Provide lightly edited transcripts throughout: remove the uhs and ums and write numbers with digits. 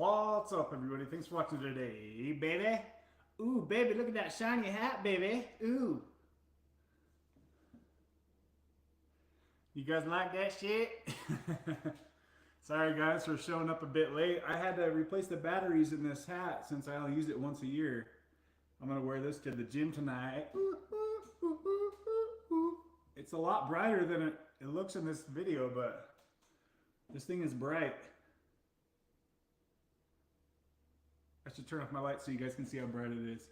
What's up, everybody? Thanks for watching today, baby. Ooh, baby, look at that shiny hat, baby. Ooh. You guys like that shit? Sorry, guys, for showing up a bit late. I had to replace the batteries in this hat since I only use it once a year. I'm going to wear this to the gym tonight. It's a lot brighter than it looks in this video, but this thing is bright. I should turn off my light so you guys can see how bright it is.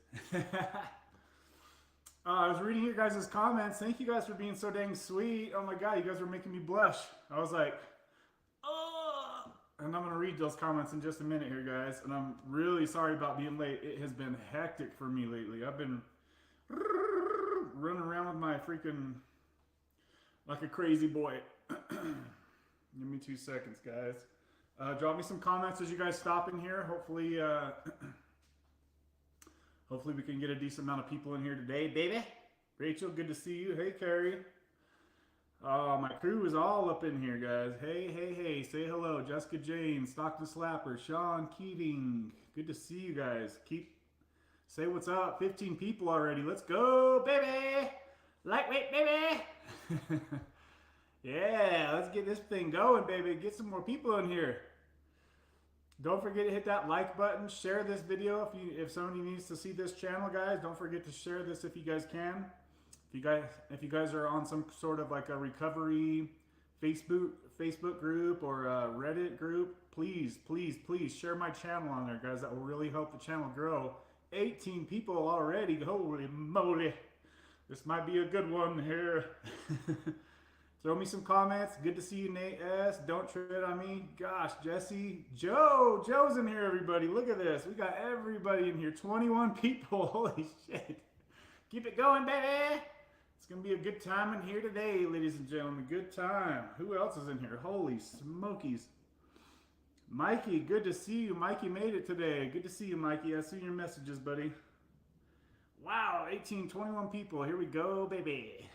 I was reading your guys' comments. Thank you guys for being so dang sweet. Oh my god, you guys were making me blush. I was like, oh. And I'm going to read those comments in just a minute here, guys. And I'm really sorry about being late. It has been hectic for me lately. I've been running around with my freaking, like a crazy boy. Give me 2 seconds, guys. Drop me some comments as you guys stop in here. Hopefully, hopefully we can get a decent amount of people in here today, baby. Rachel, good to see you. Hey, Carrie. My crew is all up in here, guys. Hey, hey, hey. Say hello. Jessica Jane, Stockton Slapper, Sean Keating. Good to see you guys. Say what's up. 15 people already. Let's go, baby. Lightweight, baby. Yeah, let's get this thing going, baby. Get some more people in here. Don't forget to hit that like button. Share this video if somebody needs to see this channel, guys. Don't forget to share this if you guys can. If you guys are on some sort of like a recovery Facebook group or a Reddit group, please share my channel on there, guys. That will really help the channel grow. 18 people already. Holy moly. This might be a good one here. Throw me some comments. Good to see you, Nate S. Don't tread on me. Gosh, Jesse. Joe's in here, everybody. Look at this. We got everybody in here. 21 people. Holy shit. Keep it going, baby. It's going to be a good time in here today, ladies and gentlemen. Good time. Who else is in here? Holy smokies. Mikey, good to see you. Mikey made it today. Good to see you, Mikey. I see your messages, buddy. Wow, 21 people. Here we go, baby.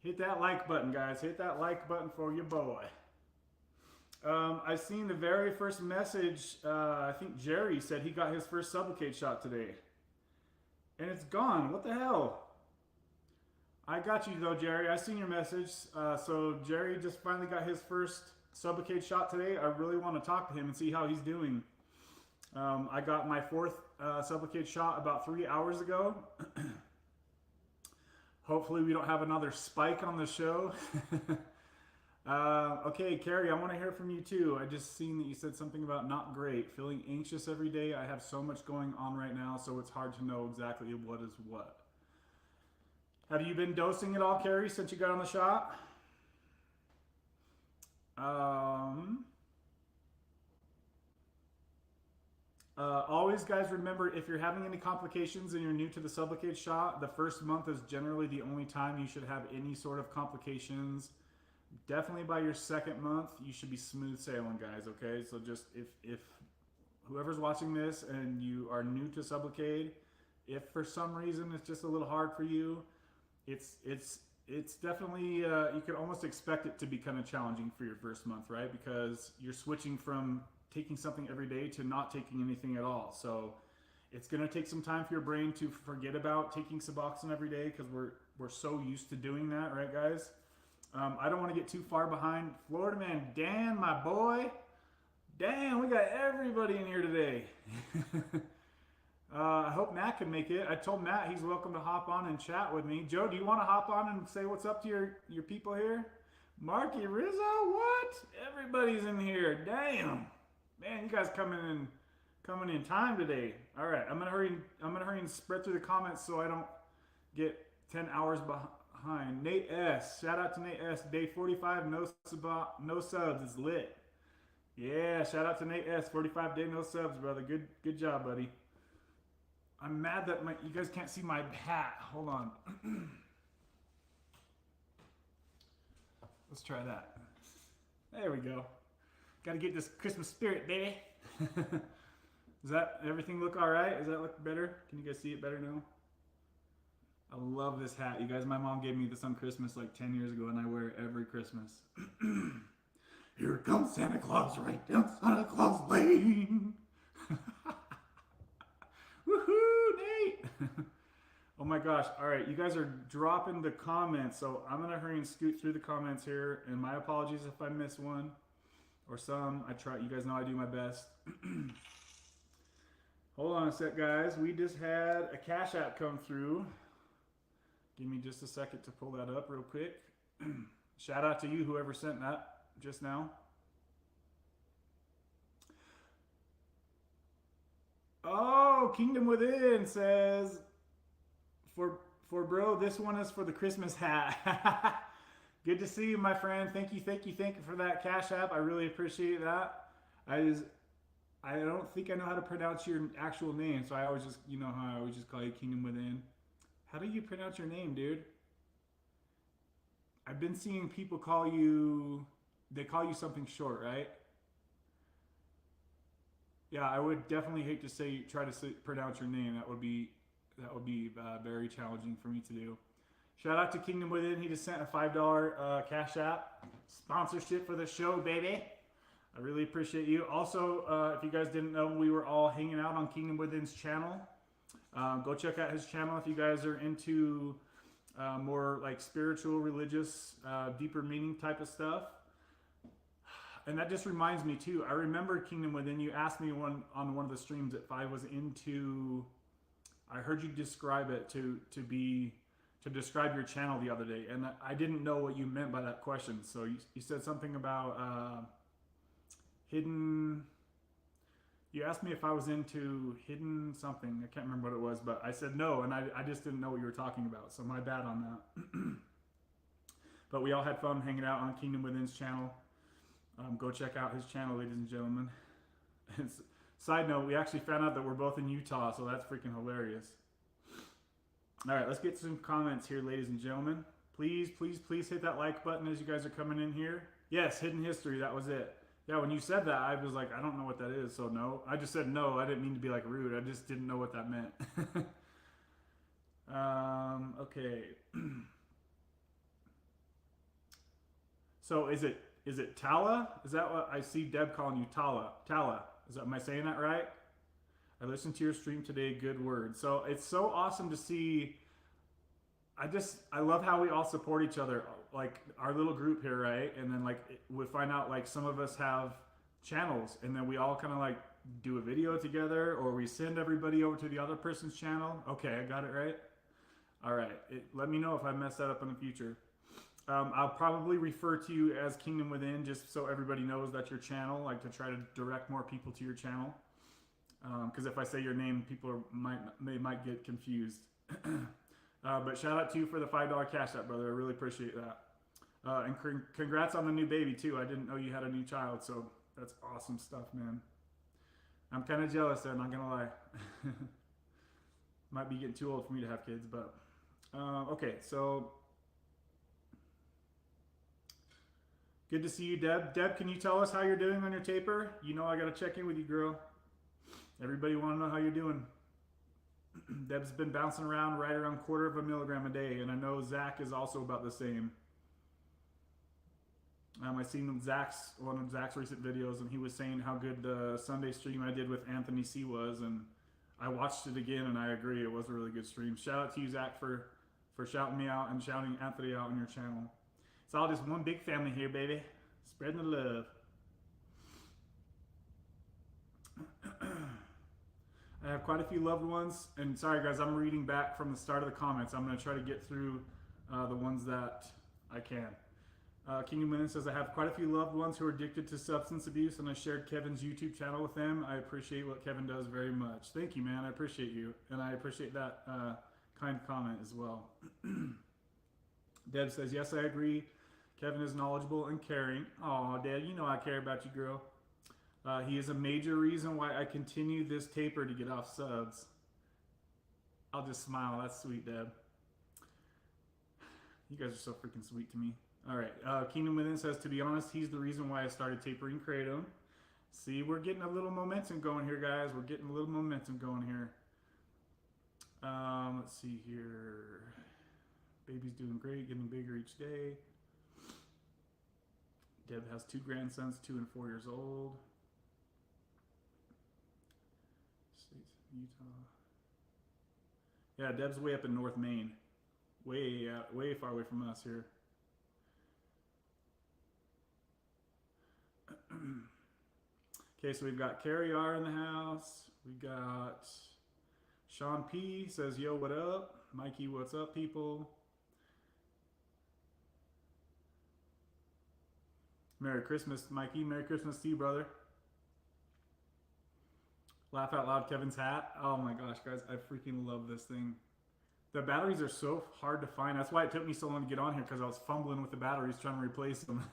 Hit that like button, guys. Hit that like button for your boy. I seen the very first message. I think Jerry said he got his first Sublocade shot today. And it's gone. What the hell? I got you, though, Jerry. I seen your message. So Jerry just finally got his first Sublocade shot today. I really want to talk to him and see how he's doing. I got my fourth Sublocade shot about 3 hours ago. Hopefully we don't have another spike on the show. Okay, Carrie, I want to hear from you too. I just seen that you said something about not great, feeling anxious every day. I have so much going on right now, so it's hard to know exactly what is what. Have you been dosing at all, Carrie, since you got on the shot? Always, guys, remember, if you're having any complications and you're new to the Sublocade shot, the first month is generally the only time you should have any sort of complications. Definitely by your second month, you should be smooth sailing, guys, okay? So just if whoever's watching this and you are new to Sublocade, if for some reason it's just a little hard for you, it's definitely, you can almost expect it to be kind of challenging for your first month, right? Because you're switching from taking something every day to not taking anything at all. So it's going to take some time for your brain to forget about taking Suboxone every day because we're so used to doing that, right, guys? I don't want to get too far behind. Florida man Dan, my boy. Dan, we got everybody in here today. I hope Matt can make it. I told Matt he's welcome to hop on and chat with me. Joe, do you want to hop on and say what's up to your people here? Marky Rizzo, what? Everybody's in here. Damn. Man, you guys coming in time today. All right, I'm gonna hurry and spread through the comments so I don't get 10 hours behind. Nate S, shout out to Nate S. Day 45, no subs, it's lit. Yeah, shout out to Nate S. 45 day no subs, brother. Good job, buddy. I'm mad that you guys can't see my hat. Hold on. Let's try that. There we go. Got to get this Christmas spirit, baby. Does that everything look all right? Does that look better? Can you guys see it better now? I love this hat. You guys, my mom gave me this on Christmas like 10 years ago, and I wear it every Christmas. Here comes Santa Claus right down Santa Claus Lane. Oh my gosh. All right, you guys are dropping the comments, so I'm gonna hurry and scoot through the comments here. And my apologies if I miss one or some. I try. You guys know I do my best. Hold on a sec, guys. We just had a Cash App come through. Give me just a second to pull that up real quick. Shout out to you, whoever sent that just now. Oh, Kingdom Within says, for bro, this one is for the Christmas hat. Good to see you, my friend. Thank you for that Cash App. I really appreciate that. I don't think I know how to pronounce your actual name, so I always just, you know how I always just call you Kingdom Within. How do you pronounce your name, dude? I've been seeing people call you, they call you something short, right? Yeah, I would definitely hate to try to pronounce your name. That would be very challenging for me to do. Shout out to Kingdom Within. He just sent a $5 Cash App sponsorship for the show, baby. I really appreciate you. Also, if you guys didn't know, we were all hanging out on Kingdom Within's channel. Go check out his channel if you guys are into more like spiritual, religious, deeper meaning type of stuff. And that just reminds me too. I remember Kingdom Within. You asked me on one of the streams if I was into. I heard you describe it to describe your channel the other day, and I didn't know what you meant by that question. So you said something about hidden. You asked me if I was into hidden something. I can't remember what it was, but I said no, and I just didn't know what you were talking about. So my bad on that. But we all had fun hanging out on Kingdom Within's channel. Go check out his channel, ladies and gentlemen. Side note, we actually found out that we're both in Utah, so that's freaking hilarious. All right, let's get some comments here, ladies and gentlemen. Please hit that like button as you guys are coming in here. Yes, hidden history, that was it. Yeah, when you said that, I was like, I don't know what that is, so no. I just said no. I didn't mean to be like rude. I just didn't know what that meant. Okay. So is it Tala? Is that what I see Deb calling you? Tala. Am I saying that right? I listened to your stream today. Good word. So it's so awesome to see. I love how we all support each other, like our little group here, right? And then like we find out like some of us have channels, and then we all kind of like do a video together, or we send everybody over to the other person's channel. Okay, I got it right. All right. Let me know if I mess that up in the future. I'll probably refer to you as Kingdom Within, just so everybody knows that's your channel, like to try to direct more people to your channel. Because if I say your name, people might get confused. But shout out to you for the $5 Cash App, brother. I really appreciate that. And congrats on the new baby too. I didn't know you had a new child, so that's awesome stuff, man. I'm kind of jealous there, not gonna lie. Might be getting too old for me to have kids, but okay, so good to see you, Deb. Deb, can you tell us how you're doing on your taper? You know I gotta check in with you, girl. Everybody want to know how you're doing. Deb's been bouncing around right around 1/4 milligram a day, and I know Zach is also about the same. I seen one of Zach's recent videos, and he was saying how good the Sunday stream I did with Anthony C was, and I watched it again, and I agree, it was a really good stream. Shout out to you, Zach, for shouting me out and shouting Anthony out on your channel. It's all just one big family here, baby. Spreading the love. I have quite a few loved ones, and sorry guys, I'm reading back from the start of the comments. I'm going to try to get through the ones that I can. Kingdom Within says, I have quite a few loved ones who are addicted to substance abuse, and I shared Kevin's YouTube channel with them. I appreciate what Kevin does very much. Thank you, man. I appreciate you, and I appreciate that kind comment as well. Deb says, yes, I agree. Kevin is knowledgeable and caring. Aw, Deb, you know I care about you, girl. He is a major reason why I continue this taper to get off subs. I'll just smile. That's sweet, Deb. You guys are so freaking sweet to me. All right. Kingdom Within says, to be honest, he's the reason why I started tapering kratom. See, we're getting a little momentum going here, guys. We're getting a little momentum going here. Let's see here. Baby's doing great, getting bigger each day. Deb has 2 grandsons, 2 and 4 years old. States of Utah. Yeah, Deb's way up in North Maine. Way out, way far away from us here. Okay, so we've got Carrie R in the house. We got Sean P says, yo, what up? Mikey, what's up, people? Merry Christmas, Mikey. Merry Christmas to you, brother. Laugh out loud, Kevin's hat. Oh my gosh, guys, I freaking love this thing. The batteries are so hard to find. That's why it took me so long to get on here, because I was fumbling with the batteries trying to replace them.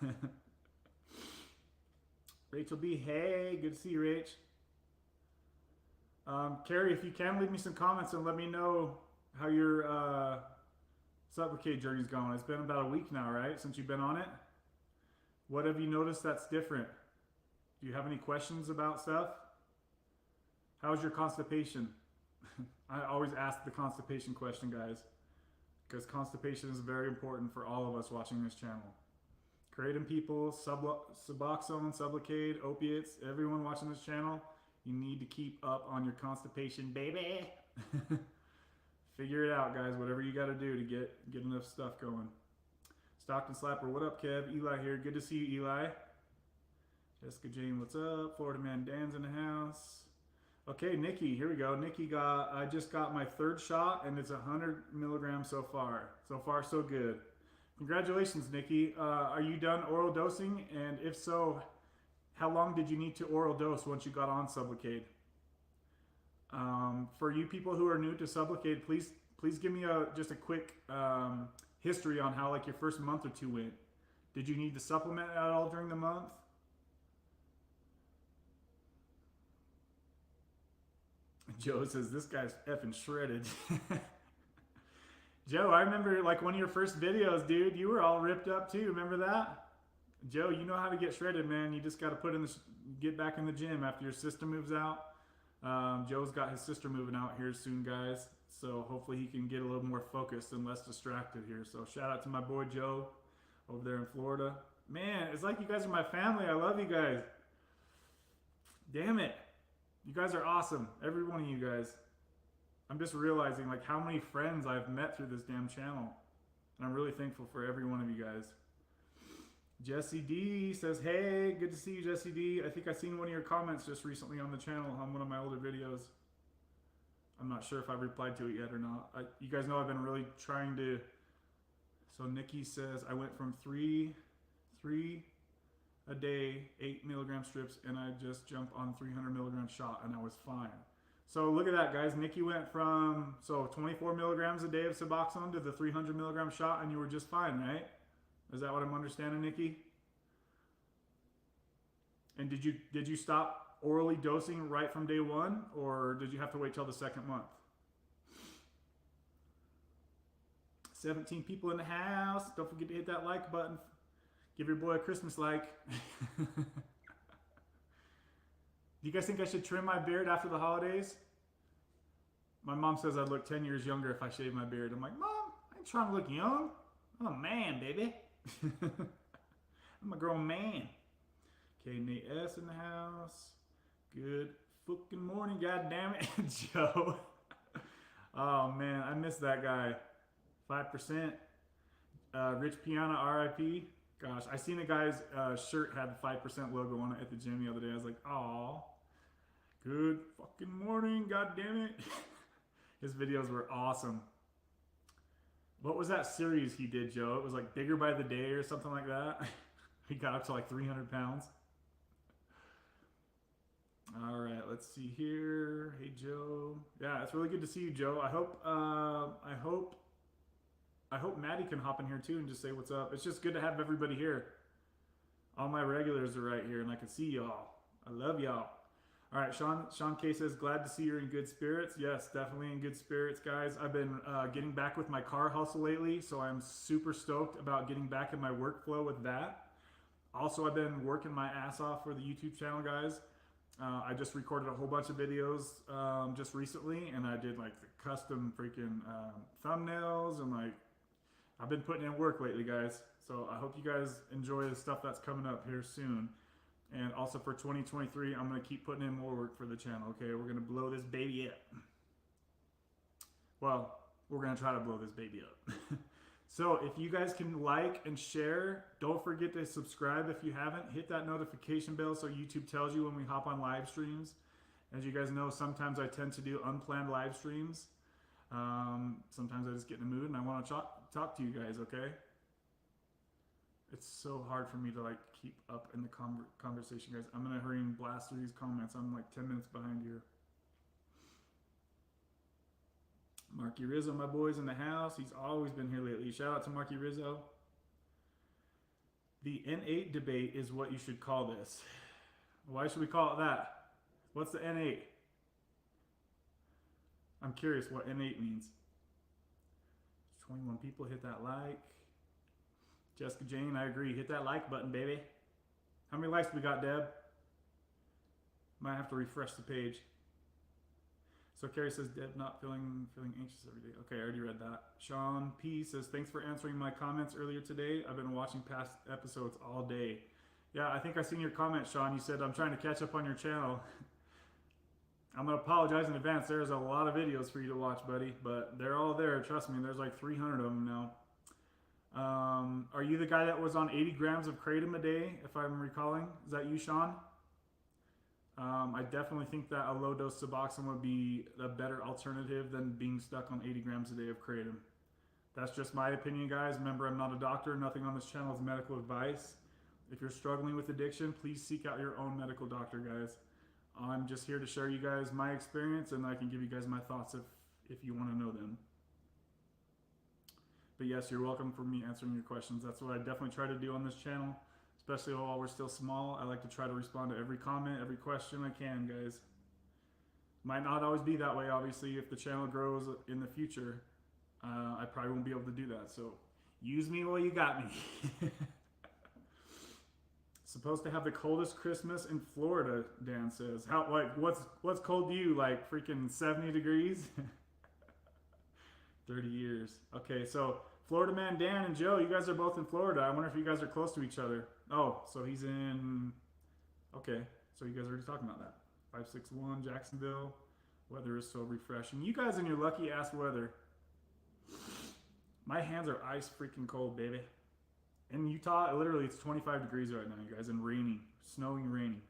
Rachel B, hey, good to see you, Rach. Carrie, if you can, leave me some comments and let me know how your Sublocade journey's going. It's been about a week now, right, since you've been on it? What have you noticed that's different? Do you have any questions about stuff? How's your constipation? I always ask the constipation question, guys, because constipation is very important for all of us watching this channel. Kratom people, Suboxone, Sublocade, Opiates, everyone watching this channel, you need to keep up on your constipation, baby. Figure it out, guys, whatever you got to do to get enough stuff going. Stockton Slapper, what up, Kev? Eli here, good to see you, Eli. Jessica Jane, what's up? Florida Man Dan's in the house. Okay, Nikki, here we go. Nikki I just got my 3rd shot, and it's 100 milligrams so far. So far, so good. Congratulations, Nikki. Are you done oral dosing? And if so, how long did you need to oral dose once you got on Sublocade? For you people who are new to Sublocade, please give me just a quick history on how like your first month or two went. Did you need to supplement at all during the month? Joe says, this guy's effing shredded. Joe, I remember like one of your first videos, dude. You were all ripped up too. Remember that? Joe, you know how to get shredded, man. You just got to get back in the gym after your sister moves out. Joe's got his sister moving out here soon, guys. So hopefully he can get a little more focused and less distracted here. So shout out to my boy Joe over there in Florida. Man, it's like you guys are my family. I love you guys. Damn it. You guys are awesome. Every one of you guys. I'm just realizing like how many friends I've met through this damn channel. And I'm really thankful for every one of you guys. Jesse D says, hey, good to see you, Jesse D. I think I seen one of your comments just recently on the channel on one of my older videos. I'm not sure if I replied to it yet or not. You guys know I've been really trying to. So Nikki says, I went from three a day, 8 milligram strips, and I just jumped on 300 milligram shot, and I was fine. So look at that, guys. Nikki went from 24 milligrams a day of Suboxone to the 300 milligram shot, and you were just fine, right? Is that what I'm understanding, Nikki? And did you stop orally dosing right from day one, or did you have to wait till the 2nd month? 17 people in the house. Don't forget to hit that like button. Give your boy a Christmas like. Do you guys think I should trim my beard after the holidays? My mom says I'd look 10 years younger if I shave my beard. I'm like, Mom, I ain't trying to look young. I'm a man, baby. I'm a grown man. Okay, Nate S in the house. Good fucking morning, goddammit. Joe. Oh man, I miss that guy. 5%. Rich Piana, RIP. Gosh, I seen a guy's shirt had the 5% logo on it at the gym the other day. I was like, aw. Good fucking morning, goddammit. His videos were awesome. What was that series he did, Joe? It was like Bigger by the Day or something like that. He got up to like 300 pounds. All right, let's see here. Hey, Joe. Yeah, it's really good to see you, Joe. I hope Maddie can hop in here too and just say what's up. It's just good to have everybody here. All my regulars are right here, and I can see y'all. I love y'all. All right, Sean K says, glad to see you're in good spirits. Yes, definitely in good spirits, guys. I've been getting back with my car hustle lately, so I'm super stoked about getting back in my workflow with that. Also, I've been working my ass off for the YouTube channel, guys. I just recorded a whole bunch of videos just recently, and I did like the custom freaking thumbnails, and like I've been putting in work lately, guys. So I hope you guys enjoy the stuff that's coming up here soon. And also for 2023, I'm going to keep putting in more work for the channel, okay? We're going to blow this baby up. Well, we're going to try to blow this baby up. So if you guys can like and share, don't forget to subscribe if you haven't. Hit that notification bell so YouTube tells you when we hop on live streams. As you guys know, sometimes I tend to do unplanned live streams. Sometimes I just get in the mood and I want to talk to you guys, okay? It's so hard for me to like keep up in the conversation, guys. I'm going to hurry and blast through these comments. I'm like 10 minutes behind here. Marky Rizzo, my boy's in the house. He's always been here lately. Shout out to Marky Rizzo. The N8 debate is what you should call this. Why should we call it that? What's the N8? I'm curious what N8 means. 21 people hit that like. Jessica Jane, I agree. Hit that like button, baby. How many likes we got, Deb? Might have to refresh the page. So Carrie says, Deb not feeling anxious every day. Okay, I already read that. Sean P says, thanks for answering my comments earlier today. I've been watching past episodes all day. Yeah, I think I seen your comment, Sean. You said, I'm trying to catch up on your channel. I'm going to apologize in advance. There's a lot of videos for you to watch, buddy. But they're all there. Trust me, there's like 300 of them now. Are you the guy that was on 80 grams of kratom a day, if I'm recalling? Is that you, Sean? I definitely think that a low-dose Suboxone would be a better alternative than being stuck on 80 grams a day of kratom. That's just my opinion, guys. Remember, I'm not a doctor. Nothing on this channel is medical advice. If you're struggling with addiction, please seek out your own medical doctor, guys. I'm just here to share you guys my experience, and I can give you guys my thoughts if you want to know them. But yes, you're welcome for me answering your questions. That's what I definitely try to do on this channel. Especially while we're still small, I like to try to respond to every comment, every question I can, guys. Might not always be that way, obviously. If the channel grows in the future, I probably won't be able to do that. So use me while you got me. Supposed to have the coldest Christmas in Florida, Dan says. How, like, what's cold to you? Like freaking 70 degrees? 30 years. Okay, so Florida man Dan and Joe, you guys are both in Florida. I wonder if you guys are close to each other. Oh, so he's in... Okay, so you guys are already talking about that. 561 Jacksonville. Weather is so refreshing. You guys in your lucky ass weather. My hands are ice freaking cold, baby. In Utah, literally it's 25 degrees right now, you guys, and raining. Snowing, raining.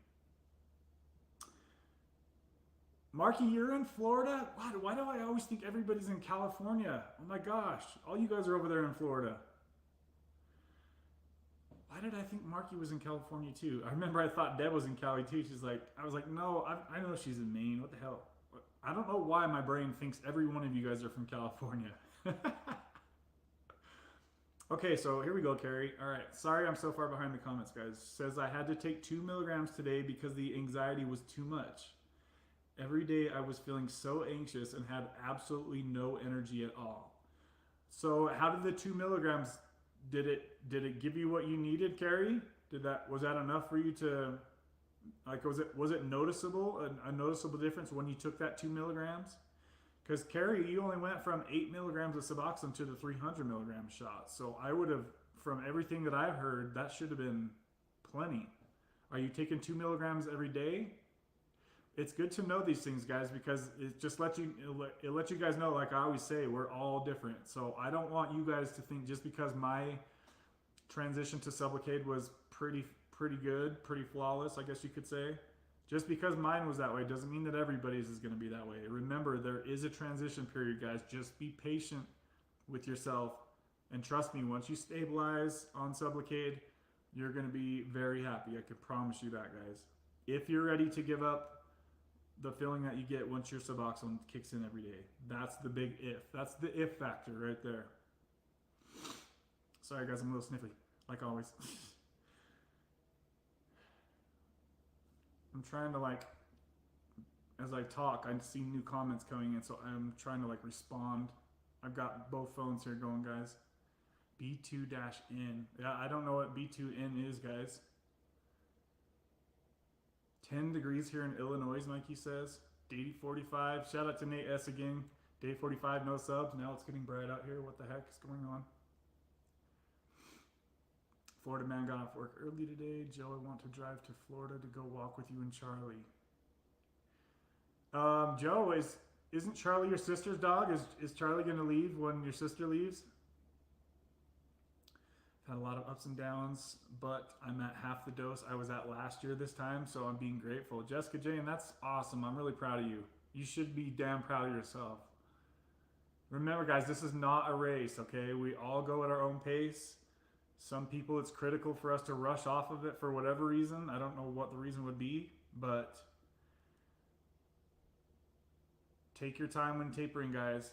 Marky, you're in Florida? Why do I always think everybody's in California? Oh my gosh, all you guys are over there in Florida. Why did I think Marky was in California too? I remember I thought Deb was in Cali too. She's like, I was like, no, I know she's in Maine. What the hell? I don't know why my brain thinks every one of you guys are from California. Okay, so here we go, Carrie. All right, sorry I'm so far behind the comments, guys. Says I had to take 2 milligrams today because the anxiety was too much. Every day I was feeling so anxious and had absolutely no energy at all. So how did the 2 milligrams, did it give you what you needed, Carrie? Was that enough for you to, like, was it noticeable, a noticeable difference when you took that 2 milligrams? Because Carrie, you only went from 8 milligrams of Suboxone to the 300 milligram shot. So I would have, from everything that I've heard, that should have been plenty. Are you taking 2 milligrams every day? It's good to know these things, guys, because it just lets you guys know, like I always say, we're all different. So I don't want you guys to think just because my transition to Sublocade was pretty good, pretty flawless, I guess you could say. Just because mine was that way doesn't mean that everybody's is going to be that way. Remember, there is a transition period, guys. Just be patient with yourself. And trust me, once you stabilize on Sublocade, you're going to be very happy. I can promise you that, guys. If you're ready to give up the feeling that you get once your Suboxone kicks in every day. That's the big if. That's the if factor right there. Sorry, guys, I'm a little sniffly, like always. I'm trying to, like, as I talk, I see new comments coming in, so I'm trying to, like, respond. I've got both phones here going, guys. B2-N. Yeah, I don't know what B2N is, guys. 10 degrees here in Illinois, Mikey says. Day 45. Shout out to Nate S again. Day 45, no subs. Now it's getting bright out here. What the heck is going on? Florida man got off work early today. Joe, I want to drive to Florida to go walk with you and Charlie. Joe, Isn't Charlie your sister's dog? Is Charlie going to leave when your sister leaves? I've had a lot of ups and downs, but I'm at half the dose I was at last year this time, so I'm being grateful. Jessica Jane, that's awesome. I'm really proud of you. You should be damn proud of yourself. Remember, guys, this is not a race, okay? We all go at our own pace. Some people, it's critical for us to rush off of it for whatever reason. I don't know what the reason would be, but take your time when tapering, guys.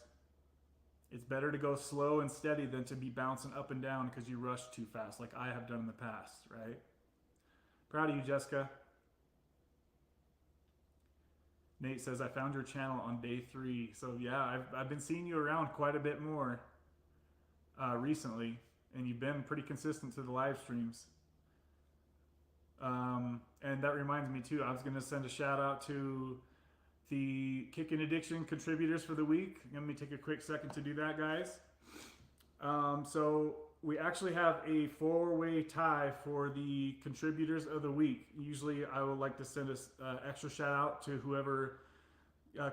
It's better to go slow and steady than to be bouncing up and down because you rush too fast like I have done in the past, right? Proud of you, Jessica. Nate says, I found your channel on day 3. So yeah, I've been seeing you around quite a bit more recently, and you've been pretty consistent to the live streams. And that reminds me too, I was going to send a shout out to the Kicking Addiction contributors for the week. Let me take a quick second to do that, guys. So we actually have a 4-way tie for the contributors of the week. Usually I would like to send an extra shout out to whoever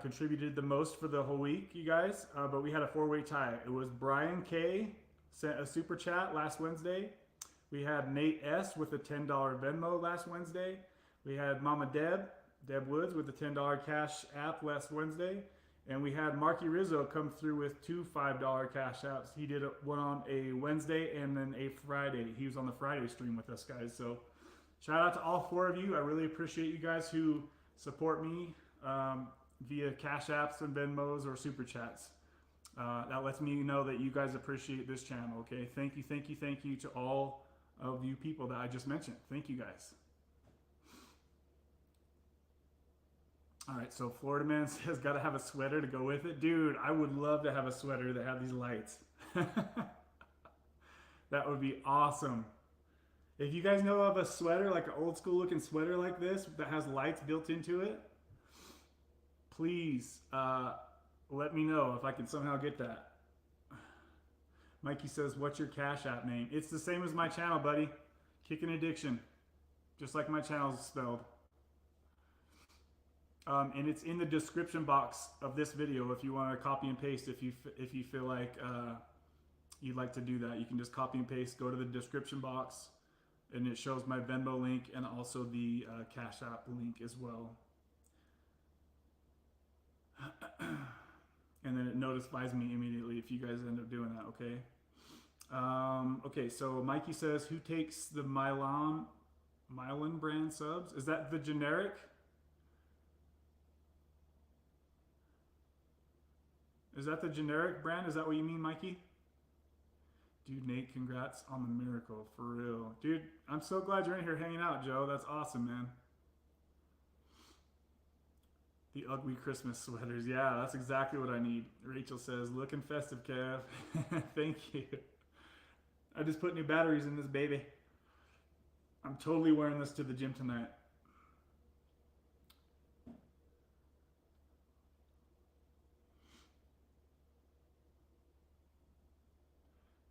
contributed the most for the whole week, you guys. But we had a 4-way tie. It was Brian K. sent a super chat last Wednesday. We had Nate S. with a $10 Venmo last Wednesday. We had Mama Deb Woods with a $10 cash app last Wednesday. And we had Marky Rizzo come through with 2 $5 cash apps. He did one on a Wednesday and then a Friday. He was on the Friday stream with us, guys. So shout out to all 4 of you. I really appreciate you guys who support me via cash apps and Venmos or super chats. That lets me know that you guys appreciate this channel, okay? Thank you, thank you, thank you to all of you people that I just mentioned. Thank you, guys. All right, so Florida Man says, gotta have a sweater to go with it. Dude, I would love to have a sweater that had these lights. That would be awesome. If you guys know of a sweater, like an old school looking sweater like this that has lights built into it, please let me know if I can somehow get that. Mikey says, what's your cash app name? It's the same as my channel, buddy. Kicking Addiction. Just like my channel is spelled. And it's in the description box of this video if you want to copy and paste. If you feel like you'd like to do that, you can just copy and paste, go to the description box, and it shows my Venmo link and also the Cash App link as well. And then it notifies me immediately if you guys end up doing that, okay? Okay, so Mikey says, who takes the Mylan brand subs? Is that the generic? Is that the generic brand? Is that what you mean, Mikey? Dude, Nate, congrats on the miracle, for real. Dude, I'm so glad you're in here hanging out, Joe. That's awesome, man. The ugly Christmas sweaters. Yeah, that's exactly what I need. Rachel says, looking festive, Kev. Thank you. I just put new batteries in this baby. I'm totally wearing this to the gym tonight.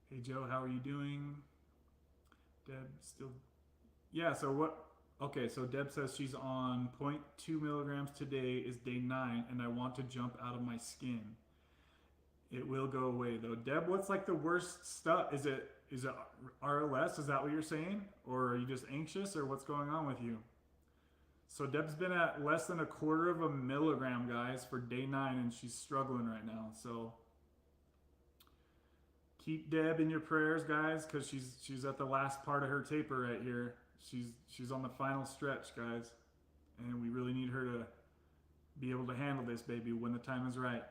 Hey Joe, how are you doing? Deb still, yeah, so what, okay, so Deb says she's on 0.2 milligrams today is day 9 and I want to jump out of my skin. It will go away though. Deb, what's like the worst stuff? Is it RLS? Is that what you're saying? Or are you just anxious or what's going on with you? So Deb's been at less than 1/4 milligram, guys, for day 9 and she's struggling right now, so. Keep Deb in your prayers, guys, because she's at the last part of her taper right here. She's on the final stretch, guys, and we really need her to be able to handle this baby when the time is right.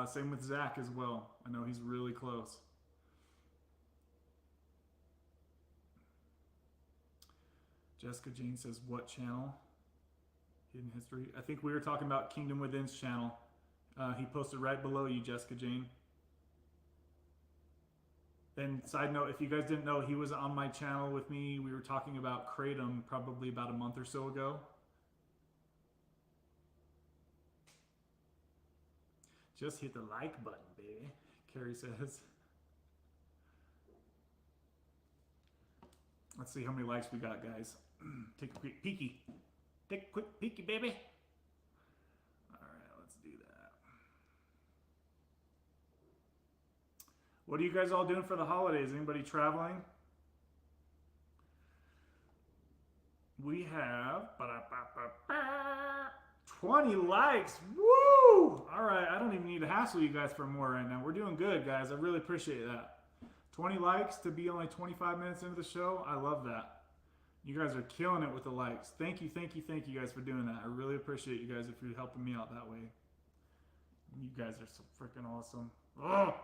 Same with Zach as well. I know he's really close. Jessica Jane says, what channel? Hidden History. I think we were talking about Kingdom Within's channel. He posted right below you, Jessica Jane. And side note, if you guys didn't know, he was on my channel with me. We were talking about Kratom probably about a month or so ago. Just hit the like button, baby, Carrie says. Let's see how many likes we got, guys. Take a quick peeky. Take a quick peeky, baby. All right, let's do What are you guys all doing for the holidays? Anybody traveling? We have 20 likes. Woo! All right, I don't even need to hassle you guys for more right now. We're doing good, guys. I really appreciate that. 20 likes to be only 25 minutes into the show. I love that. You guys are killing it with the likes. Thank you, thank you, thank you guys for doing that. I really appreciate you guys if you're helping me out that way. You guys are so freaking awesome. Oh!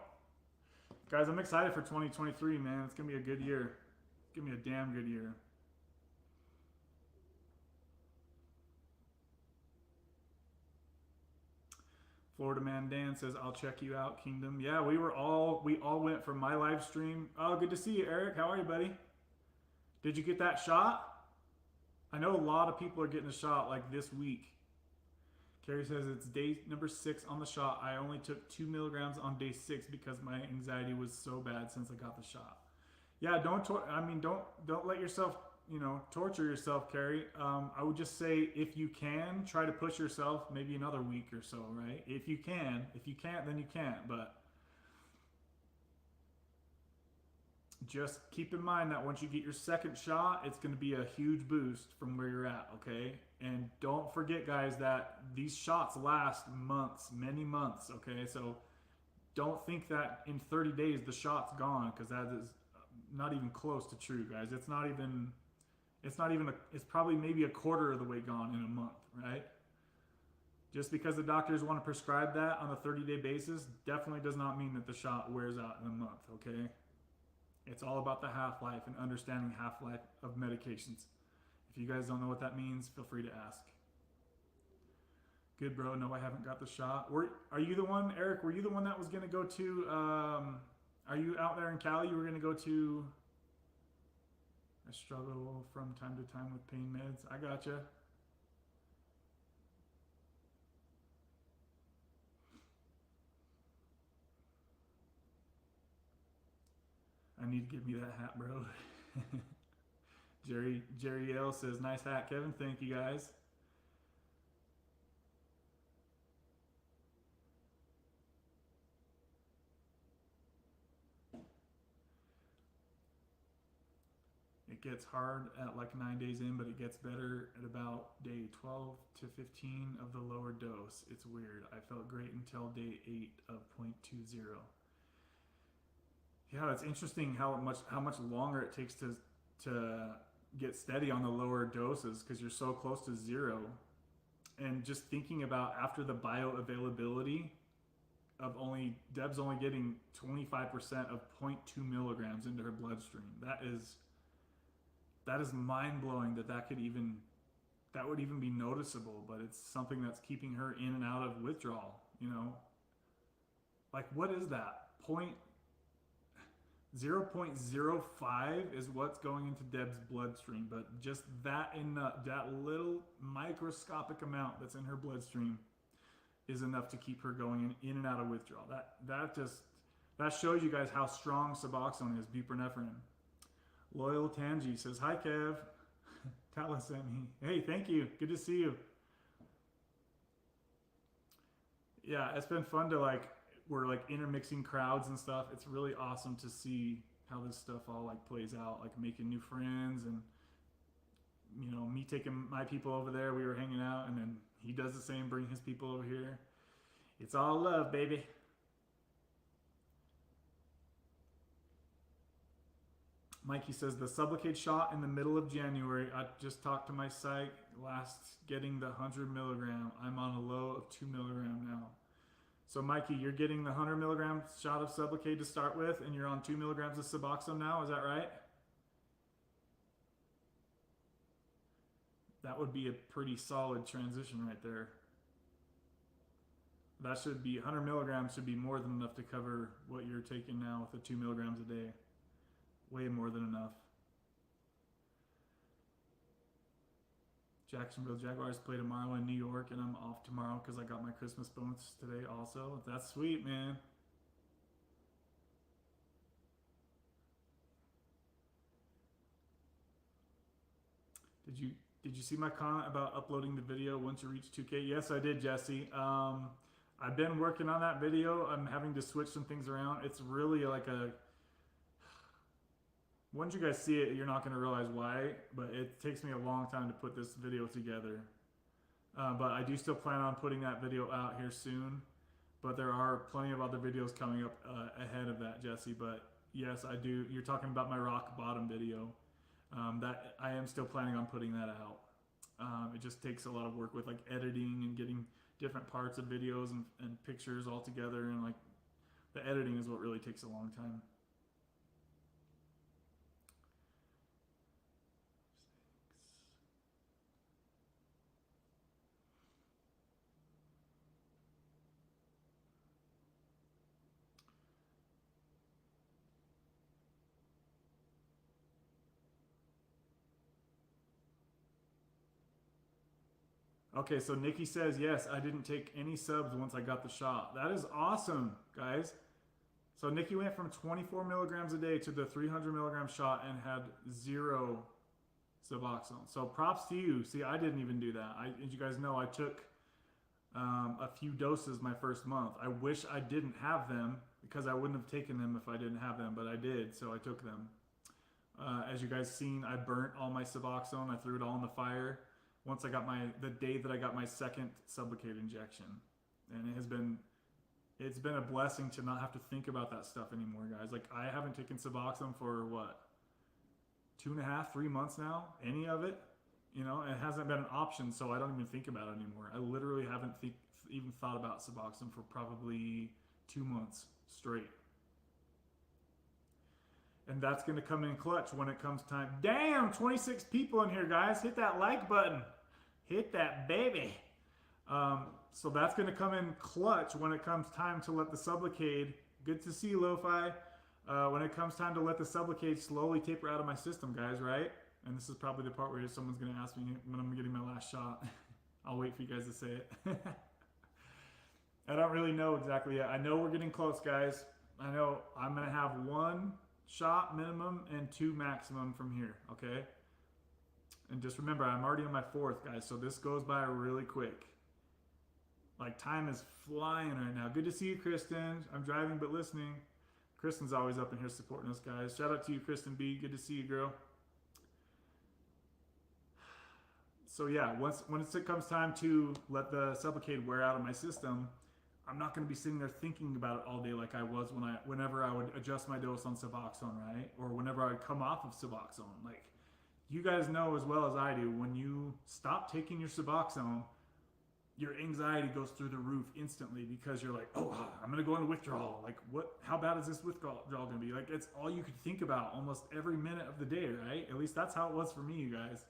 Guys, I'm excited for 2023, man. It's going to be a good year. It's going to be a damn good year. Florida Man Dan says, I'll check you out, Kingdom. Yeah, we all went for my live stream. Oh, good to see you, Eric. How are you, buddy? Did you get that shot? I know a lot of people are getting a shot like this week. Carrie says it's day number 6 on the shot. I only took 2 milligrams on day 6 because my anxiety was so bad since I got the shot. Yeah, don't let yourself, torture yourself, Carrie. I would just say if you can, try to push yourself maybe another week or so, right? If you can. If you can't, then you can't. But just keep in mind that once you get your second shot, it's going to be a huge boost from where you're at, okay? And don't forget, guys, that these shots last months, many months, okay? So don't think that in 30 days the shot's gone, because that is not even close to true, guys. It's probably maybe a quarter of the way gone in a month, right? Just because the doctors want to prescribe that on a 30-day basis definitely does not mean that the shot wears out in a month, okay? It's all about the half-life and understanding half-life of medications. If you guys don't know what that means, feel free to ask. Good, bro. No, I haven't got the shot. Are you the one, Eric? Were you the one that was going to go to, are you out there in Cali? You were going to go to, I struggle from time to time with pain meds. I gotcha. I need to give me that hat, bro. Jerry L says, nice hat, Kevin. Thank you, guys. It gets hard at like 9 days in, but it gets better at about day 12 to 15 of the lower dose. It's weird. I felt great until day 8 of 0.20. Yeah, it's interesting how much longer it takes to get steady on the lower doses because you're so close to 0. And just thinking about after the bioavailability of Deb's only getting 25% of 0.2 milligrams into her bloodstream. That is mind-blowing that would even be noticeable, but it's something that's keeping her in and out of withdrawal, Like, what is that? 0.05 is what's going into Deb's bloodstream, but just that little microscopic amount that's in her bloodstream is enough to keep her going in and out of withdrawal. That shows you guys how strong Suboxone is, buprenorphine. Loyal Tangi says, hi, Kev. Tala sent me. Hey, thank you. Good to see you. Yeah, it's been fun to we're intermixing crowds and stuff. It's really awesome to see how this stuff all plays out, making new friends and, me taking my people over there. We were hanging out and then he does the same, bring his people over here. It's all love, baby. Mikey says, the Sublocade shot in the middle of January. I just talked to my psych last getting the 100 milligram. I'm on a low of 2 milligram now. So Mikey, you're getting the 100 milligram shot of Sublocade to start with, and you're on 2 milligrams of Suboxone now. Is that right? That would be a pretty solid transition right there. That should be 100 milligrams should be more than enough to cover what you're taking now with the 2 milligrams a day. Way more than enough. Jacksonville Jaguars play tomorrow in New York, and I'm off tomorrow because I got my Christmas bonus today also. That's sweet, man. Did you see my comment about uploading the video once you reach 2K? Yes, I did, Jesse. I've been working on that video. I'm having to switch some things around. It's really like a, once you guys see it, you're not going to realize why, but it takes me a long time to put this video together. But I do still plan on putting that video out here soon. But there are plenty of other videos coming up ahead of that, Jesse. But yes, I do. You're talking about my rock bottom video. That I am still planning on putting that out. It just takes a lot of work with like editing and getting different parts of videos and pictures all together, and like the editing is what really takes a long time. Okay, so Nikki says, yes, I didn't take any subs once I got the shot. That is awesome, guys. So Nikki went from 24 milligrams a day to the 300 milligram shot and had 0 Suboxone. So props to you. See, I didn't even do that. As you guys know, I took a few doses my first month. I wish I didn't have them because I wouldn't have taken them if I didn't have them, but I did, so I took them. As you guys seen, I burnt all my Suboxone. I threw it all in the fire once I got the day that I got my second Sublocade injection. And it's been a blessing to not have to think about that stuff anymore, guys. Like, I haven't taken Suboxone for what, 2.5, 3 months now, any of it, you know, and it hasn't been an option, so I don't even think about it anymore. I literally haven't even thought about Suboxone for probably 2 months straight. And that's going to come in clutch when it comes time. Damn, 26 people in here, guys. Hit that like button. Hit that baby. So that's going to come in clutch when it comes time to let the Sublocade, good to see you, Lo-Fi, when it comes time to let the Sublocade slowly taper out of my system, guys, right? And this is probably the part where someone's going to ask me when I'm getting my last shot. I'll wait for you guys to say it. I don't really know exactly yet. I know we're getting close, guys. I know I'm going to have 1 shot minimum and 2 maximum from here, okay? And just remember, I'm already on my 4th, guys, so this goes by really quick. Like, time is flying right now. Good to see you, Kristen. I'm driving but listening. Kristen's always up in here supporting us, guys. Shout out to you, Kristen B. Good to see you, girl. So yeah, once it comes time to let the Sublocade wear out of my system, I'm not going to be sitting there thinking about it all day like I was whenever I would adjust my dose on Suboxone, right? Or whenever I would come off of Suboxone. Like, you guys know as well as I do, when you stop taking your Suboxone, your anxiety goes through the roof instantly because you're like, oh, I'm going to go into withdrawal. Like, how bad is this withdrawal going to be? Like, it's all you could think about almost every minute of the day, right? At least that's how it was for me, you guys.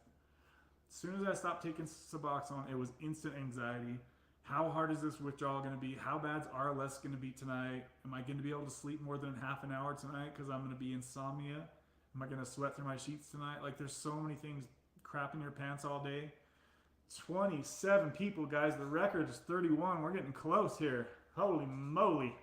As soon as I stopped taking Suboxone, it was instant anxiety. How hard is this withdrawal going to be? How bad's RLS going to be tonight? Am I going to be able to sleep more than half an hour tonight because I'm going to be insomnia? Am I going to sweat through my sheets tonight? Like, there's so many things crapping your pants all day. 27 people, guys. The record is 31. We're getting close here. Holy moly.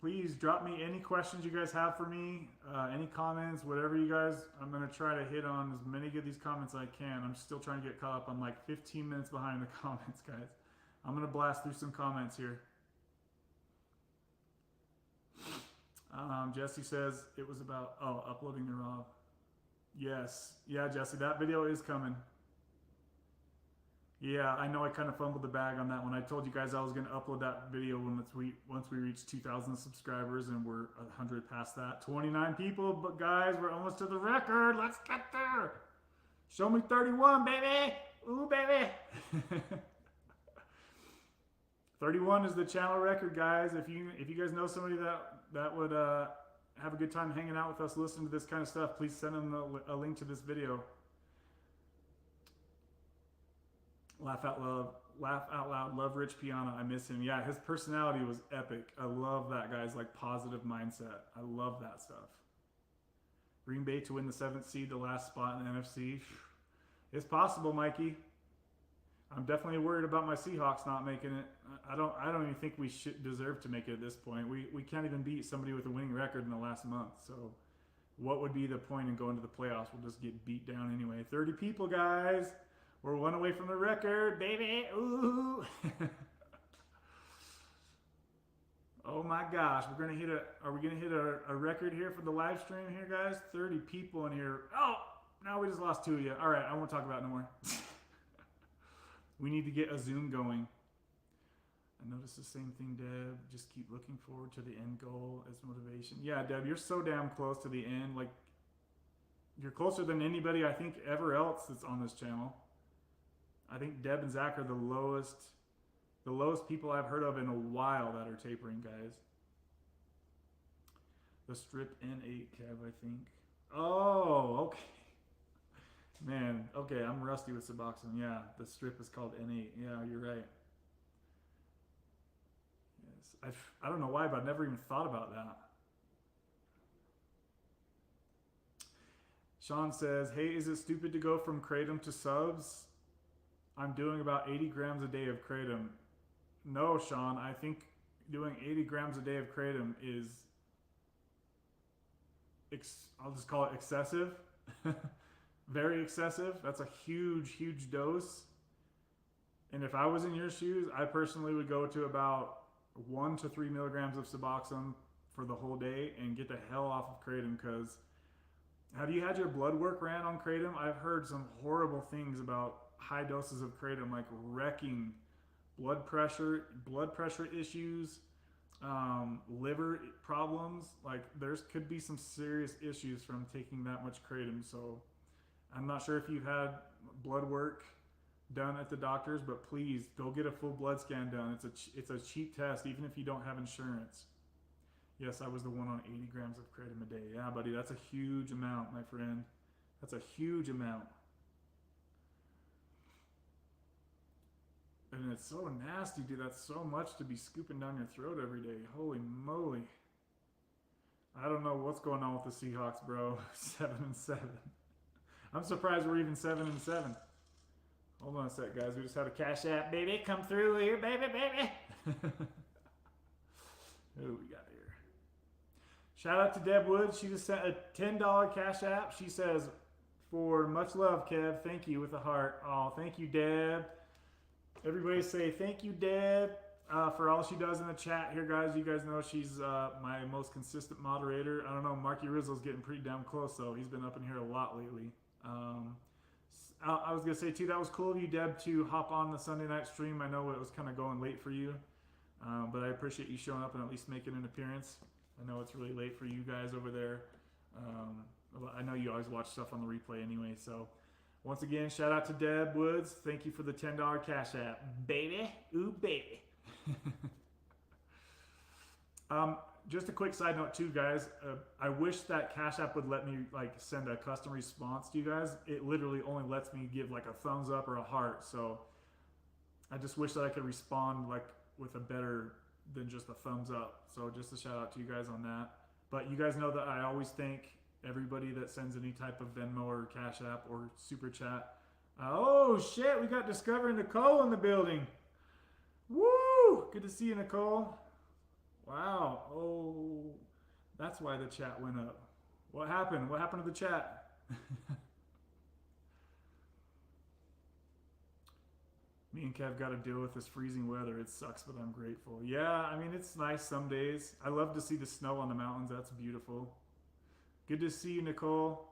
Please drop me any questions you guys have for me, any comments, whatever you guys. I'm going to try to hit on as many of these comments as I can. I'm still trying to get caught up. I'm like 15 minutes behind the comments, guys. I'm going to blast through some comments here. Jesse says it was about, uploading the raw. Yes. Yeah, Jesse, that video is coming. Yeah, I know I kind of fumbled the bag on that one. I told you guys I was going to upload that video once we reach 2,000 subscribers, and we're 100 past that. 29 people, but guys, we're almost to the record. Let's get there. Show me 31, baby. Ooh, baby. 31 is the channel record, guys. If you guys know somebody that would have a good time hanging out with us, listening to this kind of stuff, please send them a link to this video. Laugh out loud, love Rich Piana. I miss him. Yeah, his personality was epic. I love that guy's like positive mindset. I love that stuff. Green Bay to win the 7th seed, the last spot in the NFC. It's possible, Mikey. I'm definitely worried about my Seahawks not making it. I don't even think we should deserve to make it at this point. We can't even beat somebody with a winning record in the last month. So what would be the point in going to the playoffs? We'll just get beat down anyway. 30 people, guys. We're 1 away from the record, baby. Ooh. Oh my gosh, are we gonna hit a record here for the live stream here, guys? 30 people in here. Oh, now we just lost 2 of you. All right, I won't talk about it no more. We need to get a Zoom going. I noticed the same thing, Deb. Just keep looking forward to the end goal as motivation. Yeah, Deb, you're so damn close to the end. Like, you're closer than anybody I think ever else that's on this channel. I think Deb and Zach are the lowest people I've heard of in a while that are tapering, guys. The strip N8, Kev, I think. Oh, okay. Man, okay, I'm rusty with Suboxone. Yeah, the strip is called N8. Yeah, you're right. Yes, I don't know why, but I've never even thought about that. Sean says, hey, is it stupid to go from Kratom to subs? I'm doing about 80 grams a day of Kratom. No, Sean, I think doing 80 grams a day of Kratom is, I'll just call it excessive. Very excessive. That's a huge, huge dose. And if I was in your shoes, I personally would go to about 1 to 3 milligrams of Suboxone for the whole day and get the hell off of Kratom. Because have you had your blood work ran on Kratom? I've heard some horrible things about high doses of Kratom, like wrecking blood pressure issues, liver problems. Like, there's could be some serious issues from taking that much Kratom. So I'm not sure if you've had blood work done at the doctor's, but please go get a full blood scan done. It's a cheap test, even if you don't have insurance. Yes, I was the one on 80 grams of Kratom a day. Yeah, buddy, that's a huge amount, my friend. That's a huge amount. And it's so nasty, dude. That's so much to be scooping down your throat every day. Holy moly. I don't know what's going on with the Seahawks, bro. 7-7. I'm surprised we're even 7-7. Hold on a sec, guys. We just had a Cash App, baby. Come through here, baby. Who we got here? Shout out to Deb Woods. She just sent a $10 Cash App. She says, for much love, Kev. Thank you with a heart. Oh, thank you, Deb. Everybody say thank you, Deb, for all she does in the chat here, guys. You guys know she's my most consistent moderator. I don't know, Marky Rizzo's getting pretty damn close, though. He's been up in here a lot lately. I was going to say, too, that was cool of you, Deb, to hop on the Sunday night stream. I know it was kind of going late for you, but I appreciate you showing up and at least making an appearance. I know it's really late for you guys over there. I know you always watch stuff on the replay anyway, so once again, shout out to Deb Woods. Thank you for the $10 Cash App. Baby. Ooh, baby. Just a quick side note too, guys. I wish that Cash App would let me like send a custom response to you guys. It literally only lets me give like a thumbs up or a heart. So I just wish that I could respond like with a better than just a thumbs up. So just a shout out to you guys on that. But you guys know that I always thank everybody that sends any type of Venmo or Cash App or Super Chat. Oh shit, we got Discover Nicole in the building. Woo! Good to see you, Nicole. Wow. Oh, that's why the chat went up. What happened? What happened to the chat? Me and Kev got to deal with this freezing weather. It sucks, but I'm grateful. Yeah, I mean, it's nice some days. I love to see the snow on the mountains. That's beautiful. Good to see you, Nicole.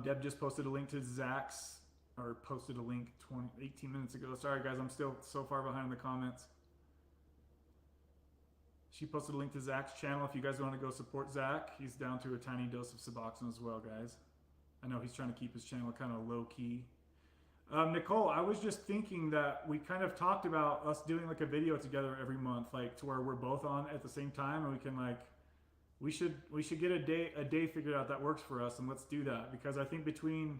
Deb just posted a link to Zach's, or posted a link 18 minutes ago. Sorry, guys, I'm still so far behind in the comments. She posted a link to Zach's channel. If you guys want to go support Zach, he's down to a tiny dose of Suboxone as well, guys. I know he's trying to keep his channel kind of low key. Nicole, I was just thinking that we kind of talked about us doing like a video together every month, like to where we're both on at the same time, and we can like, we should get a day figured out that works for us, and let's do that, because I think between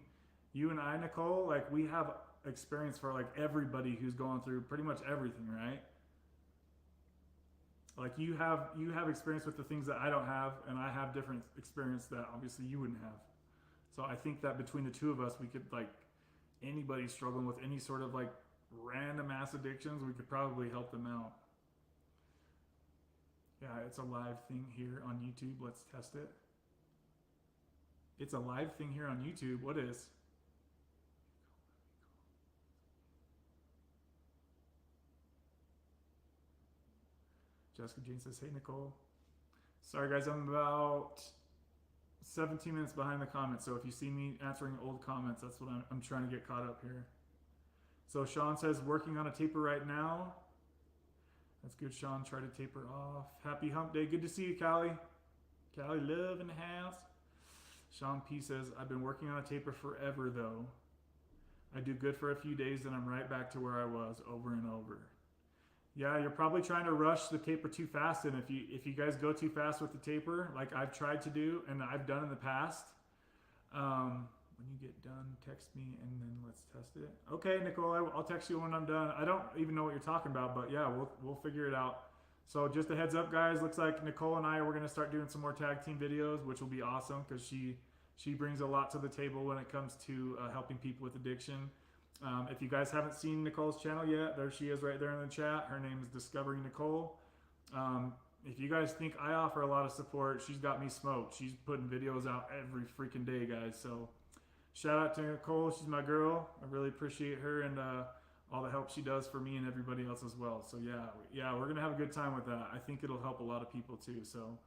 you and I, Nicole, like we have experience for like everybody who's going through pretty much everything, right? Like you have experience with the things that I don't have, and I have different experience that obviously you wouldn't have. So I think that between the two of us, we could like, anybody struggling with any sort of like random ass addictions, we could probably help them out. Yeah, it's a live thing here on YouTube. Let's test it. It's a live thing here on YouTube. What is? Jessica Jean says, hey, Nicole. Sorry, guys, I'm about 17 minutes behind the comments, so if you see me answering old comments, that's what I'm trying to get caught up here. So Sean says, working on a taper right now. That's good, Sean. Try to taper off. Happy hump day. Good to see you, Callie. Callie, love in the house. Sean P says, I've been working on a taper forever, though. I do good for a few days, then I'm right back to where I was over and over. Yeah, you're probably trying to rush the taper too fast, and if you guys go too fast with the taper, like I've tried to do and I've done in the past, when you get done, text me and then let's test it. Okay, Nicole, I'll text you when I'm done. I don't even know what you're talking about, but yeah, we'll figure it out. So just a heads up, guys. Looks like Nicole and we're gonna start doing some more tag team videos, which will be awesome because she brings a lot to the table when it comes to helping people with addiction. If you guys haven't seen Nicole's channel yet, there she is right there in the chat. Her name is Discovering Nicole. If you guys think I offer a lot of support, she's got me smoked. She's putting videos out every freaking day, guys. So shout out to Nicole. She's my girl. I really appreciate her and all the help she does for me and everybody else as well. So yeah, we're gonna have a good time with that. I think it'll help a lot of people too. So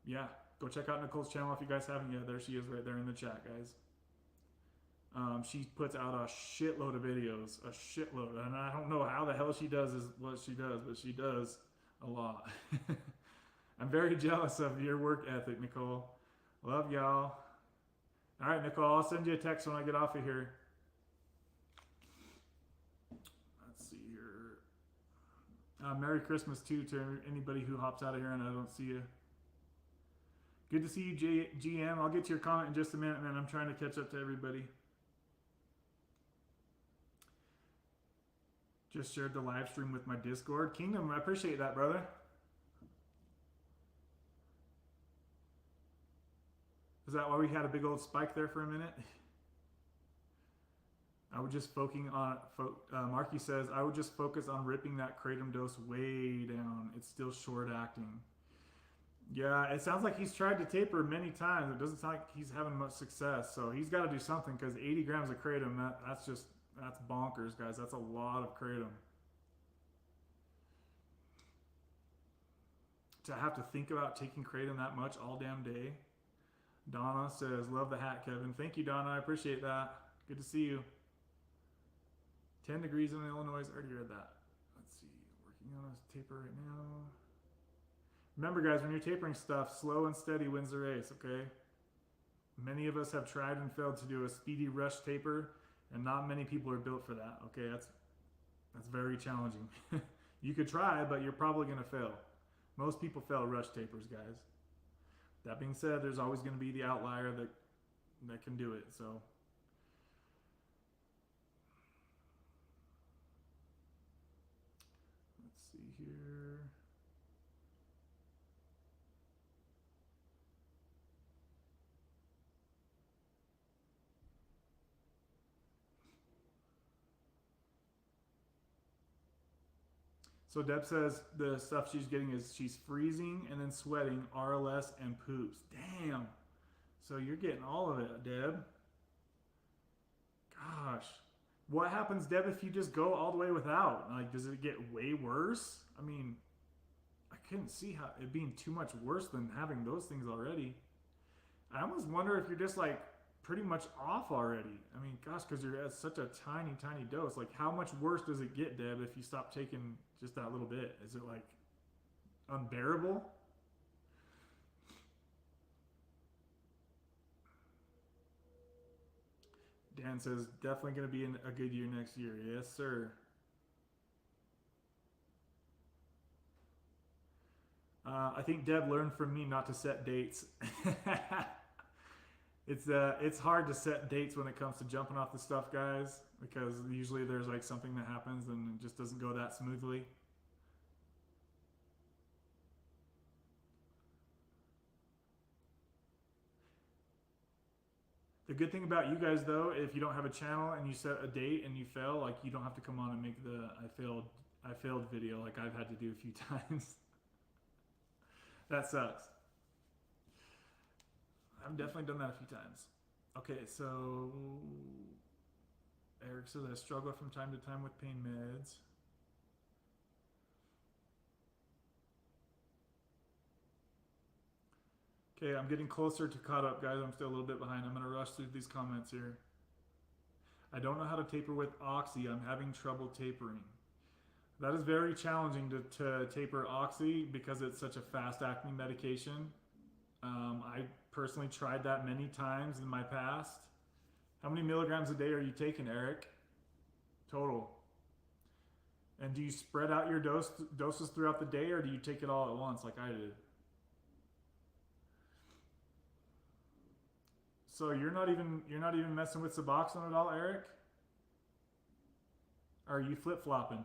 yeah, go check out Nicole's channel if you guys haven't yet. There she is right there in the chat, guys. She puts out a shitload of videos, a shitload, and I don't know how the hell she does what she does, but she does a lot. I'm very jealous of your work ethic, Nicole. Love y'all. All right, Nicole, I'll send you a text when I get off of here. Let's see here. Merry Christmas too to anybody who hops out of here and I don't see you. Good to see you, GM. I'll get to your comment in just a minute, man. I'm trying to catch up to everybody. Just shared the live stream with my Discord. Kingdom, I appreciate that, brother. Is that why we had a big old spike there for a minute? I would just focusing on, Marky says, I would just focus on ripping that kratom dose way down. It's still short acting. Yeah, it sounds like he's tried to taper many times. It doesn't sound like he's having much success. So he's got to do something because 80 grams of kratom, that's bonkers, guys. That's a lot of kratom. To have to think about taking kratom that much all damn day. Donna says, love the hat, Kevin. Thank you, Donna. I appreciate that. Good to see you. 10 degrees in Illinois. I already read that. Let's see. Working on a taper right now. Remember, guys, when you're tapering stuff, slow and steady wins the race, okay? Many of us have tried and failed to do a speedy rush taper, and not many people are built for that, okay? That's very challenging. You could try, but you're probably going to fail. Most people fail rush tapers, guys. That being said, there's always going to be the outlier that can do it, so. Let's see here. So Deb says the stuff she's getting is she's freezing and then sweating, RLS, and poops. Damn. So you're getting all of it, Deb. Gosh. What happens, Deb, if you just go all the way without? Like, does it get way worse? I mean, I couldn't see how it being too much worse than having those things already. I almost wonder if you're just like pretty much off already. I mean, gosh, because you're at such a tiny, tiny dose. Like, how much worse does it get, Deb, if you stop taking just that little bit? Is it like unbearable? Dan says, definitely going to be a good year next year. Yes, sir. I think Deb learned from me not to set dates. It's hard to set dates when it comes to jumping off the stuff, guys, because usually there's like something that happens and it just doesn't go that smoothly. The good thing about you guys, though, if you don't have a channel and you set a date and you fail, like, you don't have to come on and make the I failed video like I've had to do a few times. That sucks. I've definitely done that a few times. Okay, so Eric says I struggle from time to time with pain meds. Okay, I'm getting closer to caught up, guys. I'm still a little bit behind. I'm going to rush through these comments here. I don't know how to taper with Oxy. I'm having trouble tapering. That is very challenging to taper Oxy because it's such a fast-acting medication. I personally tried that many times in my past. How many milligrams a day are you taking, Eric? Total. And do you spread out your doses throughout the day, or do you take it all at once like I did? So you're not even messing with Suboxone at all, Eric? Or are you flip-flopping?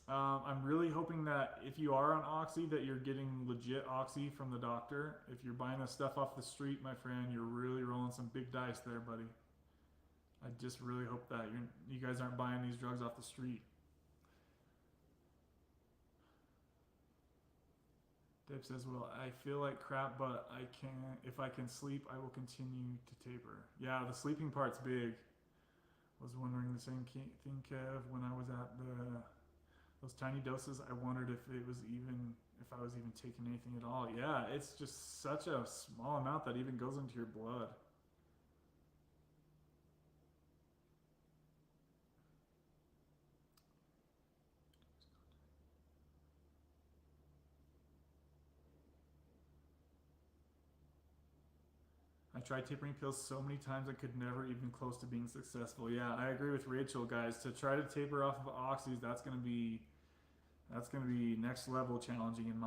I'm really hoping that if you are on Oxy, that you're getting legit Oxy from the doctor. If you're buying this stuff off the street, my friend, you're really rolling some big dice there, buddy. I just really hope that you guys aren't buying these drugs off the street. Dave says, well, I feel like crap, but if I can sleep, I will continue to taper. Yeah, the sleeping part's big. Was wondering the same thing, Kev, when I was at those tiny doses. I wondered if I was even taking anything at all. Yeah, it's just such a small amount that even goes into your blood. I tried tapering pills so many times I could never even close to being successful. Yeah, I agree with Rachel, guys. To try to taper off of oxys, that's gonna be next level challenging in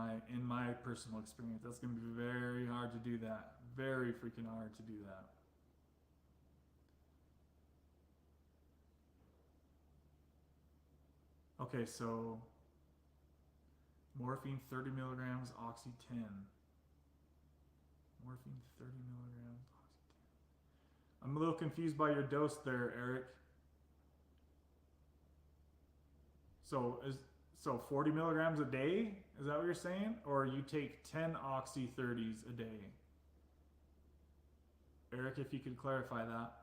my personal experience. That's gonna be very hard to do that. Very freaking hard to do that. Okay, so morphine 30 milligrams, oxy 10. Morphine 30 milligrams, oxy 10. I'm a little confused by your dose there, Eric. So 40 milligrams a day? Is that what you're saying? Or you take 10 oxy 30s a day? Eric, if you could clarify that.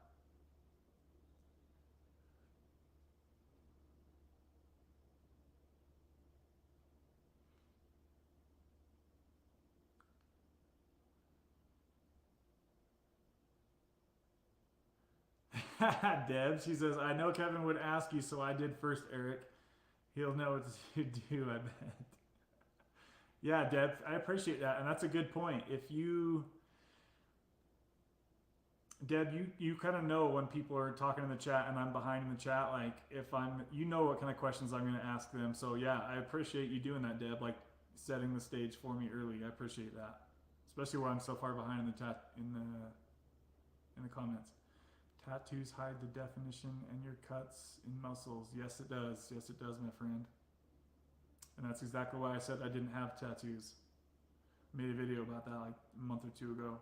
Deb, she says, I know Kevin would ask you, so I did first, Eric. He'll know what to do, I bet. Yeah, Deb, I appreciate that. And that's a good point. Deb, you kind of know when people are talking in the chat and I'm behind in the chat, like you know what kind of questions I'm going to ask them. So yeah, I appreciate you doing that, Deb, like setting the stage for me early. I appreciate that. Especially where I'm so far behind in the comments. Tattoos hide the definition and your cuts in muscles. Yes, it does. Yes, it does, my friend. And that's exactly why I said I didn't have tattoos. I made a video about that like a month or two ago.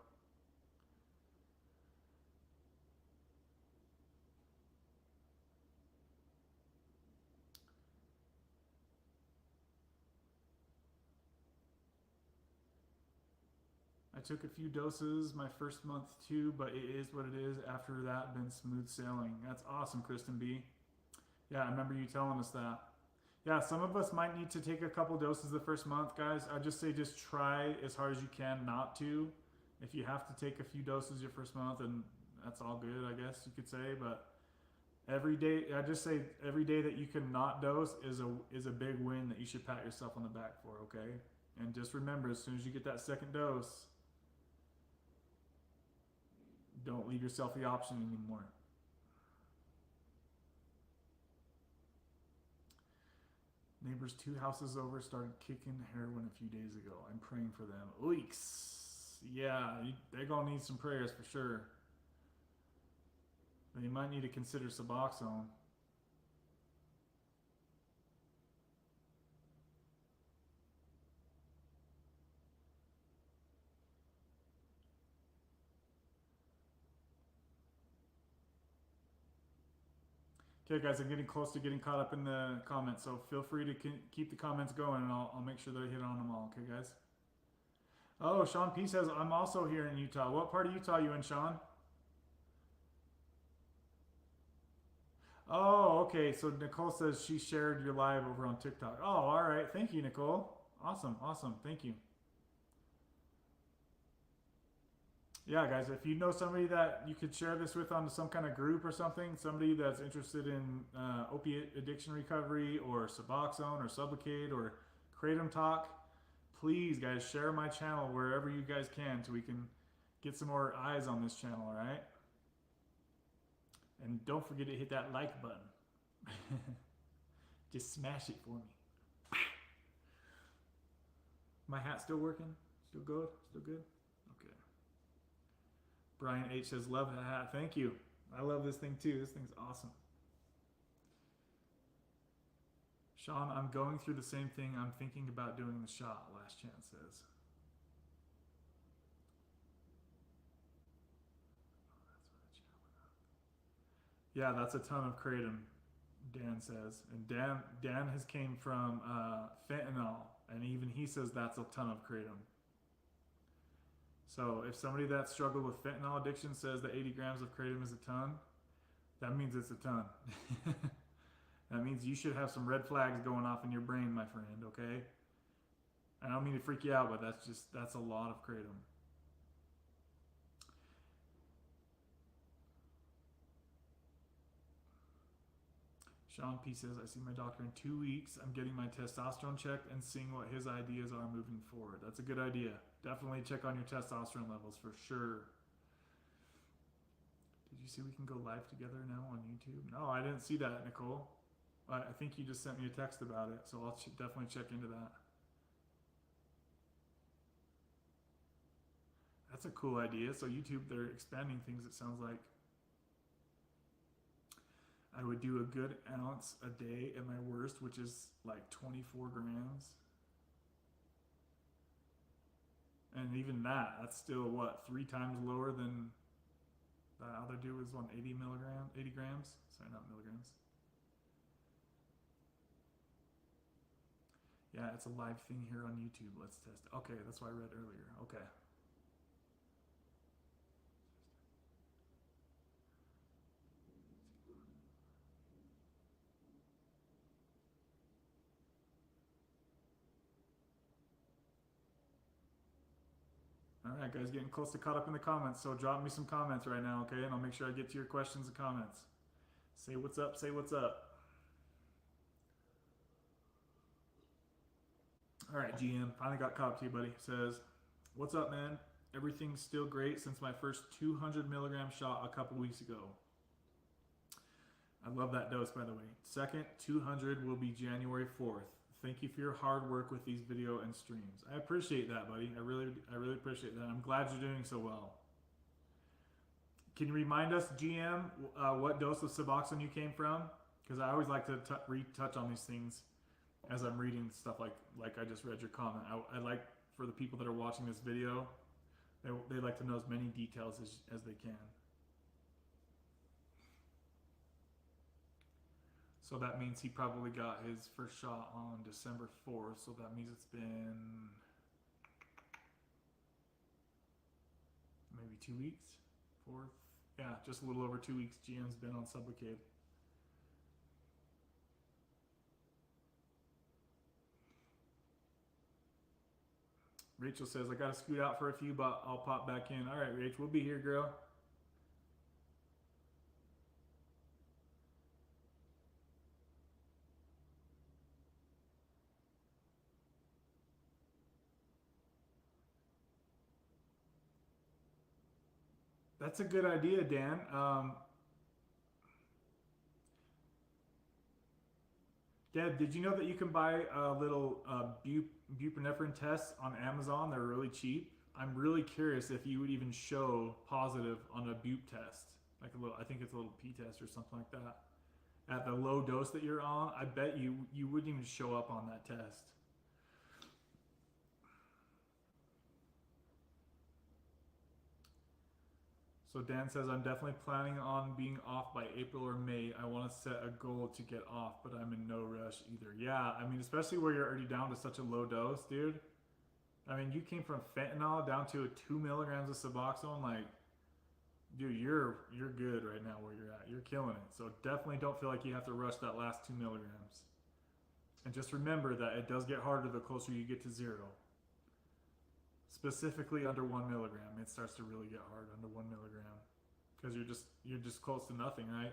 I took a few doses my first month too, but it is what it is. After that, been smooth sailing. That's awesome, Kristen B. Yeah, I remember you telling us that. Yeah, some of us might need to take a couple doses the first month, guys. I just say just try as hard as you can not to. If you have to take a few doses your first month, and that's all good, I guess you could say. But every day, I just say every day that you can not dose is a big win that you should pat yourself on the back for, okay? And just remember, as soon as you get that second dose, don't leave yourself the option anymore. Neighbors 2 houses over started kicking heroin a few days ago. I'm praying for them. Oiks. Yeah, they're going to need some prayers for sure. They might need to consider Suboxone. Okay, guys, I'm getting close to getting caught up in the comments, so feel free to keep the comments going, and I'll make sure that I hit on them all. Okay, guys? Oh, Sean P says, I'm also here in Utah. What part of Utah are you in, Sean? Oh, okay. So Nicole says she shared your live over on TikTok. Oh, all right. Thank you, Nicole. Awesome, awesome. Thank you. Yeah, guys, if you know somebody that you could share this with on some kind of group or something, somebody that's interested in opiate addiction recovery or Suboxone or Sublocade or Kratom Talk, please, guys, share my channel wherever you guys can so we can get some more eyes on this channel, all right? And don't forget to hit that like button. Just smash it for me. My hat still working? Still good? Still good? Okay. Brian H says, love the hat. Thank you. I love this thing too. This thing's awesome. Sean, I'm going through the same thing. I'm thinking about doing the shot, Last Chance says. Yeah, that's a ton of kratom, Dan says. And Dan has came from fentanyl, and even he says that's a ton of kratom. So if somebody that struggled with fentanyl addiction says that 80 grams of kratom is a ton, that means it's a ton. That means you should have some red flags going off in your brain, my friend, okay? I don't mean to freak you out, but that's a lot of kratom. Sean P says, I see my doctor in 2 weeks. I'm getting my testosterone checked and seeing what his ideas are moving forward. That's a good idea. Definitely check on your testosterone levels for sure. Did you see we can go live together now on YouTube? No, I didn't see that, Nicole. I think you just sent me a text about it, so I'll definitely check into that. That's a cool idea. So YouTube, they're expanding things, it sounds like. I would do a good ounce a day at my worst, which is like 24 grams. And even that's still what, 3 times lower than the other dude was on 80 grams? Sorry, not milligrams. Yeah, it's a live thing here on YouTube. Let's test it. Okay, that's what I read earlier. Okay. All right, guys, getting close to caught up in the comments, so drop me some comments right now, okay? And I'll make sure I get to your questions and comments. Say what's up, say what's up. All right, GM, finally got caught up to you, buddy. Says, what's up, man? Everything's still great since my first 200 milligram shot a couple weeks ago. I love that dose, by the way. Second 200 will be January 4th. Thank you for your hard work with these video and streams. I appreciate that, buddy. I really appreciate that. I'm glad you're doing so well. Can you remind us, GM, what dose of Suboxone you came from? Because I always like to retouch on these things as I'm reading stuff like I just read your comment. I like for the people that are watching this video, they like to know as many details as they can. So that means he probably got his first shot on December 4th. So that means it's been maybe 2 weeks, 4th. Yeah, just a little over 2 weeks. GM's been on Sublocade. Rachel says, I gotta scoot out for a few, but I'll pop back in. All right, Rach, we'll be here, girl. That's a good idea, Dan. Deb, did you know that you can buy little buprenorphine tests on Amazon? They're really cheap. I'm really curious if you would even show positive on a bup test, like a little, I think it's a little P test or something like that. At the low dose that you're on, I bet you wouldn't even show up on that test. So Dan says, I'm definitely planning on being off by April or May. I want to set a goal to get off, but I'm in no rush either. Yeah, I mean, especially where you're already down to such a low dose, dude. I mean, you came from fentanyl down to 2 milligrams of Suboxone. Like, dude, you're good right now where you're at. You're killing it. So definitely don't feel like you have to rush that last 2 milligrams. And just remember that it does get harder the closer you get to 0. Specifically under 1 milligram, it starts to really get hard under 1 milligram, because you're just close to nothing, right?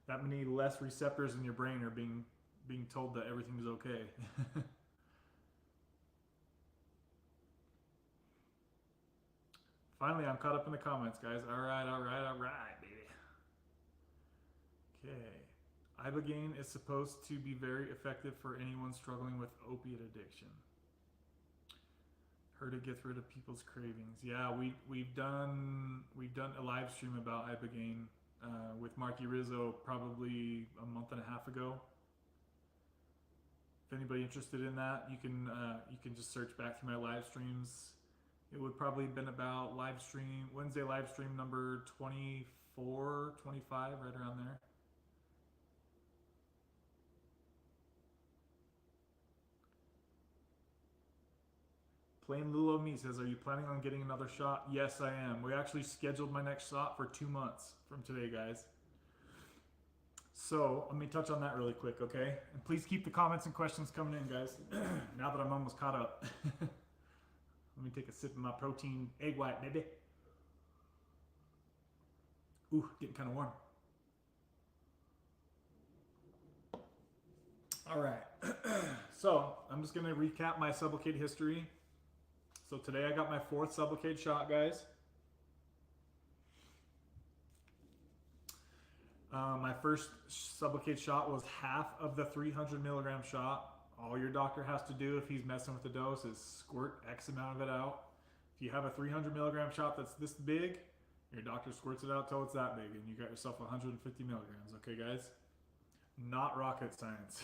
That many less receptors in your brain are being told that everything's okay. Finally, I'm caught up in the comments, guys. All right, baby. Okay. Ibogaine is supposed to be very effective for anyone struggling with opiate addiction. Heard it gets rid of people's cravings. Yeah, we've done a live stream about Ibogaine with Marky Rizzo probably a month and a half ago. If anybody interested in that, you can just search back through my live streams. It would probably have been about Wednesday live stream number 24, 25, right around there. Plain Lulu Me says, are you planning on getting another shot? Yes, I am. We actually scheduled my next shot for 2 months from today, guys. So let me touch on that really quick, okay? And please keep the comments and questions coming in, guys. Now that I'm almost caught up. Let me take a sip of my protein egg white, baby. Ooh, getting kind of warm. All right. So I'm just going to recap my Sublocade history. So today I got my 4th Sublocade shot, guys. My first Sublocade shot was half of the 300 milligram shot. All your doctor has to do if he's messing with the dose is squirt X amount of it out. If you have a 300 milligram shot that's this big, your doctor squirts it out till it's that big, and you got yourself 150 milligrams. Okay, guys? Not rocket science.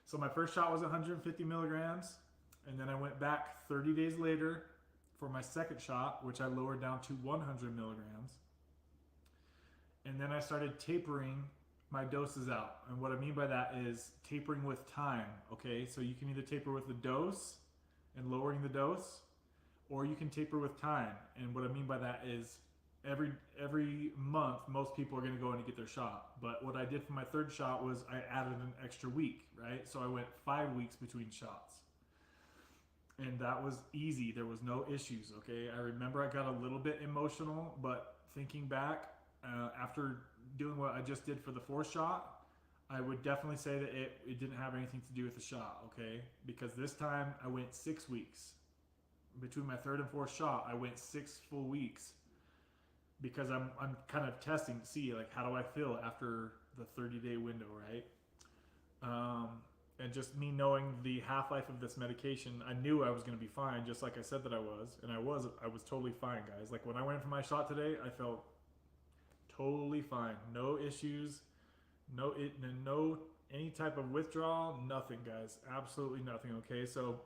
So my first shot was 150 milligrams, and then I went back 30 days later for my second shot, which I lowered down to 100 milligrams. And then I started tapering my doses out. And what I mean by that is tapering with time, okay? So you can either taper with the dose and lowering the dose, or you can taper with time. And what I mean by that is every month, most people are gonna go in and get their shot. But what I did for my third shot was I added an extra week, right? So I went 5 weeks between shots. And that was easy, there was no issues, okay? I remember I got a little bit emotional, but thinking back, after doing what I just did for the 4th shot, I would definitely say that it didn't have anything to do with the shot, okay? Because this time I went 6 weeks. Between my 3rd and 4th shot, I went 6 full weeks, because I'm kind of testing to see, like, how do I feel after the 30-day window, right? And just me knowing the half-life of this medication, I knew I was going to be fine, just like I said that I was. And I was totally fine, guys. Like, when I went in for my shot today, I felt totally fine. No issues, no any type of withdrawal, nothing, guys. Absolutely nothing, okay? So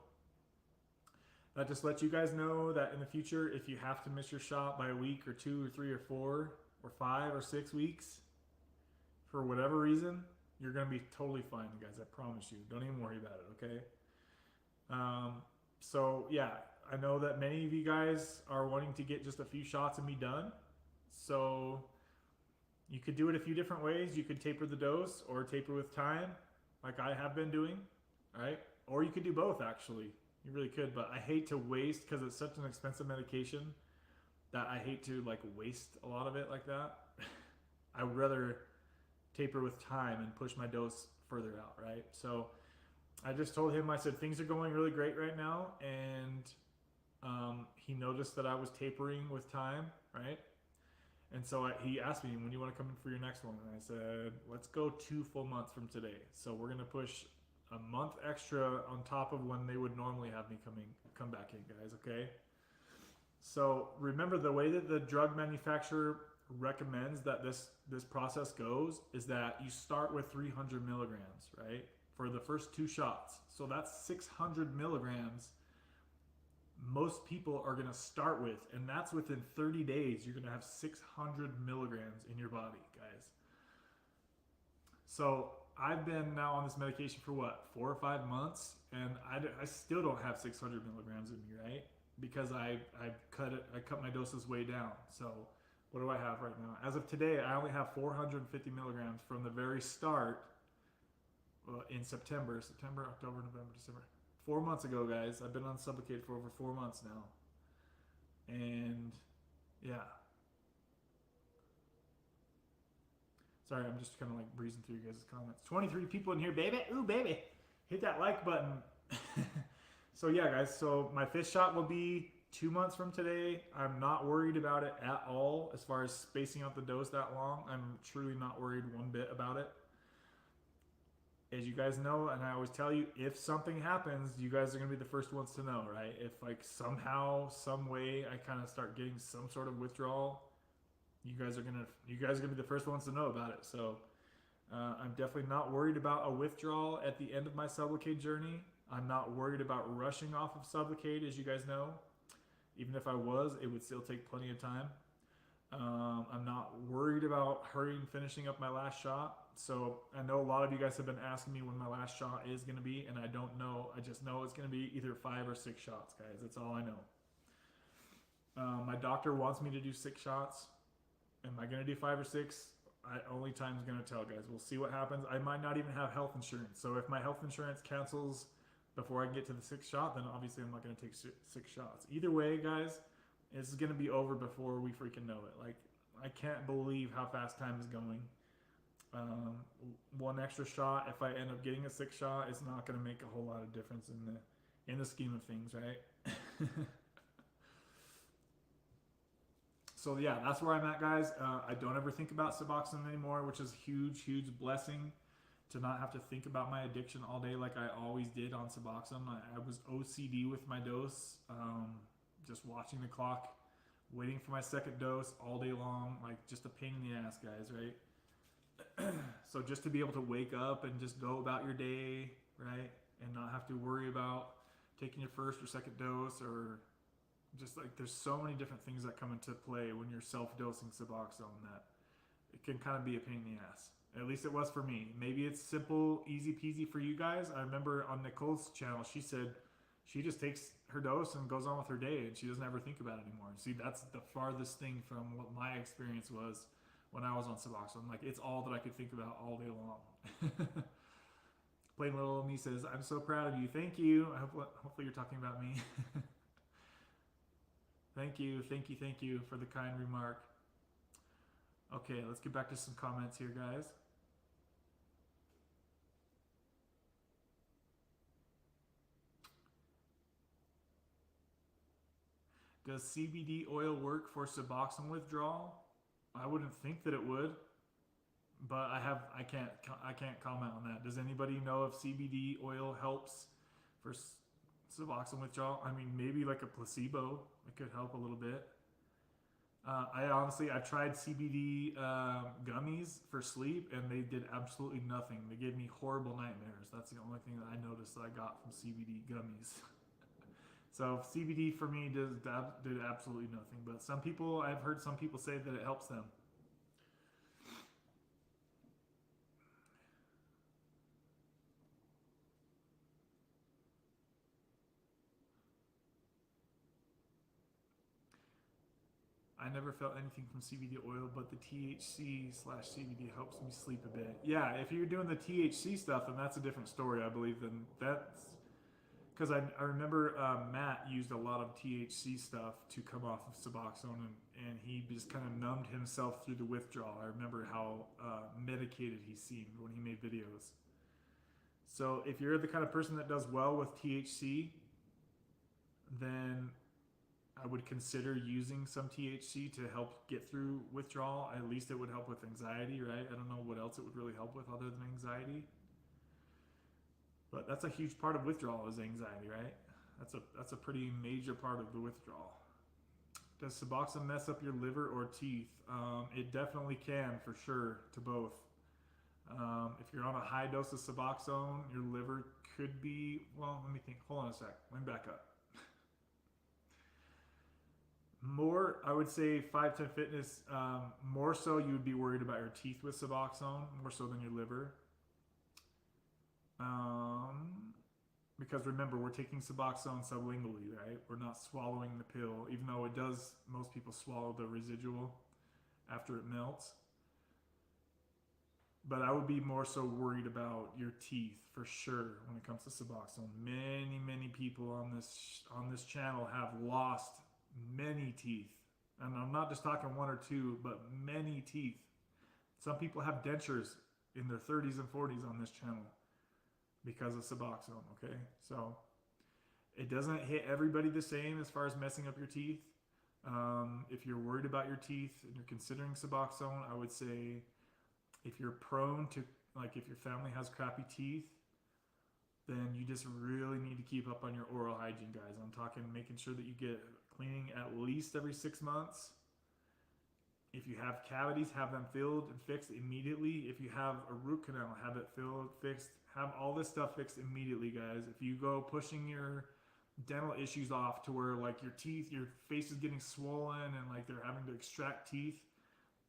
that just lets you guys know that in the future, if you have to miss your shot by a week or 2 or 3 or 4 or 5 or 6 weeks, for whatever reason, you're going to be totally fine, guys. I promise you. Don't even worry about it, okay? So, yeah, I know that many of you guys are wanting to get just a few shots and be done. So you could do it a few different ways. You could taper the dose or taper with time, like I have been doing, right? Or you could do both, actually. You really could, but I hate to waste, because it's such an expensive medication that I hate to, like, waste a lot of it like that. I would rather taper with time and push my dose further out, right? So I just told him, I said, things are going really great right now, and he noticed that I was tapering with time, right? And so he asked me, when do you want to come in for your next one? And I said, let's go 2 full months from today. So we're going to push a month extra on top of when they would normally have me come back in, guys, okay? So remember, the way that the drug manufacturer recommends that this process goes is that you start with 300 milligrams, right? For the first 2 shots. So that's 600 milligrams most people are going to start with, and that's within 30 days. You're going to have 600 milligrams in your body, guys. So I've been now on this medication for what, 4 or 5 months, and I still don't have 600 milligrams in me, right? Because I cut my doses way down. So what do I have right now? As of today, I only have 450 milligrams from the very start in September, October, November, December. 4 months ago, guys. I've been on Sublocade for over 4 months now. And yeah. Sorry, I'm just kind of like breezing through you guys' comments. 23 people in here, baby. Ooh, baby. Hit that like button. So yeah, guys. So my 5th shot will be 2 months from today. I'm not worried about it at all as far as spacing out the dose that long. I'm truly not worried one bit about it. As you guys know, and I always tell you, if something happens, you guys are going to be the first ones to know, right? If like somehow, some way I kind of start getting some sort of withdrawal, you guys are going to be the first ones to know about it. So I'm definitely not worried about a withdrawal at the end of my Sublocade journey. I'm not worried about rushing off of Sublocade, as you guys know. Even if I was, it would still take plenty of time. I'm not worried about hurrying finishing up my last shot. So I know a lot of you guys have been asking me when my last shot is going to be, and I don't know. I just know it's going to be either 5 or 6 shots, guys. That's all I know. My doctor wants me to do 6 shots. Am I going to do 5 or 6? Only time's going to tell, guys. We'll see what happens. I might not even have health insurance. So if my health insurance cancels before I can get to the 6th shot, then obviously I'm not going to take 6 shots. Either way, guys, this is going to be over before we freaking know it. Like, I can't believe how fast time is going. One extra shot, if I end up getting a 6th shot, it's not going to make a whole lot of difference in the scheme of things, right? So yeah, that's where I'm at, guys. I don't ever think about Suboxone anymore, which is a huge, huge blessing to not have to think about my addiction all day like I always did on Suboxone. I was OCD with my dose, just watching the clock, waiting for my 2nd dose all day long, like just a pain in the ass, guys, right? So just to be able to wake up and just go about your day, right, and not have to worry about taking your 1st or 2nd dose, or just like there's so many different things that come into play when you're self-dosing Suboxone that it can kind of be a pain in the ass. At least it was for me. Maybe it's simple, easy peasy for you guys. I remember on Nicole's channel, she said she just takes her dose and goes on with her day, and she doesn't ever think about it anymore. See, that's the farthest thing from what my experience was when I was on Suboxone. Like, it's all that I could think about all day long. Plain little me says, I'm so proud of you. Thank you. Hopefully you're talking about me. Thank you for the kind remark. Okay, let's get back to some comments here, guys. Does CBD oil work for Suboxone withdrawal? I wouldn't think that it would, but I can't comment on that. Does anybody know if CBD oil helps for Suboxone withdrawal? I mean, maybe like a placebo, it could help a little bit. I've tried CBD gummies for sleep, and they did absolutely nothing. They gave me horrible nightmares. That's the only thing that I noticed that I got from CBD gummies. So CBD for me did absolutely nothing. But I've heard some people say that it helps them. I never felt anything from CBD oil, but the THC/CBD helps me sleep a bit. Yeah, if you're doing the THC stuff, then that's a different story, I believe. Then that's because I remember Matt used a lot of THC stuff to come off of Suboxone, and he just kind of numbed himself through the withdrawal. I remember how medicated he seemed when he made videos. So if you're the kind of person that does well with THC, then I would consider using some THC to help get through withdrawal. At least it would help with anxiety, right? I don't know what else it would really help with other than anxiety. But that's a huge part of withdrawal is anxiety, right? That's a pretty major part of the withdrawal. Does Suboxone mess up your liver or teeth? It definitely can, for sure, to both. If you're on a high dose of Suboxone, your liver could be, well, let me think. Hold on a sec. Let me back up. More, I would say 510 Fitness, more so you would be worried about your teeth with Suboxone, more so than your liver. Because remember, we're taking Suboxone sublingually, right? We're not swallowing the pill, even though it does, most people swallow the residual after it melts. But I would be more so worried about your teeth for sure when it comes to Suboxone. Many people on this channel have lost many teeth, and I'm not just talking one or two, but many teeth. Some people have dentures in their 30s and 40s on this channel because of Suboxone. Okay, so it doesn't hit everybody the same as far as messing up your teeth. If you're worried about your teeth and you're considering Suboxone, I would say if you're prone to, like if your family has crappy teeth, then you just really need to keep up on your oral hygiene, guys. I'm talking making sure that you get cleaning at least every 6 months. If you have cavities, have them filled and fixed immediately. If you have a root canal, have it filled, fixed. Have all this stuff fixed immediately, guys. If you go pushing your dental issues off to where like your teeth, your face is getting swollen and like they're having to extract teeth,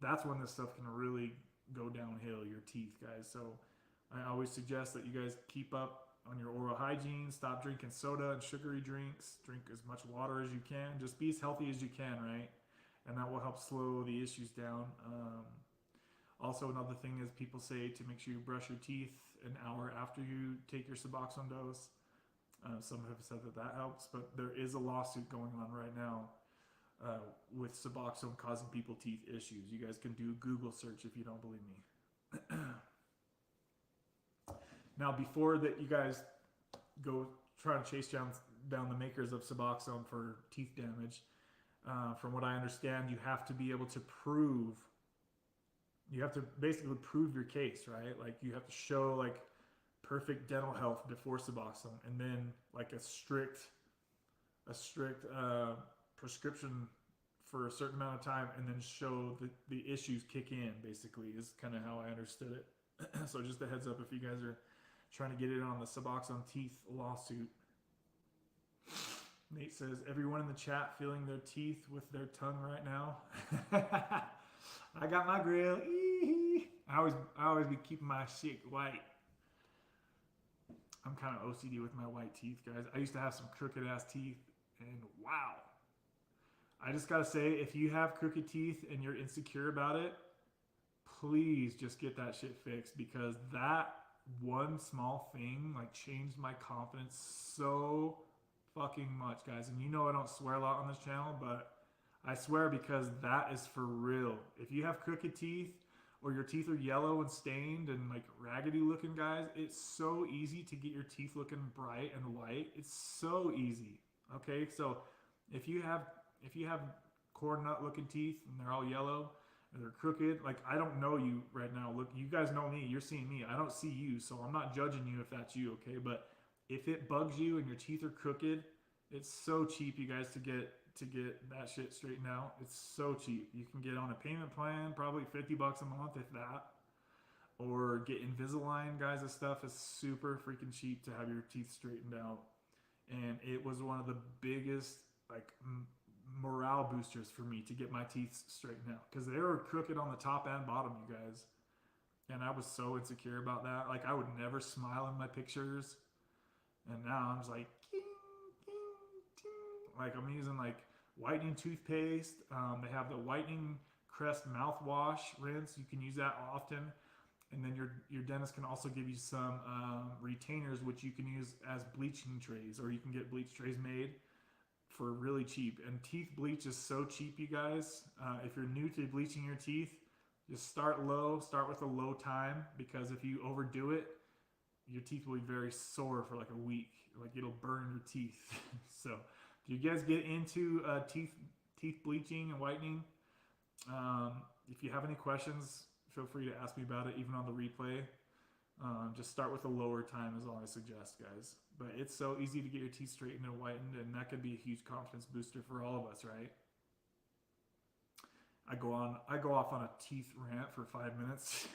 that's when this stuff can really go downhill, your teeth, guys. So I always suggest that you guys keep up on your oral hygiene, stop drinking soda and sugary drinks, drink as much water as you can, just be as healthy as you can, right? And that will help slow the issues down. Also, another thing is people say to make sure you brush your teeth an hour after you take your Suboxone dose. Some have said that that helps, but there is a lawsuit going on right now with Suboxone causing people teeth issues. You guys can do a Google search if you don't believe me. Now, before that you guys go try to chase down the makers of Suboxone for teeth damage, from what I understand, you have to be able to prove, you have to basically prove your case, right? Like you have to show like perfect dental health before Suboxone, and then like a strict prescription for a certain amount of time, and then show the issues kick in, basically, is kind of how I understood it. So just a heads up if you guys are trying to get in on the Suboxone teeth lawsuit. Nate says, everyone in the chat feeling their teeth with their tongue right now. I got my grill. I always be keeping my shit white. I'm kind of OCD with my white teeth, guys. I used to have some crooked ass teeth, and wow. I just gotta say, if you have crooked teeth and you're insecure about it, please just get that shit fixed, because that one small thing like changed my confidence so fucking much, guys. And you know I don't swear a lot on this channel, but I swear because that is for real. If you have crooked teeth or your teeth are yellow and stained and like raggedy looking, guys, it's so easy to get your teeth looking bright and white. It's so easy. Okay, so if you have corn nut looking teeth and they're all yellow and they're crooked, like I don't know you right now. Look, you guys know me. You're seeing me. I don't see you, so I'm not judging you if that's you. Okay, but if it bugs you and your teeth are crooked, it's so cheap, you guys, to get that shit straightened out. It's so cheap. You can get on a payment plan, probably $50 a month, if that. Or get Invisalign, guys. This stuff is super freaking cheap to have your teeth straightened out. And it was one of the biggest like morale boosters for me to get my teeth straightened out, because they were crooked on the top and bottom, you guys. And I was so insecure about that. Like I would never smile in my pictures. And now I'm just like, king, king, king. Like I'm using like whitening toothpaste. They have the whitening crest mouthwash rinse. You can use that often. And then your dentist can also give you some retainers, which you can use as bleaching trays, or you can get bleach trays made for really cheap. And teeth bleach is so cheap, you guys. If you're new to bleaching your teeth, just start low. Start with a low time, because if you overdo it, your teeth will be very sore for like a week. Like it'll burn your teeth. So do you guys get into teeth bleaching and whitening? If you have any questions, feel free to ask me about it, even on the replay. Just start with a lower time is all I suggest, guys. But it's so easy to get your teeth straightened and whitened, and that could be a huge confidence booster for all of us, right? I go off on a teeth rant for 5 minutes.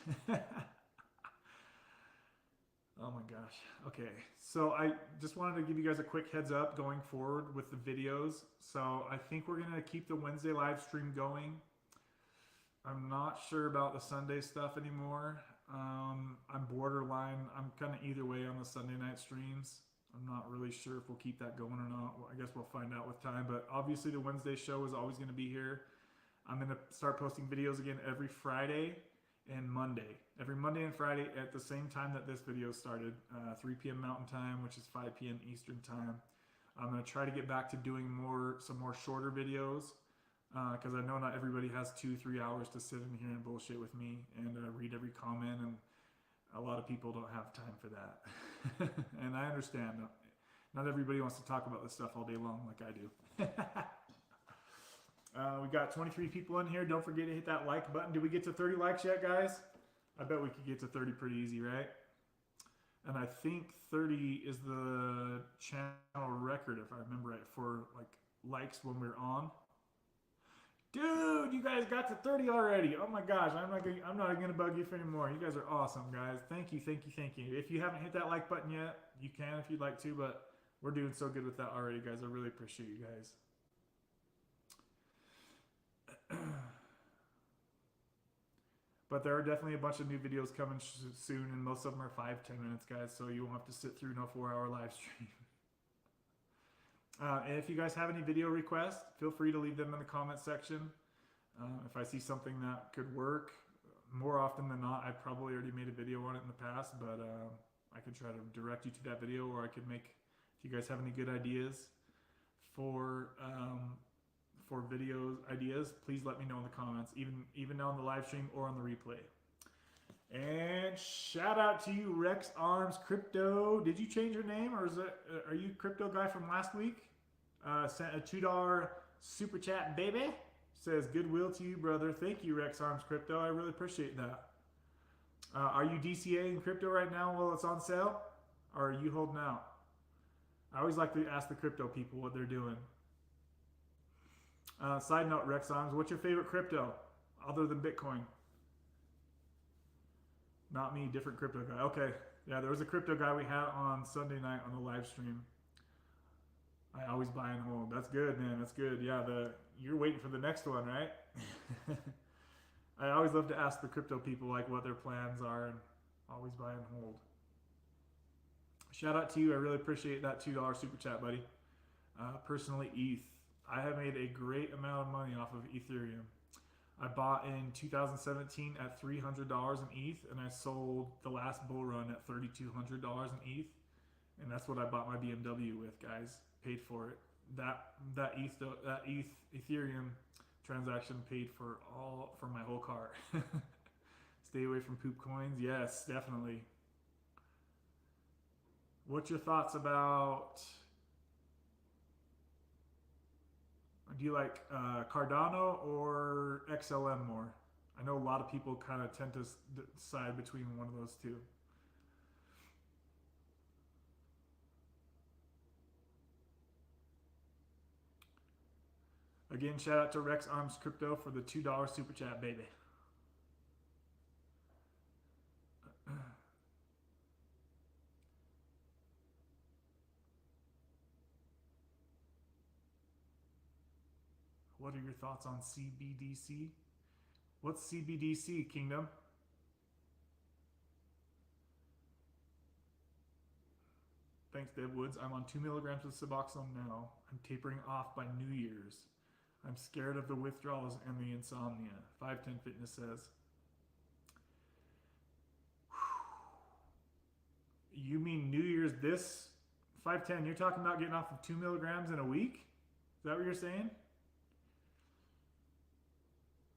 Oh my gosh. Okay, so I just wanted to give you guys a quick heads up going forward with the videos. So I think we're gonna keep the Wednesday live stream going. I'm not sure about the Sunday stuff anymore. I'm borderline. I'm kind of either way on the Sunday night streams. I'm not really sure if we'll keep that going or not. Well, I guess we'll find out with time. But obviously the Wednesday show is always going to be here. I'm going to start posting videos again every Friday. and Monday. Every Monday and Friday at the same time that this video started, 3 p.m. Mountain Time, which is 5 p.m. Eastern Time. I'm going to try to get back to doing some more shorter videos, because I know not everybody has 2-3 hours to sit in here and bullshit with me and read every comment, and a lot of people don't have time for that. And I understand. Not everybody wants to talk about this stuff all day long like I do. We got 23 people in here. Don't forget to hit that like button. Did we get to 30 likes yet, guys? I bet we could get to 30 pretty easy, right? And I think 30 is the channel record, if I remember right, for like likes when we're on. Dude, you guys got to 30 already. Oh my gosh, I'm not gonna bug you for anymore. You guys are awesome, guys. Thank you, thank you, thank you. If you haven't hit that like button yet, you can if you'd like to, but we're doing so good with that already, guys. I really appreciate you guys. But there are definitely a bunch of new videos coming soon, and most of them are 5-10 minutes, guys, so you won't have to sit through no 4-hour live stream. And if you guys have any video requests, feel free to leave them in the comment section. If I see something that could work, more often than not, I probably already made a video on it in the past, but I could try to direct you to that video, or I could make, if you guys have any good ideas for videos ideas, please let me know in the comments, even on the live stream or on the replay. And shout out to you, Rex Arms Crypto. Did you change your name, or are you crypto guy from last week? Sent a $2 super chat, baby. Says goodwill to you, brother. Thank you, Rex Arms Crypto. I really appreciate that. Are you DCAing crypto right now while it's on sale, or are you holding out? I always like to ask the crypto people what they're doing. Side note, Rex Arms, what's your favorite crypto other than Bitcoin? Not me, different crypto guy. Okay, yeah, there was a crypto guy we had on Sunday night on the live stream. I always buy and hold. That's good, man. That's good. Yeah, you're waiting for the next one, right? I always love to ask the crypto people like what their plans are, and always buy and hold. Shout out to you. I really appreciate that $2 super chat, buddy. Personally, ETH. I have made a great amount of money off of Ethereum. I bought in 2017 at $300 in ETH, and I sold the last bull run at $3,200 in ETH, and that's what I bought my BMW with, guys. Paid for it. That Ethereum transaction paid for my whole car. Stay away from poop coins. Yes, definitely. What's your thoughts about? Do you like Cardano or XLM more? I know a lot of people kind of tend to decide between one of those two. Again, shout out to Rex Arms Crypto for the $2 super chat, baby. What are your thoughts on CBDC? What's CBDC, Kingdom? Thanks, Dave Woods. I'm on 2 milligrams of Suboxone now. I'm tapering off by New Year's. I'm scared of the withdrawals and the insomnia. 510 Fitness says. You mean New Year's this? 510, you're talking about getting off of 2 milligrams in a week? Is that what you're saying?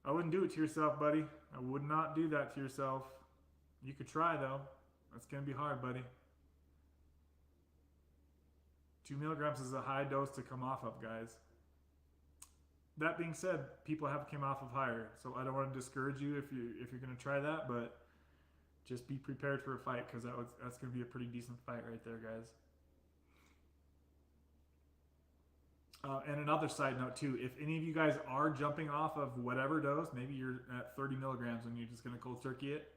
I wouldn't do it to yourself, buddy. I would not do that to yourself. You could try, though. That's going to be hard, buddy. 2 milligrams is a high dose to come off of, guys. That being said, people have come off of higher, so I don't want to discourage you if you're going to try that, but just be prepared for a fight, because that's going to be a pretty decent fight right there, guys. And another side note too, if any of you guys are jumping off of whatever dose, maybe you're at 30 milligrams and you're just going to cold turkey it,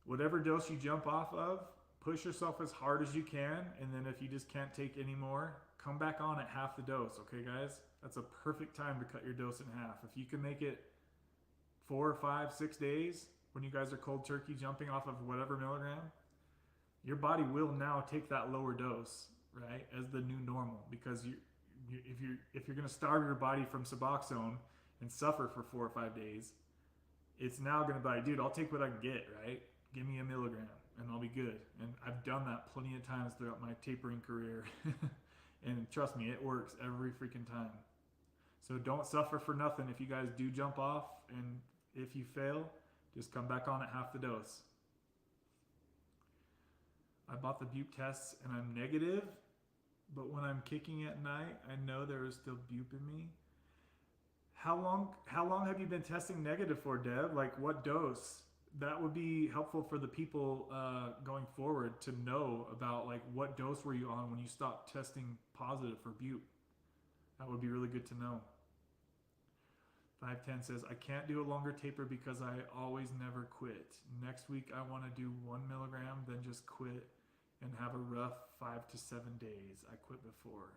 whatever dose you jump off of, push yourself as hard as you can, and then if you just can't take any more, come back on at half the dose, okay guys? That's a perfect time to cut your dose in half. If you can make it 4, 5, 6 days when you guys are cold turkey jumping off of whatever milligram, your body will now take that lower dose, right, as the new normal, because if you're going to starve your body from Suboxone and suffer for 4 or 5 days, it's now going to be like, dude, I'll take what I can get, right? Give me a milligram and I'll be good. And I've done that plenty of times throughout my tapering career. And trust me, it works every freaking time. So don't suffer for nothing if you guys do jump off, and if you fail, just come back on at half the dose. I bought the bupe tests and I'm negative, but when I'm kicking at night, I know there is still bupe in me. How long have you been testing negative for, Deb? Like what dose? That would be helpful for the people going forward to know about, like, what dose were you on when you stopped testing positive for bupe. That would be really good to know. 510 says, I can't do a longer taper because I always never quit. Next week I want to do 1 milligram, then just quit and have a rough 5 to 7 days. I quit before.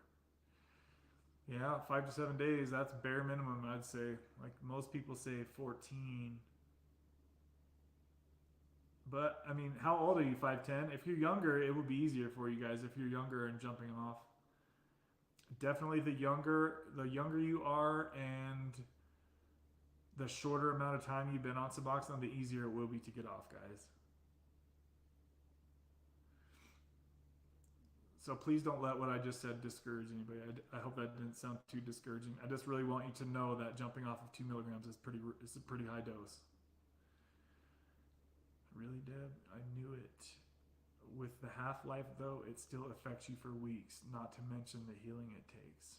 Yeah, 5 to 7 days, that's bare minimum, I'd say. Like most people say 14. But I mean, how old are you, 5'10"? If you're younger, it would be easier for you guys if you're younger and jumping off. Definitely the younger you are and the shorter amount of time you've been on Suboxone, the easier it will be to get off, guys. So please don't let what I just said discourage anybody. I hope that didn't sound too discouraging. I just really want you to know that jumping off of 2 milligrams is a pretty high dose. Really, Deb? I knew it. With the half-life, though, it still affects you for weeks, not to mention the healing it takes.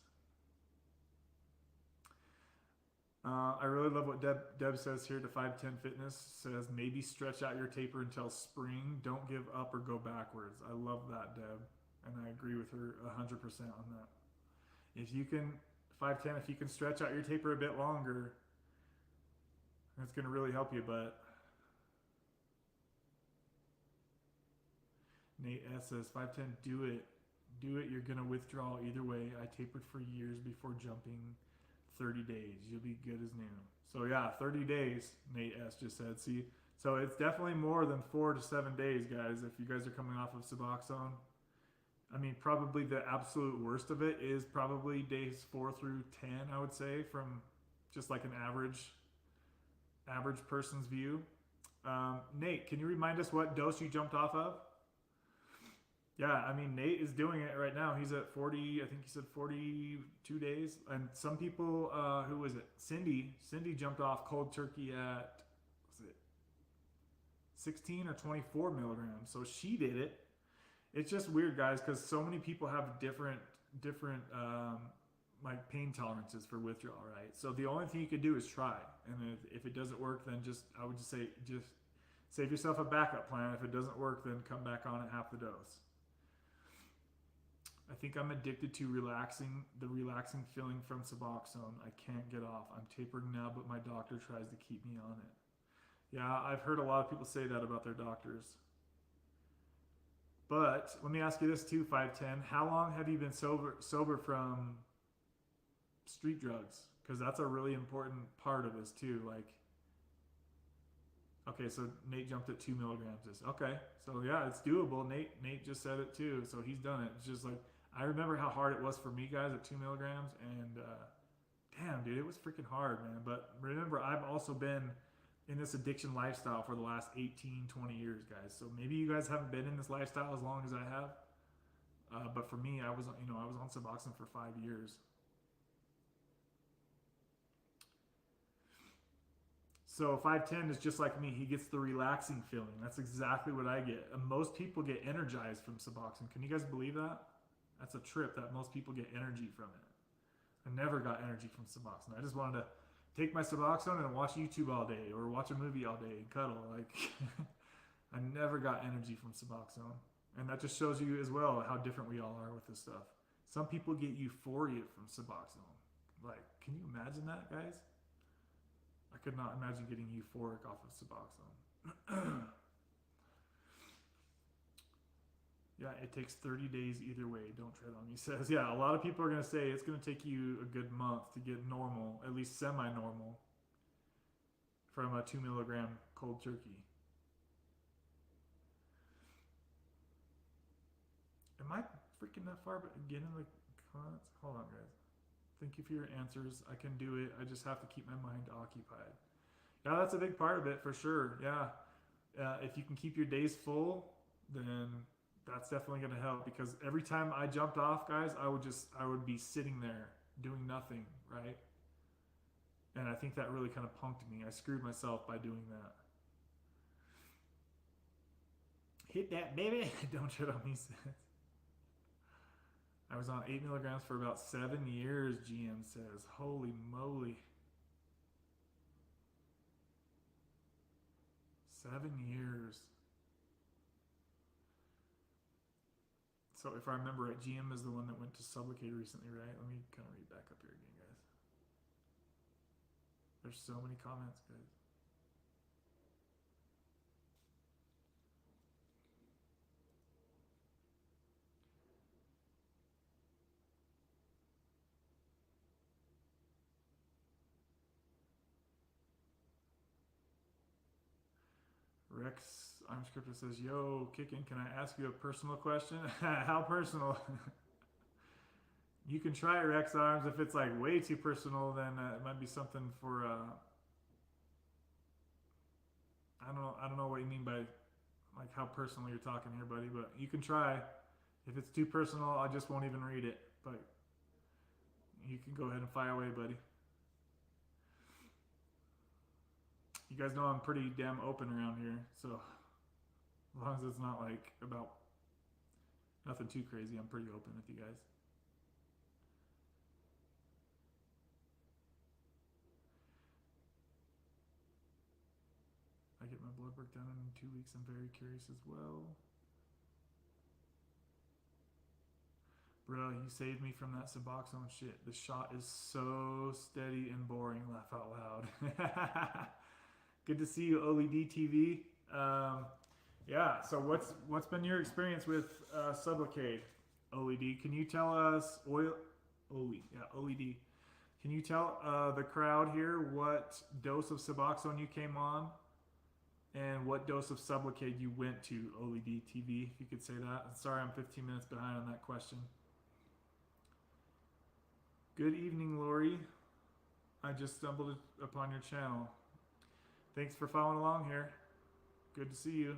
I really love what Deb says here to 510 Fitness. Says, maybe stretch out your taper until spring. Don't give up or go backwards. I love that, Deb. And I agree with her 100% on that. If you can, 510, if you can stretch out your taper a bit longer, that's going to really help you, but Nate S says, 510, do it. Do it. You're going to withdraw either way. I tapered for years before jumping. 30 days. You'll be good as new. So yeah, 30 days, Nate S just said. See, so it's definitely more than 4 to 7 days, guys, if you guys are coming off of Suboxone. I mean, probably the absolute worst of it is probably days 4 through 10, I would say, from just like an average person's view. Nate, can you remind us what dose you jumped off of? Yeah, I mean, Nate is doing it right now. He's at 40, I think he said 42 days. And some people, who was it? Cindy jumped off cold turkey at, was it 16 or 24 milligrams? So she did it. It's just weird, guys, because so many people have different like pain tolerances for withdrawal, right? So the only thing you could do is try. And if it doesn't work, then I would just say, just save yourself a backup plan. If it doesn't work, then come back on at half the dose. I think I'm addicted to the relaxing feeling from Suboxone. I can't get off. I'm tapering now, but my doctor tries to keep me on it. Yeah, I've heard a lot of people say that about their doctors. But let me ask you this too, 510. How long have you been sober from street drugs? Because that's a really important part of this too. Like, okay, so Nate jumped at 2 milligrams. Okay, so yeah, it's doable. Nate just said it too, so he's done it. It's just like, I remember how hard it was for me, guys, at 2 milligrams, and damn, dude, it was freaking hard, man. But remember, I've also been in this addiction lifestyle for the last 18, 20 years, guys. So maybe you guys haven't been in this lifestyle as long as I have. But for me, I was on Suboxone for 5 years. So 510 is just like me. He gets the relaxing feeling. That's exactly what I get. And most people get energized from Suboxone. Can you guys believe that? That's a trip that most people get energy from it. I never got energy from Suboxone. I just wanted to take my Suboxone and watch YouTube all day or watch a movie all day and cuddle. Like, I never got energy from Suboxone. And that just shows you as well how different we all are with this stuff. Some people get euphoria from Suboxone. Like, can you imagine that, guys? I could not imagine getting euphoric off of Suboxone. Yeah, it takes 30 days either way. Don't tread on me. Says, yeah, a lot of people are going to say it's going to take you a good month to get normal, at least semi-normal, from a 2 milligram cold turkey. Am I freaking that far? But get in the comments. Hold on, guys. Thank you for your answers. I can do it. I just have to keep my mind occupied. Yeah, that's a big part of it for sure. Yeah. If you can keep your days full, then that's definitely going to help, because every time I jumped off, guys, I would be sitting there doing nothing, right? And I think that really kind of punked me. I screwed myself by doing that. Hit that, baby. Don't shit on me, says. I was on 8 milligrams for about 7 years, GM says. Holy moly. 7 years. So if I remember right, GM is the one that went to Sublocade recently, right? Let me kind of read back up here again, guys. There's so many comments, guys. Rex Unscripted says, yo, Kickin, can I ask you a personal question? How personal? You can try it, Rex Arms. If it's like way too personal, then it might be something for I don't know what you mean by like how personal you're talking here, buddy, but you can try. If it's too personal, I just won't even read it. But you can go ahead and fire away, buddy. You guys know I'm pretty damn open around here, so as long as it's not like about nothing too crazy, I'm pretty open with you guys. I get my blood work done in 2 weeks. I'm very curious as well. Bro, you saved me from that Suboxone shit. The shot is so steady and boring. Laugh out loud. Good to see you, OLED TV. Yeah, so what's been your experience with Sublocade, OLED? Can you tell us, OLED. Can you tell the crowd here what dose of Suboxone you came on and what dose of Sublocade you went to, OLED TV, if you could say that. Sorry, I'm 15 minutes behind on that question. Good evening, Lori. I just stumbled upon your channel. Thanks for following along here. Good to see you.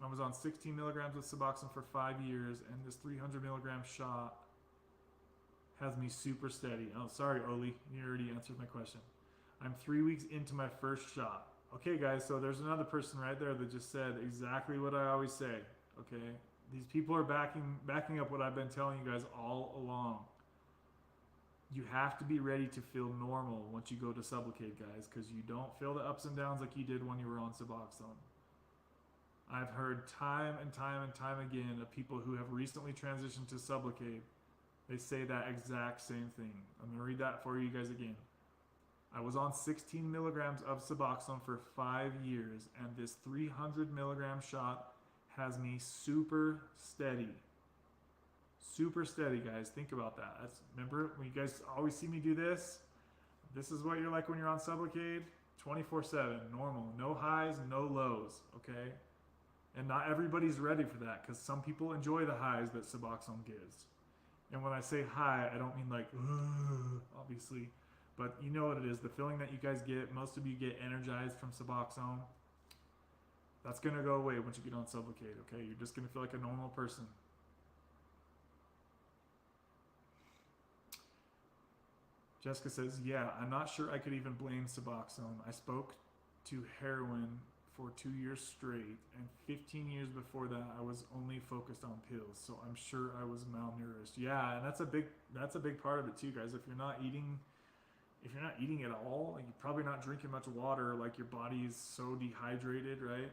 I was on 16 milligrams of Suboxone for 5 years, and this 300 milligram shot has me super steady. Oh, sorry, Oli. You already answered my question. I'm 3 weeks into my first shot. Okay, guys, so there's another person right there that just said exactly what I always say. Okay, these people are backing up what I've been telling you guys all along. You have to be ready to feel normal once you go to Sublocade, guys, because you don't feel the ups and downs like you did when you were on Suboxone. I've heard time and time and time again of people who have recently transitioned to Sublocade. They say that exact same thing. I'm going to read that for you guys again. I was on 16 milligrams of Suboxone for 5 years, and this 300 milligram shot has me super steady. Super steady, guys. Think about that. Remember when you guys always see me do this? This is what you're like when you're on Sublocade. 24/7, normal. No highs, no lows, okay? And not everybody's ready for that, because some people enjoy the highs that Suboxone gives. And when I say high, I don't mean like, obviously. But you know what it is. The feeling that you guys get, most of you get energized from Suboxone. That's going to go away once you get on Sublocade, okay? You're just going to feel like a normal person. Jessica says, yeah, I'm not sure I could even blame Suboxone. I spoke to heroin for 2 years straight, and 15 years before that, I was only focused on pills. So I'm sure I was malnourished. Yeah, and that's a big part of it too, guys. If you're not eating at all, like you're probably not drinking much water, like your body is so dehydrated, right?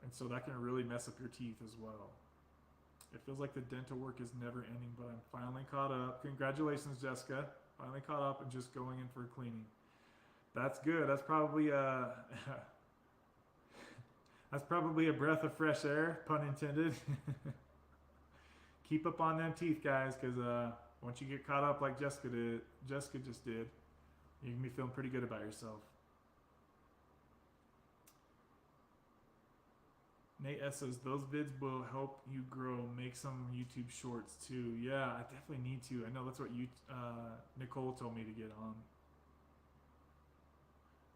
And so that can really mess up your teeth as well. It feels like the dental work is never ending, but I'm finally caught up. Congratulations, Jessica. Finally caught up and just going in for cleaning. That's good. That's probably that's probably a breath of fresh air, pun intended. Keep up on them teeth, guys, because once you get caught up like Jessica just did, you can be feeling pretty good about yourself. Nate S says, those vids will help you grow. Make some YouTube shorts too. Yeah, I definitely need to. I know that's what Nicole told me to get on.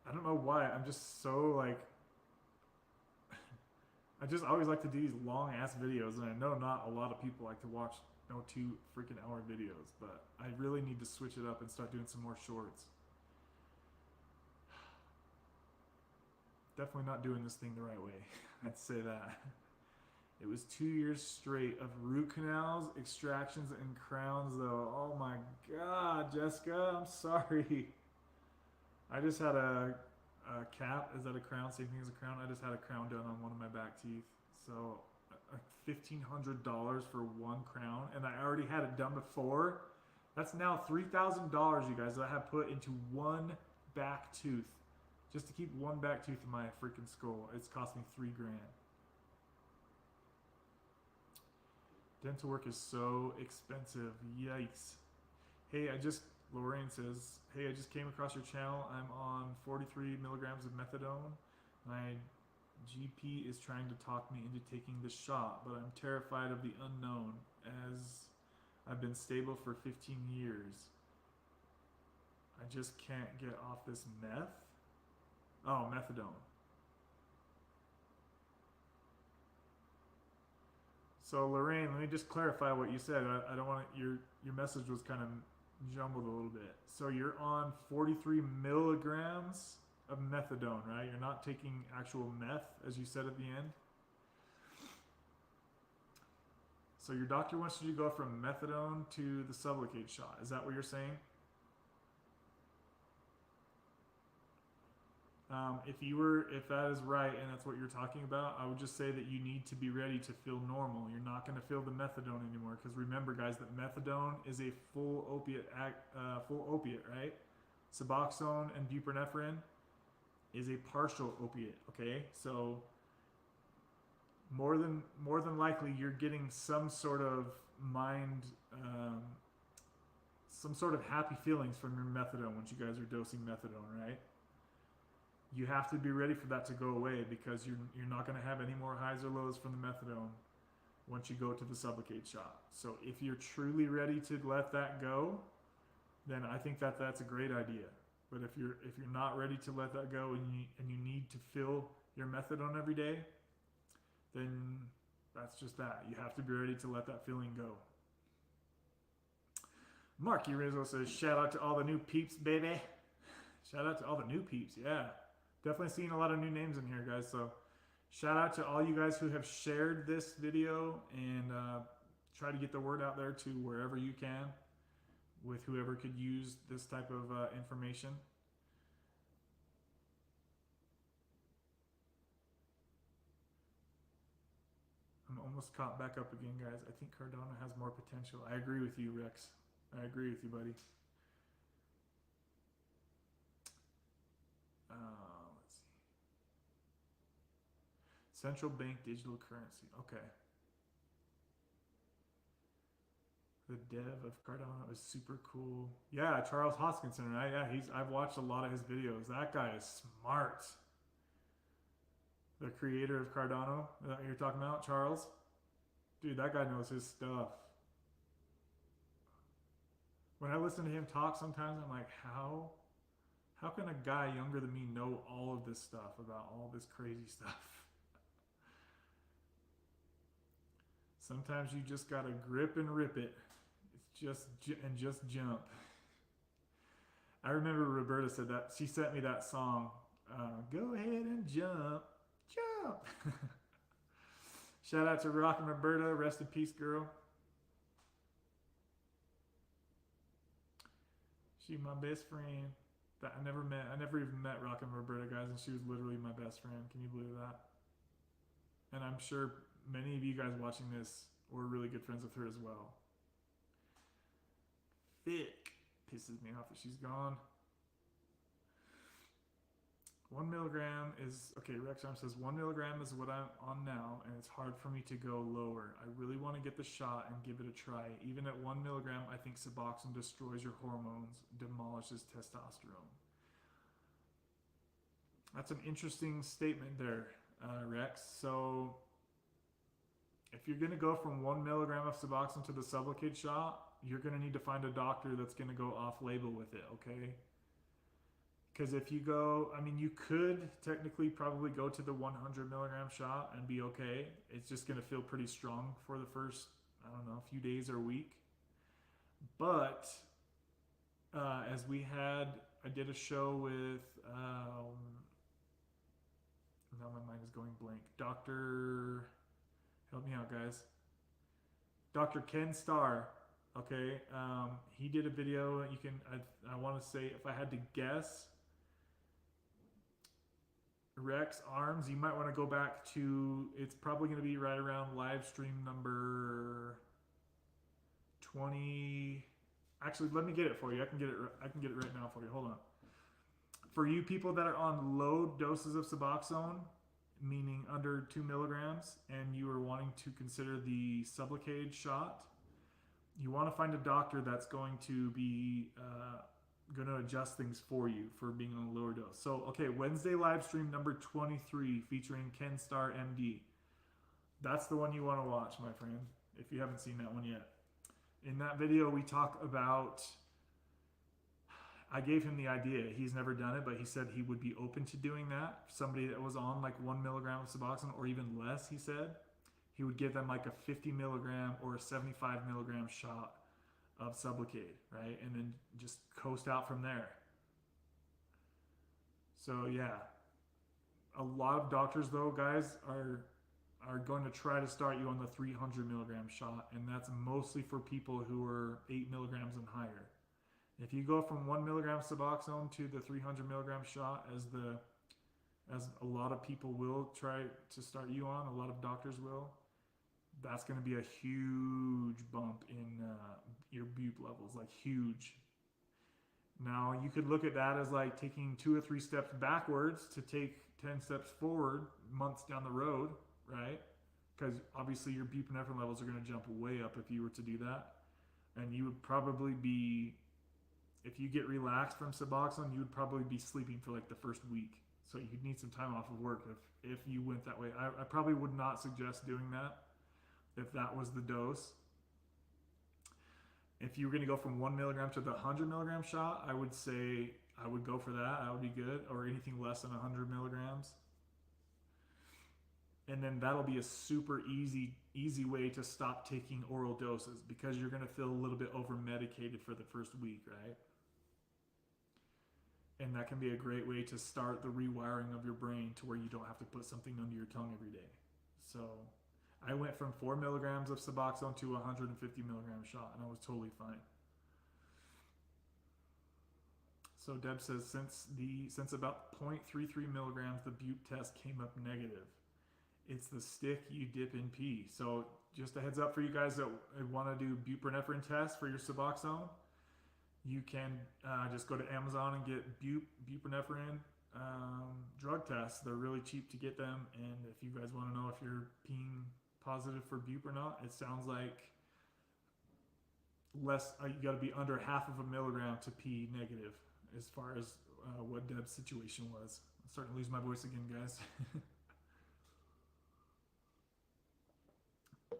I don't know why. I'm just so like, I just always like to do these long ass videos, and I know not a lot of people like to watch 2 freaking hour videos, but I really need to switch it up and start doing some more shorts. Definitely not doing this thing the right way. I'd say that. It was 2 years straight of root canals, extractions, and crowns, though. Oh my god, Jessica, I'm sorry. I just had a cap. Is that a crown? Same thing as a crown. I just had a crown done on one of my back teeth. So $1,500 for one crown, and I already had it done before. That's now $3,000, you guys, that I have put into one back tooth. Just to keep one back tooth in my freaking skull. It's cost me $3 grand. Dental work is so expensive. Yikes. Hey, Lorraine says, hey, I just came across your channel. I'm on 43 milligrams of methadone. My GP is trying to talk me into taking the shot, but I'm terrified of the unknown as I've been stable for 15 years. I just can't get off this meth. Oh, methadone. So Lorraine, let me just clarify what you said. I don't want your message was kind of jumbled a little bit. So you're on 43 milligrams of methadone, right? You're not taking actual meth, as you said at the end. So your doctor wants you to go from methadone to the Sublocade shot. Is that what you're saying? If that is right and that's what you're talking about, I would just say that you need to be ready to feel normal. You're not going to feel the methadone anymore, because remember, guys, that methadone is a full opiate, right? Suboxone and buprenorphine is a partial opiate. Okay, so more than likely you're getting some sort of some sort of happy feelings from your methadone once you guys are dosing methadone, right? You have to be ready for that to go away, because you're not going to have any more highs or lows from the methadone once you go to the Sublocade shot. So if you're truly ready to let that go, then I think that that's a great idea. But if you're not ready to let that go, and you need to fill your methadone every day, then that's just that. You have to be ready to let that feeling go. Marky Rizzo says, shout out to all the new peeps, baby. Shout out to all the new peeps, yeah. Definitely seeing a lot of new names in here, guys. So shout out to all you guys who have shared this video, and try to get the word out there to wherever you can with whoever could use this type of information. I'm almost caught back up again, guys. I think Cardano has more potential. I agree with you, Rex. I agree with you, buddy. Let's see. Central bank digital currency. Okay. The dev of Cardano is super cool. Yeah, Charles Hoskinson, right? Yeah, I've watched a lot of his videos. That guy is smart. The creator of Cardano, is that what you're talking about, Charles? Dude, that guy knows his stuff. When I listen to him talk, sometimes I'm like, how can a guy younger than me know all of this stuff about all this crazy stuff? Sometimes you just gotta grip and rip it. It's just jump. I remember Roberta said that. She sent me that song. Go ahead and jump. Shout out to Rockin' Roberta. Rest in peace, girl. She my best friend that I never met. I never even met Rockin' Roberta, guys, and she was literally my best friend. Can you believe that? And I'm sure many of you guys watching this were really good friends with her as well. Thick pisses me off that she's gone. 1 milligram is, okay, Rexarm says 1 milligram is what I'm on now, and it's hard for me to go lower. I really want to get the shot and give it a try. Even at 1 milligram, I think Suboxone destroys your hormones, demolishes testosterone. That's an interesting statement there, Rex. So if you're going to go from 1 milligram of Suboxone to the Sublocade shot, you're going to need to find a doctor that's going to go off label with it, okay? Because if you go, I mean, you could technically probably go to the 100 milligram shot and be okay. It's just going to feel pretty strong for the first, I don't know, few days or week. But as we had, I did a show with, now my mind is going blank. Help me out, guys. Dr. Ken Starr. Okay, he did a video. You can, I want to say, if I had to guess, Rex Arms, you might want to go back to, it's probably going to be right around live stream number 20. Actually, let me get it for you. I can get it right now for you. Hold on. For you people that are on low doses of Suboxone, meaning under 2 milligrams, and you are wanting to consider the Sublocade shot, you want to find a doctor that's going to be going to adjust things for you for being on a lower dose. So, okay, Wednesday live stream number 23 featuring Ken Starr MD. That's the one you want to watch, my friend, if you haven't seen that one yet. In that video, we talk about, I gave him the idea. He's never done it, but he said he would be open to doing that. Somebody that was on like 1 milligram of Suboxone or even less, he said, he would give them like a 50 milligram or a 75 milligram shot of Sublocade, right? And then just coast out from there. So yeah, a lot of doctors though, guys, are going to try to start you on the 300 milligram shot, and that's mostly for people who are 8 milligrams and higher. If you go from 1 milligram Suboxone to the 300 milligram shot, as a lot of people will try to start you on, a lot of doctors will, that's going to be a huge bump in your bupe levels, like huge. Now, you could look at that as like taking 2 or 3 steps backwards to take 10 steps forward months down the road, right? Because obviously your buprenorphine levels are going to jump way up if you were to do that. And you would probably be, if you get relaxed from Suboxone, you would probably be sleeping for like the first week. So you'd need some time off of work if you went that way. I probably would not suggest doing that if that was the dose. If you were going to go from 1 milligram to the 100 milligram shot, I would say I would go for that. That would be good. Or anything less than 100 milligrams. And then that'll be a super easy way to stop taking oral doses, because you're going to feel a little bit over medicated for the first week, right? And that can be a great way to start the rewiring of your brain to where you don't have to put something under your tongue every day. So I went from 4 milligrams of Suboxone to a 150 milligram shot, and I was totally fine. So Deb says, since about 0.33 milligrams, the bupe test came up negative. It's the stick you dip in pee. So just a heads up for you guys that want to do buprenorphine tests for your Suboxone. You can just go to Amazon and get buprenorphine drug tests. They're really cheap to get them. And if you guys want to know if you're peeing positive for bupe or not, it sounds like less. You got to be under half of a milligram to pee negative, as far as what Deb's situation was. I'm starting to lose my voice again, guys.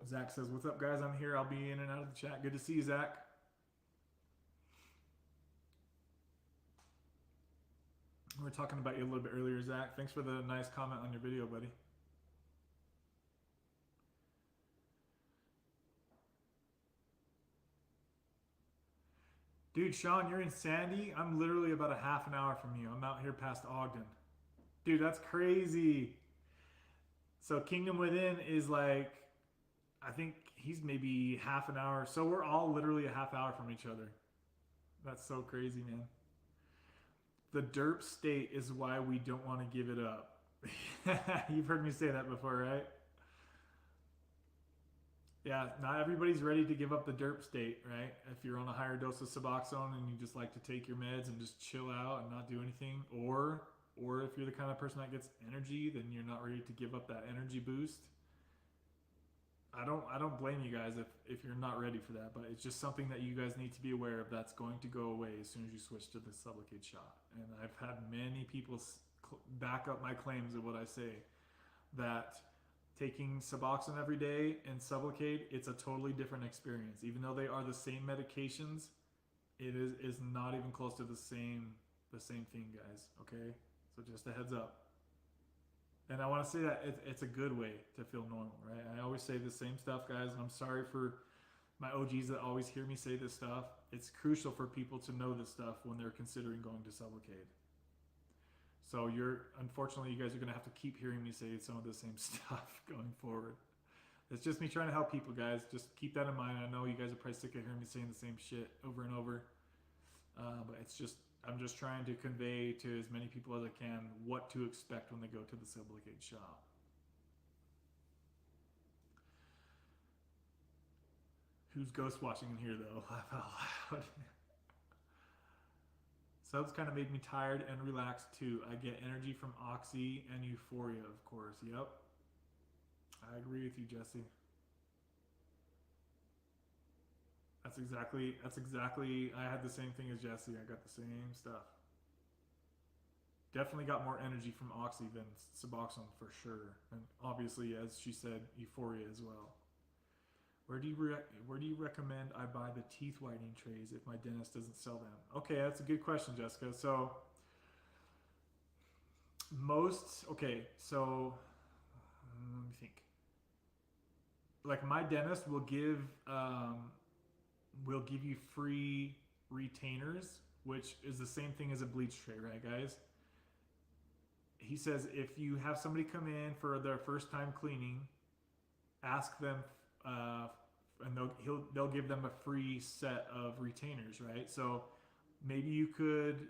Zach says, "What's up, guys? I'm here. I'll be in and out of the chat. Good to see you, Zach." We were talking about you a little bit earlier, Zach. Thanks for the nice comment on your video, buddy. Dude, Sean, you're in Sandy? I'm literally about a half an hour from you. I'm out here past Ogden. Dude, that's crazy. So Kingdom Within is like, I think he's maybe half an hour. So we're all literally a half hour from each other. That's so crazy, man. The derp state is why we don't want to give it up. You've heard me say that before, right? Yeah, not everybody's ready to give up the derp state, right? If you're on a higher dose of Suboxone and you just like to take your meds and just chill out and not do anything, or if you're the kind of person that gets energy, then you're not ready to give up that energy boost. I don't blame you guys if you're not ready for that, but it's just something that you guys need to be aware of. That's going to go away as soon as you switch to the Sublocade shot. And I've had many people back up my claims of what I say, that taking Suboxone every day and Sublocade, it's a totally different experience. Even though they are the same medications, it is not even close to the same the same thing, guys. Okay, so just a heads up. And I want to say that it's a good way to feel normal, right? I always say the same stuff, guys, and I'm sorry for my OGs that always hear me say this stuff. It's crucial for people to know this stuff when they're considering going to Sublocade. So unfortunately, you guys are going to have to keep hearing me say some of the same stuff going forward. It's just me trying to help people, guys. Just keep that in mind. I know you guys are probably sick of hearing me saying the same shit over and over. But I'm just trying to convey to as many people as I can what to expect when they go to the Sublocade shop. Who's ghost watching in here though? Laugh out loud. Subs kind of made me tired and relaxed too. I get energy from Oxy and euphoria, of course. Yep. I agree with you, Jesse. That's exactly, I had the same thing as Jesse. I got the same stuff. Definitely got more energy from Oxy than Suboxone for sure. And obviously, as she said, euphoria as well. Where do you recommend I buy the teeth whitening trays if my dentist doesn't sell them? Okay, that's a good question, Jessica. So let me think. Like my dentist will give you free retainers, which is the same thing as a bleach tray, right, guys? He says if you have somebody come in for their first time cleaning, ask them, and they'll give them a free set of retainers, right? So maybe you could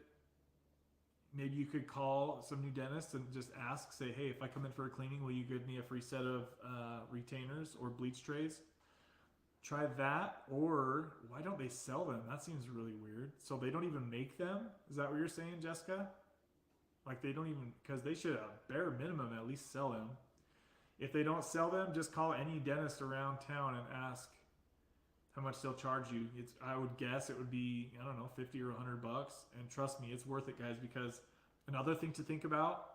call some new dentists and just ask, say, hey, if I come in for a cleaning, will you give me a free set of retainers or bleach trays? Try that, or why don't they sell them? That seems really weird. So they don't even make them? Is that what you're saying, Jessica? Like they don't even, because they should at bare minimum at least sell them. If they don't sell them, just call any dentist around town and ask how much they'll charge you. I would guess it would be, I don't know, 50 or 100 bucks. And trust me, it's worth it, guys, because another thing to think about,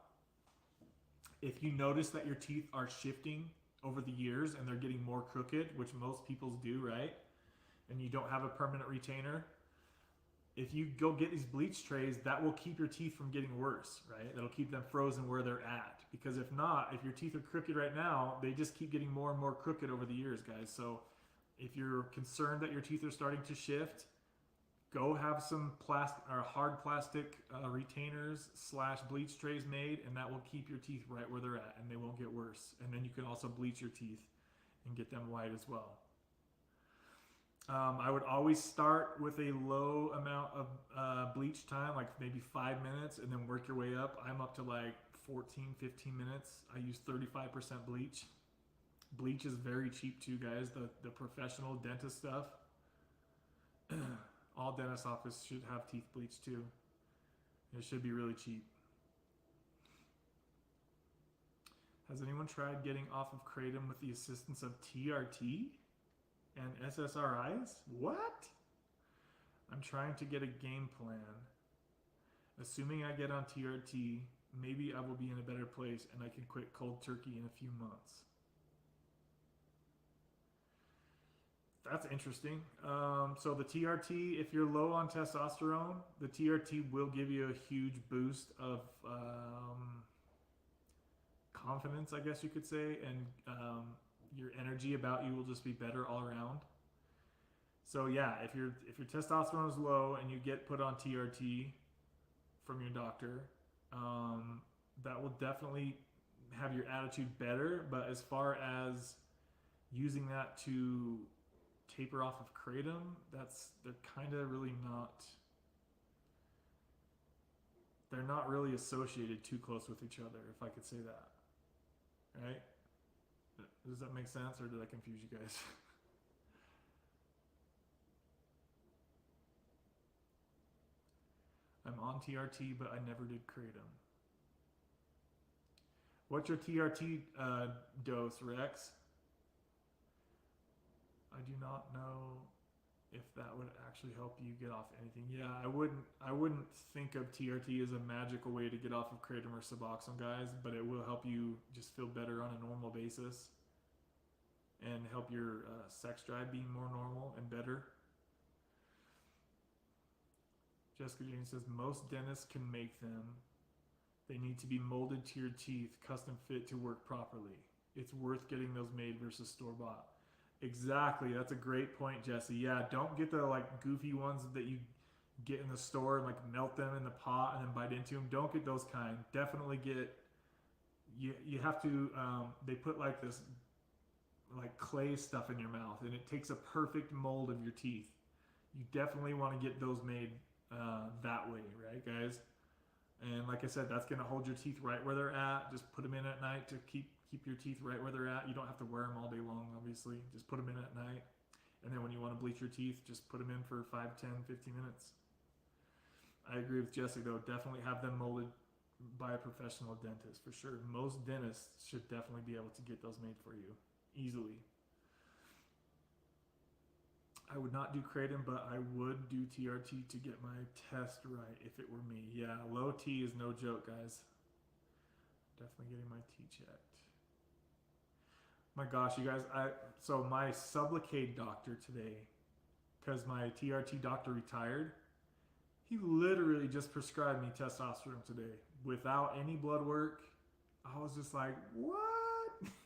if you notice that your teeth are shifting over the years and they're getting more crooked, which most people's do, right? And you don't have a permanent retainer, if you go get these bleach trays, that will keep your teeth from getting worse, right? That'll keep them frozen where they're at. Because if not, if your teeth are crooked right now, they just keep getting more and more crooked over the years, guys. So if you're concerned that your teeth are starting to shift, go have some plastic or hard plastic retainers / bleach trays made, and that will keep your teeth right where they're at, and they won't get worse. And then you can also bleach your teeth and get them white as well. I would always start with a low amount of bleach time, like maybe 5 minutes, and then work your way up. I'm up to like 14, 15 minutes. I use 35% bleach. Bleach is very cheap too, guys. The professional dentist stuff. All dentist offices should have teeth bleach too. It should be really cheap. Has anyone tried getting off of kratom with the assistance of TRT and SSRIs? What? I'm trying to get a game plan. Assuming I get on TRT, maybe I will be in a better place and I can quit cold turkey in a few months. That's interesting. So the TRT, if you're low on testosterone, the TRT will give you a huge boost of confidence, I guess you could say, and your energy about you will just be better all around. So yeah, if your testosterone is low and you get put on TRT from your doctor, that will definitely have your attitude better. But as far as using that to taper off of kratom, they're kind of really not. They're not really associated too close with each other, if I could say that. Right? Does that make sense, or did I confuse you guys? I'm on TRT, but I never did kratom. What's your TRT dose, Rex? I do not know if that would actually help you get off anything. Yeah, I wouldn't think of TRT as a magical way to get off of kratom or Suboxone, guys, but it will help you just feel better on a normal basis and help your sex drive be more normal and better. Jessica Jane says, most dentists can make them. They need to be molded to your teeth, custom fit to work properly. It's worth getting those made versus store-bought. Exactly. That's a great point, Jesse. Yeah, don't get the like goofy ones that you get in the store and like melt them in the pot and then bite into them. Don't get those kind. Definitely get, you have to, they put like this like clay stuff in your mouth and it takes a perfect mold of your teeth. You definitely want to get those made that way, right, guys? And like I said, that's going to hold your teeth right where they're at. Just put them in at night to keep your teeth right where they're at. You don't have to wear them all day long, obviously. Just put them in at night. And then when you want to bleach your teeth, just put them in for 5, 10, 15 minutes. I agree with Jesse, though. Definitely have them molded by a professional dentist, for sure. Most dentists should definitely be able to get those made for you easily. I would not do kratom, but I would do TRT to get my test right if it were me. Yeah, low T is no joke, guys. Definitely getting my T checked. My gosh, you guys, so my Sublocade doctor today, because my TRT doctor retired, he literally just prescribed me testosterone today without any blood work. I was just like, what?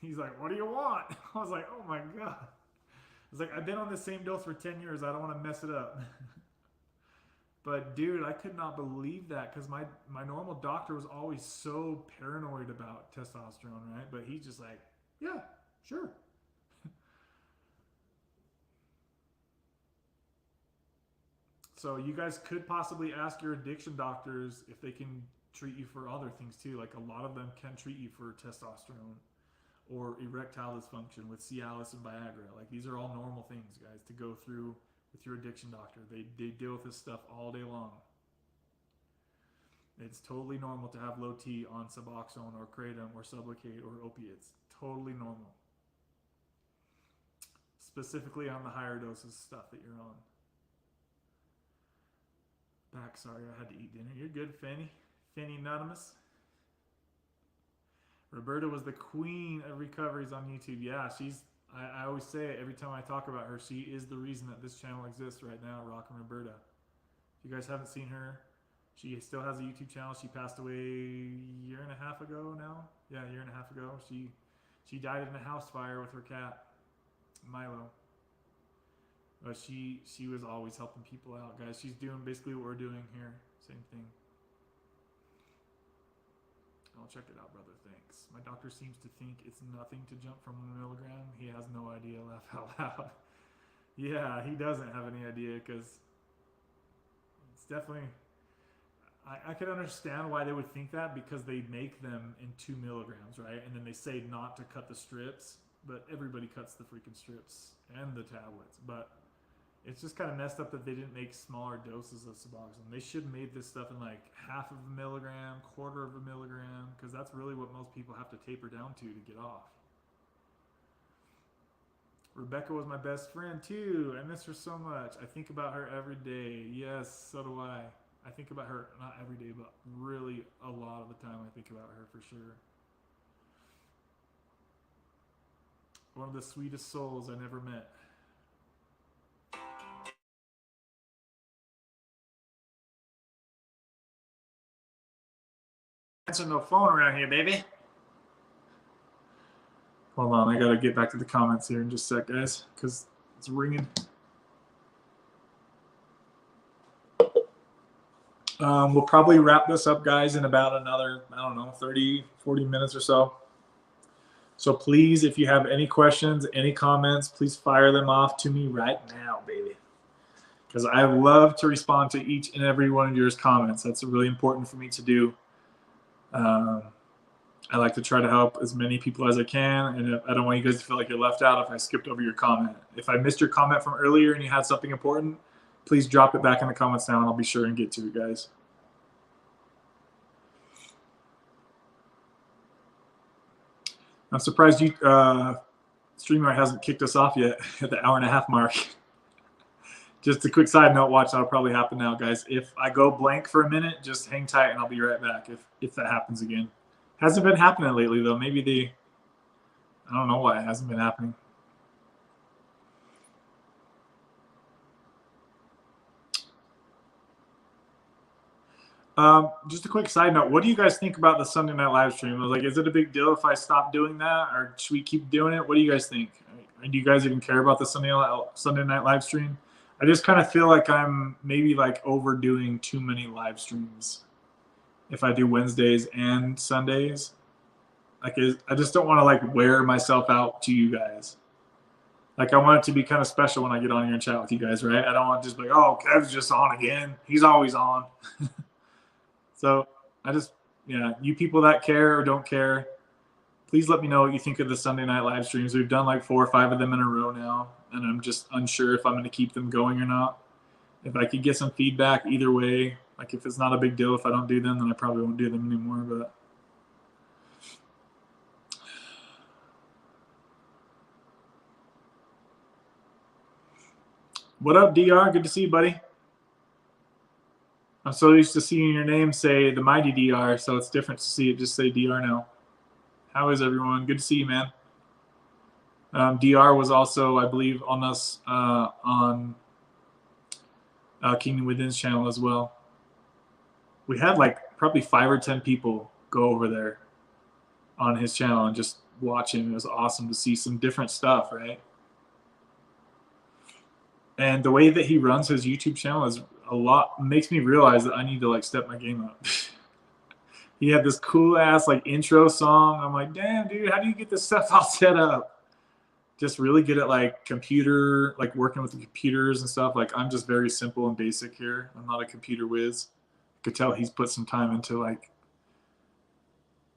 He's like, what do you want? I was like, oh my God. I was like, I've been on the same dose for 10 years. I don't want to mess it up. But dude, I could not believe that because my normal doctor was always so paranoid about testosterone, right? But he's just like, yeah, sure. So you guys could possibly ask your addiction doctors if they can treat you for other things too. Like a lot of them can treat you for testosterone or erectile dysfunction with Cialis and Viagra. Like these are all normal things, guys, to go through with your addiction doctor. They deal with this stuff all day long. It's totally normal to have low T on Suboxone or kratom or Sublocade or opiates. Totally normal. Specifically on the higher doses stuff that you're on. Back, sorry, I had to eat dinner. You're good, Fanny. Fanny Anonymous. Roberta was the queen of recoveries on YouTube. Yeah, I always say it every time I talk about her. She is the reason that this channel exists right now, Rockin' Roberta. If you guys haven't seen her, she still has a YouTube channel. She passed away a year and a half ago now. Yeah, a year and a half ago. She died in a house fire with her cat, Milo. But she was always helping people out, guys. She's doing basically what we're doing here. Same thing. I'll check it out, brother. Thanks. My doctor seems to think it's nothing to jump from 1 milligram. He has no idea. Laugh out loud. Yeah, he doesn't have any idea because it's definitely... I can understand why they would think that because they make them in 2 milligrams, right? And then they say not to cut the strips, but everybody cuts the freaking strips and the tablets. But it's just kind of messed up that they didn't make smaller doses of Suboxone. They should have made this stuff in like 1/2 of a milligram, 1/4 of a milligram, because that's really what most people have to taper down to get off. Rebecca was my best friend too. I miss her so much. I think about her every day. Yes, so do I. I think about her, not every day, but really a lot of the time I think about her for sure. One of the sweetest souls I never met. Answer no phone around here, baby. Hold on, I gotta get back to the comments here in just a sec, guys, because it's ringing. We'll probably wrap this up, guys, in about another, I don't know, 30, 40 minutes or so. So please, if you have any questions, any comments, please fire them off to me right now, baby. Because I love to respond to each and every one of your comments. That's really important for me to do. I like to try to help as many people as I can, and I don't want you guys to feel like you're left out if I skipped over your comment. If I missed your comment from earlier and you had something important, please drop it back in the comments now, and I'll be sure and get to it, guys. I'm surprised you StreamYard hasn't kicked us off yet at the 1.5 hour mark. Just a quick side note, watch, that'll probably happen now, guys. If I go blank for a minute, just hang tight and I'll be right back if that happens again. Hasn't been happening lately, though. Maybe I don't know why it hasn't been happening. Just a quick side note. What do you guys think about the Sunday night live stream? Like, is it a big deal if I stop doing that, or should we keep doing it? What do you guys think? Do you guys even care about the Sunday night live stream? I just kind of feel like I'm maybe like overdoing too many live streams if I do Wednesdays and Sundays. Like, I just don't want to like wear myself out to you guys. Like, I want it to be kind of special when I get on here and chat with you guys, right? I don't want to just be like, oh, Kev's just on again. He's always on. So I just, yeah, you people that care or don't care, please let me know what you think of the Sunday night live streams. We've done like 4 or 5 of them in a row now, and I'm just unsure if I'm going to keep them going or not. If I could get some feedback either way, like if it's not a big deal if I don't do them, then I probably won't do them anymore. But what up, DR? Good to see you, buddy. I'm so used to seeing your name say the mighty DR, so it's different to see it just say DR now. How is everyone? Good to see you, man. DR was also, I believe, on us on Kingdom Within's channel as well. We had like probably 5 or 10 people go over there on his channel and just watch him. It was awesome to see some different stuff, right? And the way that he runs his YouTube channel is makes me realize that I need to like step my game up. He had this cool ass like intro song. I'm like, damn, dude, how do you get this stuff all set up? Just really good at like computer, like working with the computers and stuff. Like, I'm just very simple and basic here. I'm not a computer whiz. I could tell he's put some time into like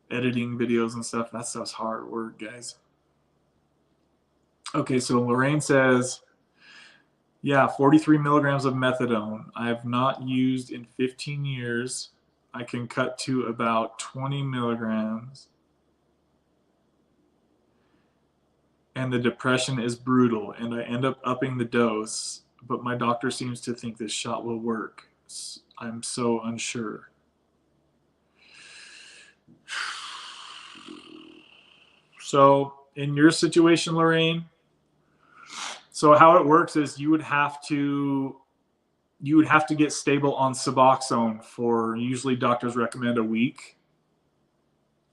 editing videos and stuff. That stuff's hard work, guys. Okay, so Lorraine says, yeah, 43 milligrams of methadone. I have not used in 15 years. I can cut to about 20 milligrams. And the depression is brutal, and I end up upping the dose, but my doctor seems to think this shot will work. I'm so unsure. So in your situation, Lorraine, so how it works is you would have to get stable on Suboxone for, usually doctors recommend, a week.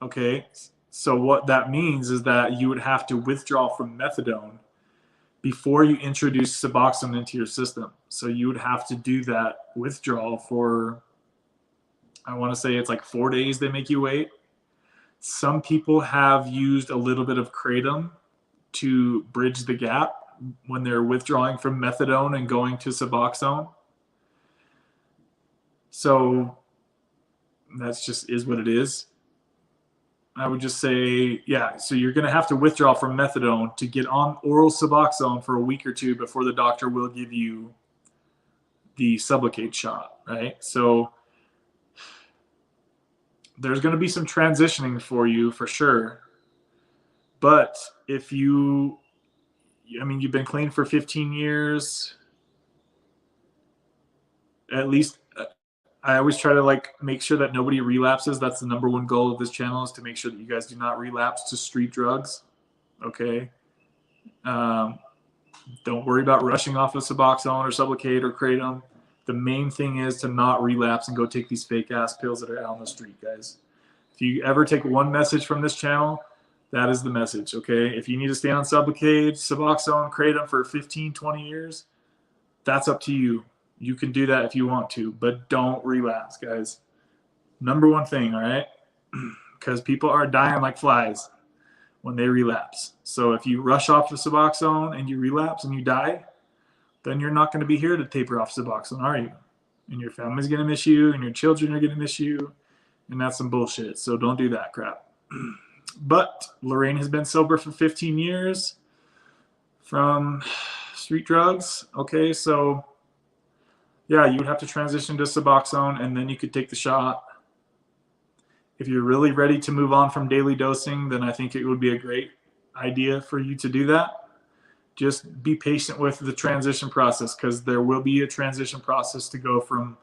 Okay. So what that means is that you would have to withdraw from methadone before you introduce Suboxone into your system. So you would have to do that withdrawal for, I want to say it's like 4 days they make you wait. Some people have used a little bit of kratom to bridge the gap when they're withdrawing from methadone and going to Suboxone. So that's just is what it is. I would just say, yeah, so you're going to have to withdraw from methadone to get on oral Suboxone for a week or 2 before the doctor will give you the Sublocade shot, right? So there's going to be some transitioning for you for sure. But if you've been clean for 15 years, at least I always try to like make sure that nobody relapses. That's the number one goal of this channel, is to make sure that you guys do not relapse to street drugs. Okay. Don't worry about rushing off of Suboxone or Sublocade or kratom. The main thing is to not relapse and go take these fake ass pills that are out on the street, guys. If you ever take one message from this channel, that is the message. Okay. If you need to stay on Sublocade, Suboxone, kratom for 15, 20 years, that's up to you. You can do that if you want to, but don't relapse, guys. Number one thing, all right? Because people are dying like flies when they relapse. So if you rush off of Suboxone and you relapse and you die, then you're not going to be here to taper off Suboxone, are you? And your family's going to miss you, and your children are going to miss you, and that's some bullshit. So don't do that crap. But Lorraine has been sober for 15 years from street drugs. Okay, so yeah, you would have to transition to Suboxone, and then you could take the shot. If you're really ready to move on from daily dosing, then I think it would be a great idea for you to do that. Just be patient with the transition process, because there will be a transition process to go from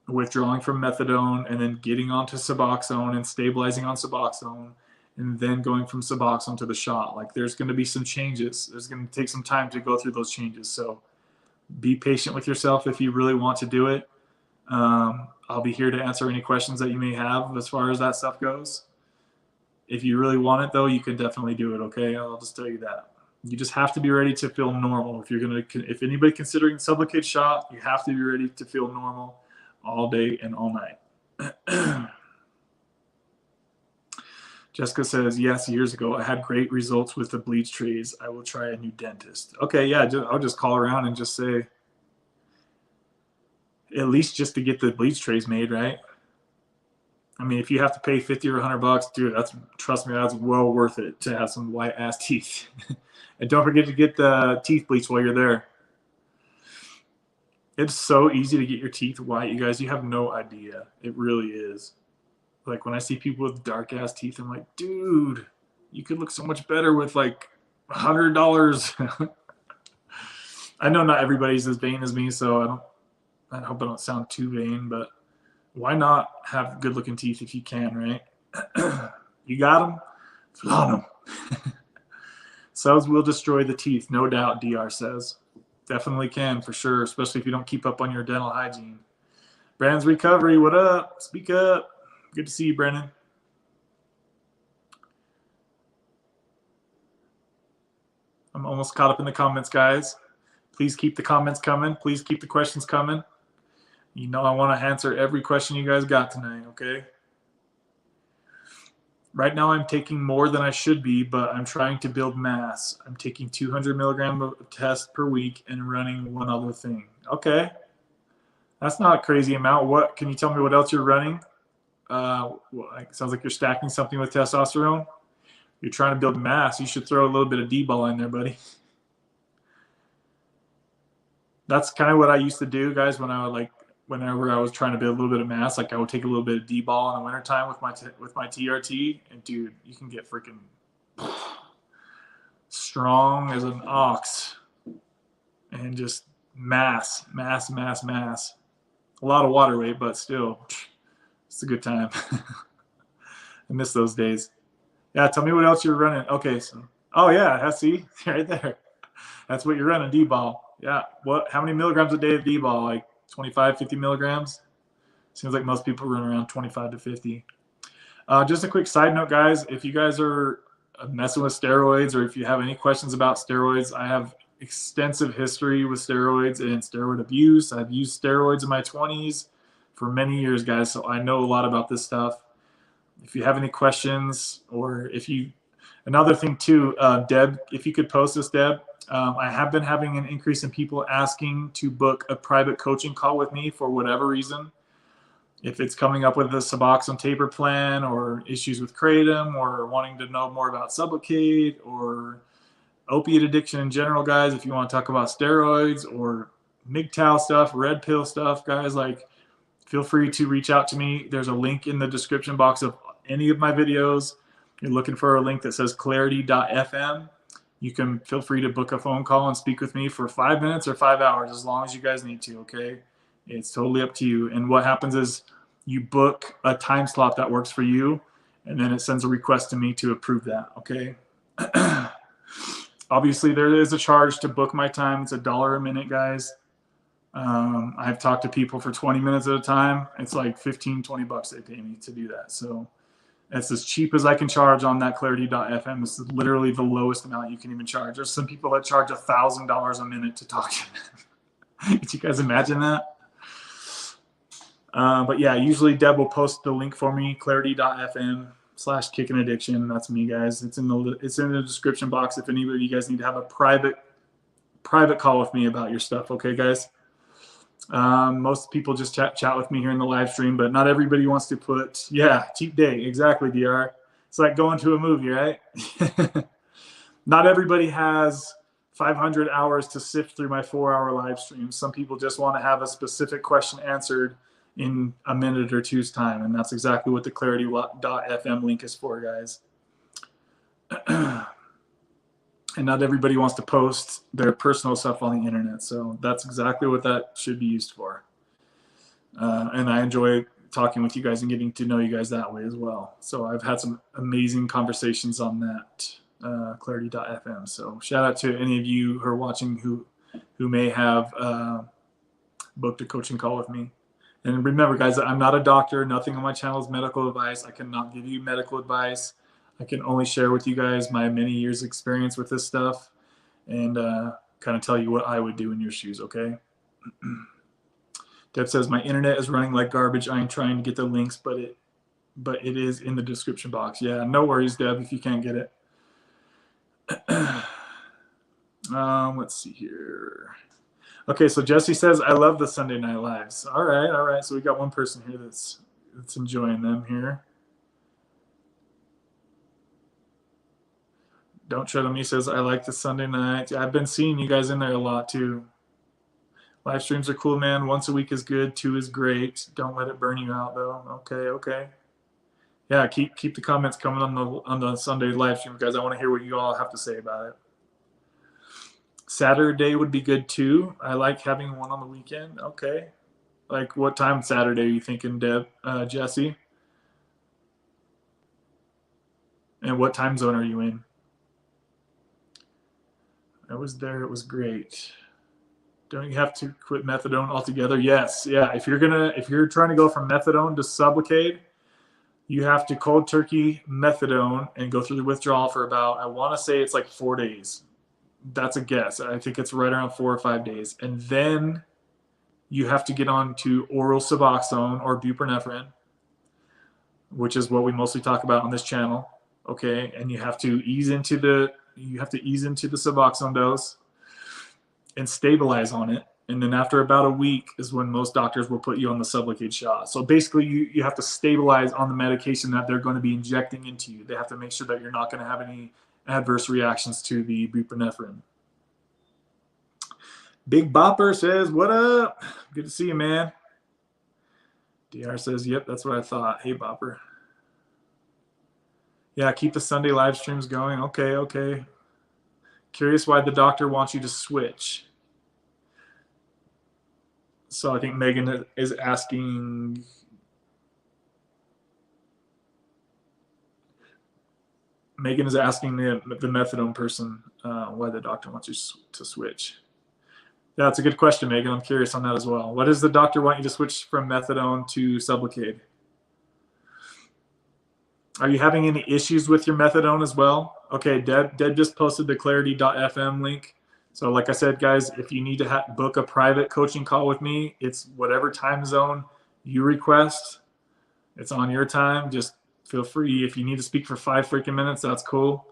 withdrawing from methadone and then getting onto Suboxone and stabilizing on Suboxone, and then going from Suboxone to the shot. Like, there's going to be some changes. There's going to take some time to go through those changes. So be patient with yourself if you really want to do it. I'll be here to answer any questions that you may have as far as that stuff goes. If you really want it, though, you can definitely do it, okay? I'll just tell you that. You just have to be ready to feel normal. If anybody considering Sublocade shot, you have to be ready to feel normal all day and all night. Jessica says, yes, years ago, I had great results with the bleach trays. I will try a new dentist. Okay, yeah, I'll just call around and just say, at least just to get the bleach trays made, right? I mean, if you have to pay 50 or $100, dude, trust me, that's well worth it to have some white ass teeth. And don't forget to get the teeth bleach while you're there. It's so easy to get your teeth white, you guys. You have no idea. It really is. Like when I see people with dark ass teeth, I'm like, dude, you could look so much better with like $100. I know not everybody's as vain as me, so I hope I don't sound too vain, but why not have good looking teeth if you can, right? You got them, flaunt them. Subs will destroy the teeth, no doubt, DR says. Definitely can, for sure, especially if you don't keep up on your dental hygiene. Brandon's Recovery, what up? Speak up. Good to see you, Brandon. I'm almost caught up in the comments, guys. Please keep the comments coming. Please keep the questions coming. You know I want to answer every question you guys got tonight, okay? Right now I'm taking more than I should be, but I'm trying to build mass. I'm taking 200 milligrams of test per week and running one other thing. Okay. That's not a crazy amount. What can you tell me what else you're running? Well, it sounds like you're stacking something with testosterone. You're trying to build mass. You should throw a little bit of D-ball in there, buddy. That's kind of what I used to do, guys, whenever I was trying to build a little bit of mass, like I would take a little bit of D-ball in the wintertime with my TRT, and dude, you can get freaking strong as an ox, and just mass. A lot of water weight, but still, it's a good time. I miss those days. Yeah, tell me what else you're running. Okay, so, oh yeah, see, right there. That's what you're running, D-ball. Yeah, how many milligrams a day of D-ball? Like 25, 50 milligrams? Seems like most people run around 25 to 50. Just a quick side note, guys. If you guys are messing with steroids, or if you have any questions about steroids, I have extensive history with steroids and steroid abuse. I've used steroids in my 20s for many years, guys, so I know a lot about this stuff. If you have any questions, or another thing too, Deb, if you could post this, Deb, I have been having an increase in people asking to book a private coaching call with me for whatever reason. If it's coming up with a Suboxone taper plan, or issues with kratom, or wanting to know more about Sublocade, or opiate addiction in general, guys, if you want to talk about steroids or MGTOW stuff, red pill stuff, guys, like, feel free to reach out to me. There's a link in the description box of any of my videos. You're looking for a link that says clarity.fm. You can feel free to book a phone call and speak with me for 5 minutes or 5 hours, as long as you guys need to, okay? It's totally up to you. And what happens is you book a time slot that works for you, and then it sends a request to me to approve that, okay? Obviously, there is a charge to book my time. It's $1 a minute, guys. I've talked to people for 20 minutes at a time. It's like 15, 20 bucks they pay me to do that. So it's as cheap as I can charge on that clarity.fm. This is literally the lowest amount you can even charge. There's some people that charge $1,000 a minute to talk to them. Did you guys imagine that? But yeah, usually Deb will post the link for me, clarity.fm/kickinaddiction. That's me, guys. It's in the description box if any of you guys need to have a private call with me about your stuff. Okay, guys. Most people just chat with me here in the live stream, but not everybody wants to put, cheap day. Exactly, DR. It's like going to a movie, right? Not everybody has 500 hours to sift through my 4-hour live stream. Some people just want to have a specific question answered in a minute or two's time, and that's exactly what the clarity.fm link is for, guys. And not everybody wants to post their personal stuff on the internet. So that's exactly what that should be used for. And I enjoy talking with you guys and getting to know you guys that way as well. So I've had some amazing conversations on that, clarity.fm. So shout out to any of you who are watching who may have booked a coaching call with me. And remember, guys, I'm not a doctor. Nothing on my channel is medical advice. I cannot give you medical advice. I can only share with you guys my many years experience with this stuff and kind of tell you what I would do in your shoes, okay? Deb says, my internet is running like garbage. I am trying to get the links, but it is in the description box. Yeah, no worries, Deb, if you can't get it. Let's see here. Okay, so Jesse says, I love the Sunday Night Lives. All right. So we got one person here that's enjoying them here. Don't Tread on Me says, I like the Sunday night. I've been seeing you guys in there a lot too. Live streams are cool, man. Once a week is good. 2 is great. Don't let it burn you out, though. Okay. Yeah, keep the comments coming on the Sunday live stream, guys. I want to hear what you all have to say about it. Saturday would be good too. I like having one on the weekend. Okay. Like what time Saturday are you thinking, Jesse? And what time zone are you in? I was there. It was great. Don't you have to quit methadone altogether? Yes. Yeah. If you're trying to go from methadone to Sublocade, you have to cold turkey methadone and go through the withdrawal for about, I want to say it's like 4 days. That's a guess. I think it's right around 4 or 5 days. And then you have to get on to oral Suboxone or buprenorphine, which is what we mostly talk about on this channel. Okay. And you have to ease into the Suboxone dose and stabilize on it. And then after about a week is when most doctors will put you on the Sublocade shot. So basically you have to stabilize on the medication that they're going to be injecting into you. They have to make sure that you're not going to have any adverse reactions to the buprenorphine. Big Bopper says, what up? Good to see you, man. DR says, yep, that's what I thought. Hey, Bopper. Yeah, keep the Sunday live streams going. Okay. Curious why the doctor wants you to switch. So I think Megan is asking... Megan is asking the methadone person why the doctor wants you to switch. Yeah, that's a good question, Megan. I'm curious on that as well. What does the doctor want you to switch from methadone to Sublocade? Are you having any issues with your methadone as well? Okay, Deb just posted the clarity.fm link. So like I said, guys, if you need to book a private coaching call with me, it's whatever time zone you request. It's on your time. Just feel free. If you need to speak for 5 freaking minutes, that's cool.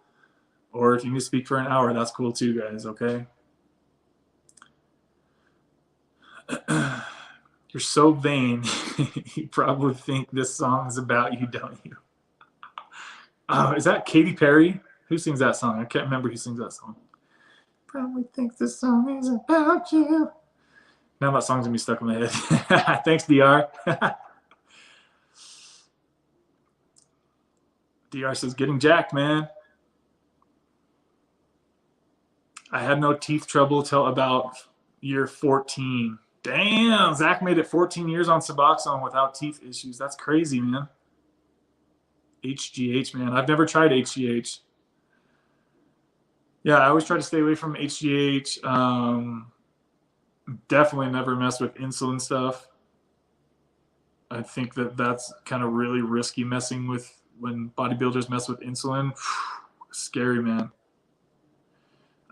Or if you need to speak for an hour, that's cool too, guys, okay? You're so vain. You probably think this song is about you, don't you? Is that Katy Perry? Who sings that song? I can't remember who sings that song. Probably thinks this song is about you. Now that song's gonna be stuck in my head. Thanks, DR. DR says, getting jacked, man. I had no teeth trouble till about year 14. Damn, Zach made it 14 years on Suboxone without teeth issues. That's crazy, man. HGH, man. I've never tried HGH. Yeah, I always try to stay away from HGH. Definitely never mess with insulin stuff. I think that's kind of really risky messing with when bodybuilders mess with insulin. Scary, man.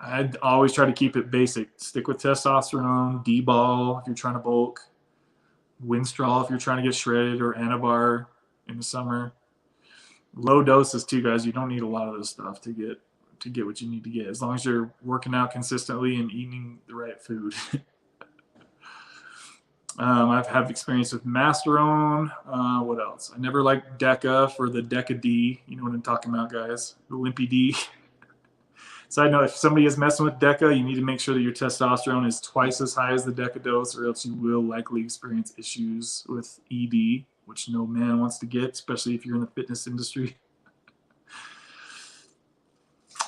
I'd always try to keep it basic. Stick with testosterone, D-ball if you're trying to bulk, Winstrol if you're trying to get shredded, or Anabar in the summer. Low doses too, guys. You don't need a lot of this stuff to get what you need to get, as long as you're working out consistently and eating the right food. I've had experience with Masterone. What else? I never liked Deca for the Deca D. You know what I'm talking about, guys. The Limpy D. Side note, if somebody is messing with Deca, you need to make sure that your testosterone is twice as high as the Deca dose, or else you will likely experience issues with ED, which no man wants to get, especially if you're in the fitness industry.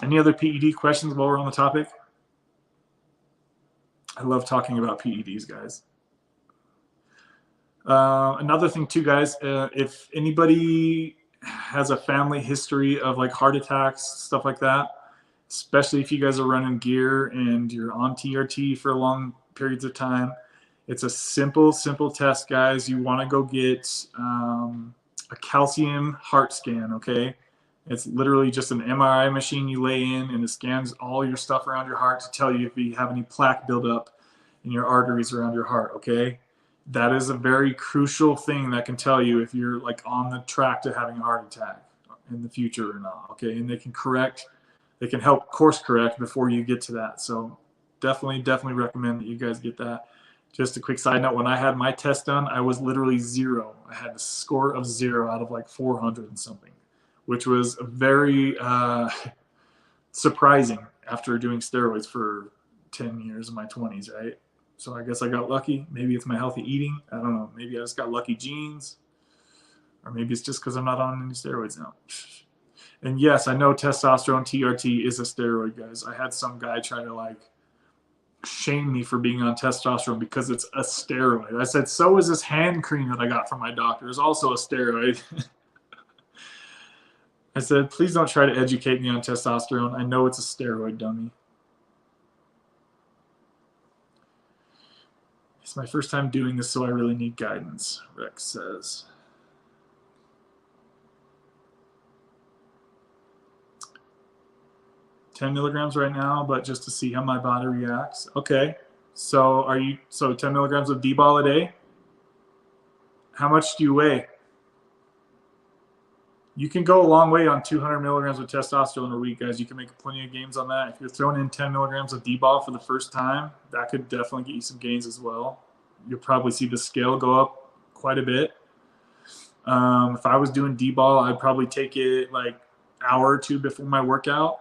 Any other PED questions while we're on the topic? I love talking about PEDs, guys. Another thing too, guys, if anybody has a family history of like heart attacks, stuff like that, especially if you guys are running gear and you're on TRT for long periods of time, It's a simple test, guys. You want to go get a calcium heart scan, okay? It's literally just an MRI machine you lay in, and it scans all your stuff around your heart to tell you if you have any plaque buildup in your arteries around your heart, okay? That is a very crucial thing that can tell you if you're like on the track to having a heart attack in the future or not, okay? And they can help course correct before you get to that. So definitely recommend that you guys get that. Just a quick side note, when I had my test done, I was literally 0. I had a score of 0 out of like 400 and something, which was very surprising after doing steroids for 10 years in my 20s, right? So I guess I got lucky. Maybe it's my healthy eating. I don't know. Maybe I just got lucky genes. Or maybe it's just because I'm not on any steroids now. And yes, I know testosterone, TRT, is a steroid, guys. I had some guy try to like shame me for being on testosterone because it's a steroid. I said, so is this hand cream that I got from my doctor. It's also a steroid. I said, please don't try to educate me on testosterone. I know it's a steroid, dummy. It's my first time doing this, so I really need guidance, Rex says. $10 milligrams right now, but just to see how my body reacts. Okay. So 10 milligrams of D-ball a day? How much do you weigh? You can go a long way on 200 milligrams of testosterone a week, guys. You can make plenty of gains on that. If you're throwing in 10 milligrams of D-ball for the first time, that could definitely get you some gains as well. You'll probably see the scale go up quite a bit. If I was doing D-ball, I'd probably take it like an hour or two before my workout.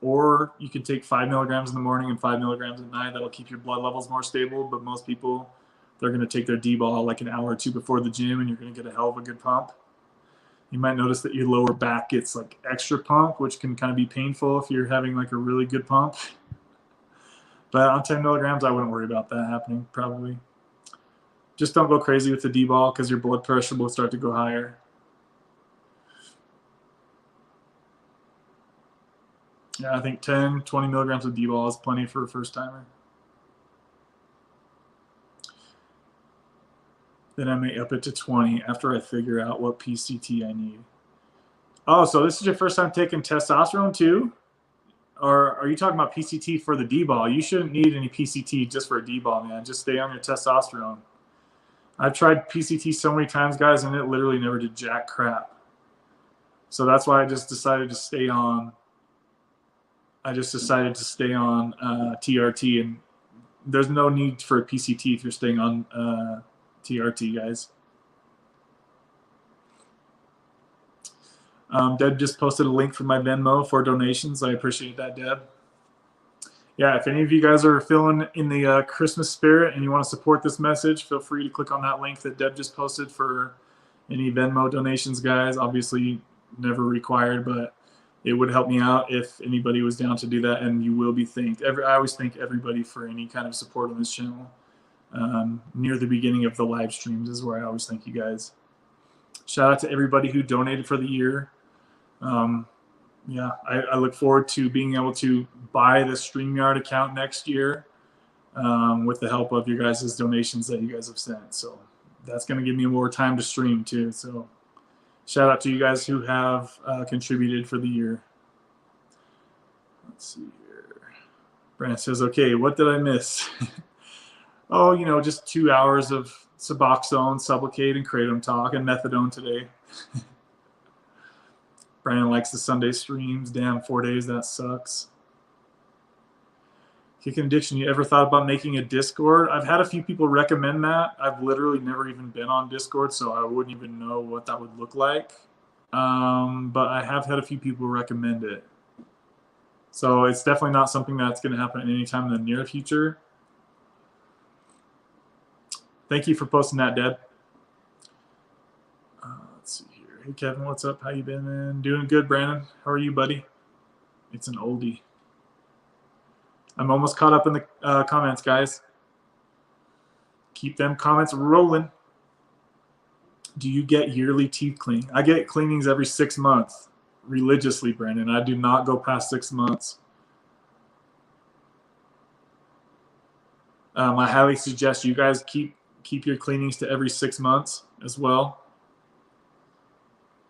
Or you could take 5 milligrams in the morning and 5 milligrams at night. That'll keep your blood levels more stable. But most people, they're going to take their D-ball like an hour or two before the gym, and you're going to get a hell of a good pump. You might notice that your lower back gets like extra pump, which can kind of be painful if you're having like a really good pump. But on 10 milligrams, I wouldn't worry about that happening probably. Just don't go crazy with the D-ball because your blood pressure will start to go higher. Yeah, I think 10, 20 milligrams of D-ball is plenty for a first-timer. Then I may up it to 20 after I figure out what PCT I need. Oh, so this is your first time taking testosterone too? Or are you talking about PCT for the D-ball? You shouldn't need any PCT just for a D-ball, man. Just stay on your testosterone. I've tried PCT so many times, guys, and it literally never did jack crap. So that's why I just decided to stay on TRT, and there's no need for a PCT if you're staying on TRT, guys. Deb just posted a link for my Venmo for donations. I appreciate that, Deb. Yeah, if any of you guys are feeling in the Christmas spirit and you want to support this message, feel free to click on that link that Deb just posted for any Venmo donations, guys. Obviously, never required, but it would help me out if anybody was down to do that, and you will be thanked. I always thank everybody for any kind of support on this channel. Near the beginning of the live streams is where I always thank you guys. Shout out to everybody who donated for the year. Yeah, I look forward to being able to buy the StreamYard account next year with the help of your guys' donations that you guys have sent. So that's going to give me more time to stream too. So shout out to you guys who have contributed for the year. Let's see here. Brand says, okay, what did I miss? Oh, you know, just 2 hours of Suboxone, Sublocade, and Kratom talk, and Methadone today. Brandon likes the Sunday streams. Damn, 4 days, that sucks. Kicking Addiction, you ever thought about making a Discord? I've had a few people recommend that. I've literally never even been on Discord, so I wouldn't even know what that would look like. But I have had a few people recommend it. So it's definitely not something that's going to happen anytime in the near future. Thank you for posting that, Deb. Let's see here. Hey, Kevin, what's up? How you been, man? Doing good, Brandon. How are you, buddy? It's an oldie. I'm almost caught up in the comments, guys. Keep them comments rolling. Do you get yearly teeth cleaning? I get cleanings every 6 months religiously, Brandon. I do not go past 6 months. I highly suggest you guys keep your cleanings to every 6 months as well.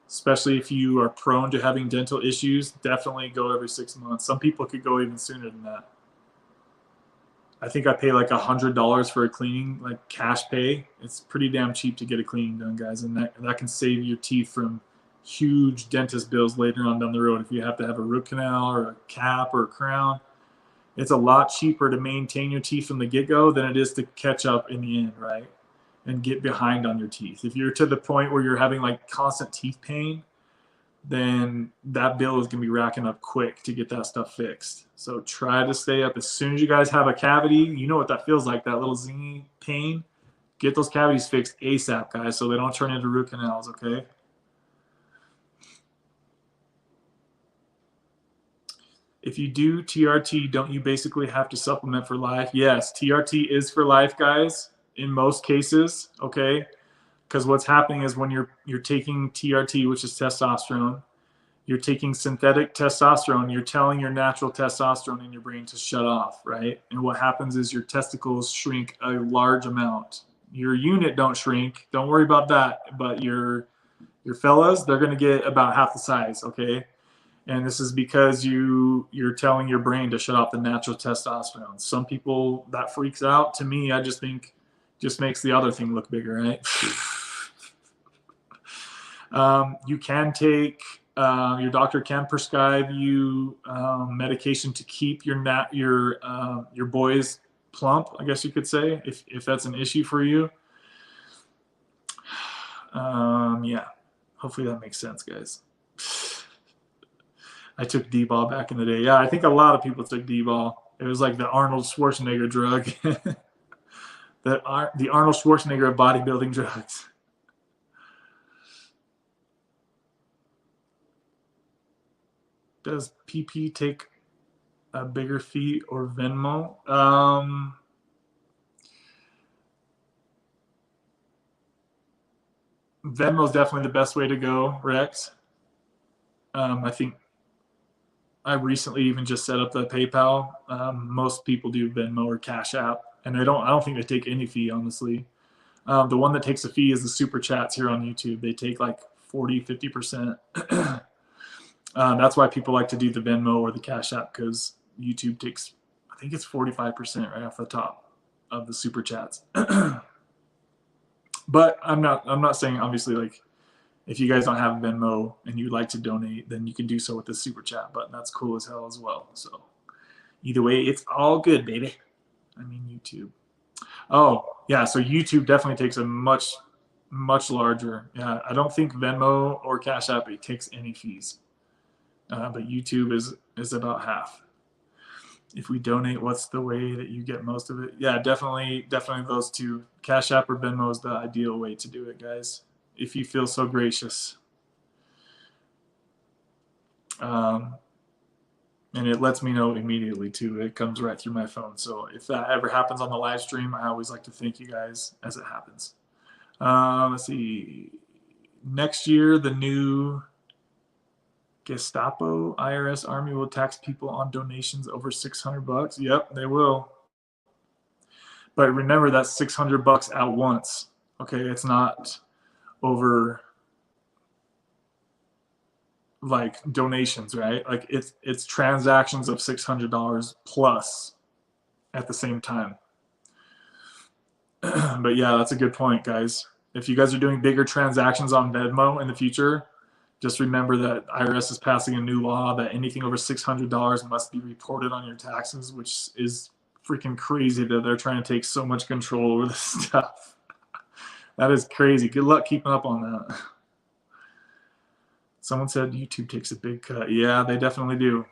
Especially if you are prone to having dental issues, definitely go every 6 months. Some people could go even sooner than that. I think I pay like $100 for a cleaning, like cash pay. It's pretty damn cheap to get a cleaning done, guys, and that can save your teeth from huge dentist bills later on down the road. If you have to have a root canal or a cap or a crown, it's a lot cheaper to maintain your teeth from the get-go than it is to catch up in the end, right? And get behind on your teeth. If you're to the point where you're having like constant teeth pain, then that bill is going to be racking up quick to get that stuff fixed. So try to stay up as soon as you guys have a cavity. You know what that feels like, that little zingy pain. Get those cavities fixed ASAP, guys, so they don't turn into root canals, okay? If you do TRT, don't you basically have to supplement for life? Yes, TRT is for life, guys, in most cases, okay? Because what's happening is when you're taking TRT, which is testosterone, you're taking synthetic testosterone, you're telling your natural testosterone in your brain to shut off, right? And what happens is your testicles shrink a large amount. Your unit don't shrink, don't worry about that, but your fellas, they're going to get about half the size, okay? And this is because you're telling your brain to shut off the natural testosterone. Some people, that freaks out. To me, I just think just makes the other thing look bigger, right? You can take, your doctor can prescribe you medication to keep your boys plump, I guess you could say, if that's an issue for you. Yeah, hopefully that makes sense, guys. I took D-ball back in the day. Yeah, I think a lot of people took D-ball. It was like the Arnold Schwarzenegger drug. the Arnold Schwarzenegger of bodybuilding drugs. Does PP take a bigger fee or Venmo? Venmo is definitely the best way to go, Rex. I think I recently even just set up the PayPal. Most people do Venmo or Cash App, and I don't think they take any fee, honestly. The one that takes a fee is the super chats here on YouTube. They take like 40-50%. That's why people like to do the Venmo or the Cash App, because YouTube takes, I think it's 45% right off the top of the super chats. But I'm not saying, obviously, like, if you guys don't have Venmo and you'd like to donate, then you can do so with the super chat button. That's cool as hell as well. So either way, it's all good, baby. I mean, YouTube. Oh, yeah. So YouTube definitely takes a much larger. Yeah, I don't think Venmo or Cash App takes any fees. But YouTube is about half. If we donate, what's the way that you get most of it? Yeah, definitely those two. Cash App or Venmo is the ideal way to do it, guys, if you feel so gracious. And it lets me know immediately too. It comes right through my phone. So if that ever happens on the live stream, I always like to thank you guys as it happens. Let's see. Next year, the new Gestapo IRS Army will tax people on donations over $600. Yep, they will. But remember, that's $600 at once. Okay, it's not over like donations, right? Like it's transactions of $600 plus at the same time. But yeah, that's a good point, guys. If you guys are doing bigger transactions on Venmo in the future, just remember that IRS is passing a new law that anything over $600 must be reported on your taxes, which is freaking crazy that they're trying to take so much control over this stuff. That is crazy. Good luck keeping up on that. Someone said YouTube takes a big cut. Yeah, they definitely do.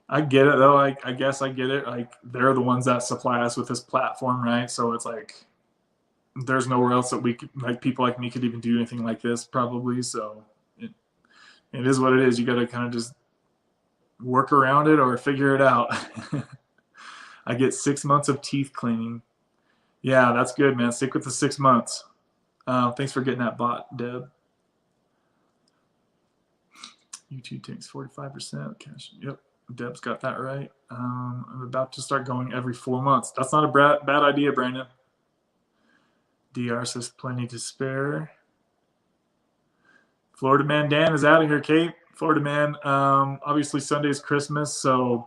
I get it, though. I guess I get it. Like, they're the ones that supply us with this platform, right? So it's like there's nowhere else that we could, like, people like me could even do anything like this, probably. So it is what it is. You got to kind of just work around it or figure it out. I get 6 months of teeth cleaning. Yeah, that's good, man. Stick with the 6 months. Thanks for getting that bot, Deb. YouTube takes 45% cash. Yep. Deb's got that right. I'm about to start going every 4 months. That's not a bad idea, Brandon. DR says plenty to spare. Florida man Dan is out of here, Kate. Florida man. Obviously Sunday's Christmas, so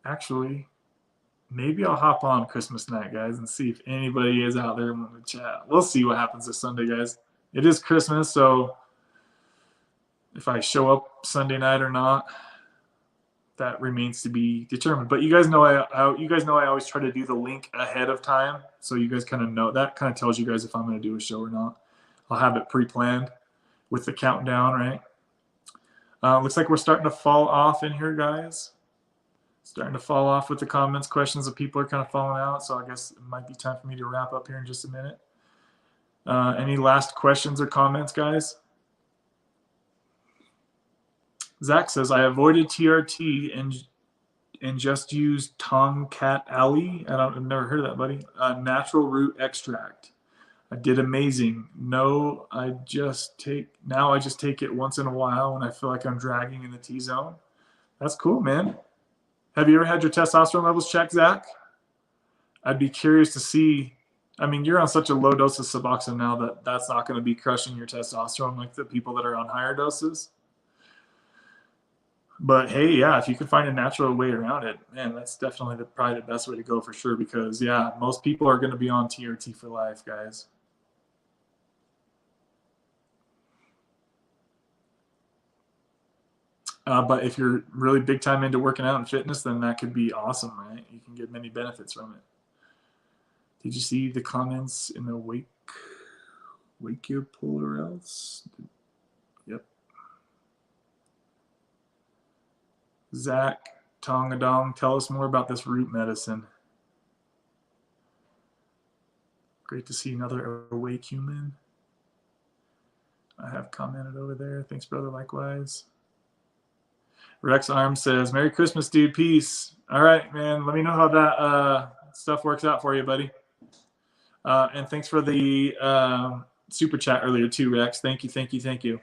actually, maybe I'll hop on Christmas night, guys, and see if anybody is out there in the chat. We'll see what happens this Sunday, guys. It is Christmas, so if I show up Sunday night or not, that remains to be determined. But you guys know I always try to do the link ahead of time, so you guys kind of know. That kind of tells you guys if I'm going to do a show or not. I'll have it pre-planned with the countdown, right? Looks like we're starting to fall off in here, guys. Starting to fall off with the comments, questions that people are kind of falling out. So I guess it might be time for me to wrap up here in just a minute. Any last questions or comments, guys? Zach says, I avoided TRT and just used Tomcat Alley. I've never heard of that, buddy. Natural root extract. I did amazing. No, I just take it once in a while when I feel like I'm dragging in the T-zone. That's cool, man. Have you ever had your testosterone levels checked, Zach? I'd be curious to see. I mean, you're on such a low dose of Suboxone now that that's not going to be crushing your testosterone like the people that are on higher doses. But hey, yeah, if you can find a natural way around it, man, that's definitely probably the best way to go for sure. Because yeah, most people are going to be on TRT for life, guys. But if you're really big time into working out and fitness, then that could be awesome, right? You can get many benefits from it. Did you see the comments in the wake your pull or else? Yep. Zach Tongadong, tell us more about this root medicine. Great to see another awake human. I have commented over there. Thanks, brother. Likewise. Rex Arm says, Merry Christmas, dude. Peace. All right, man. Let me know how that stuff works out for you, buddy. And thanks for the super chat earlier too, Rex. Thank you.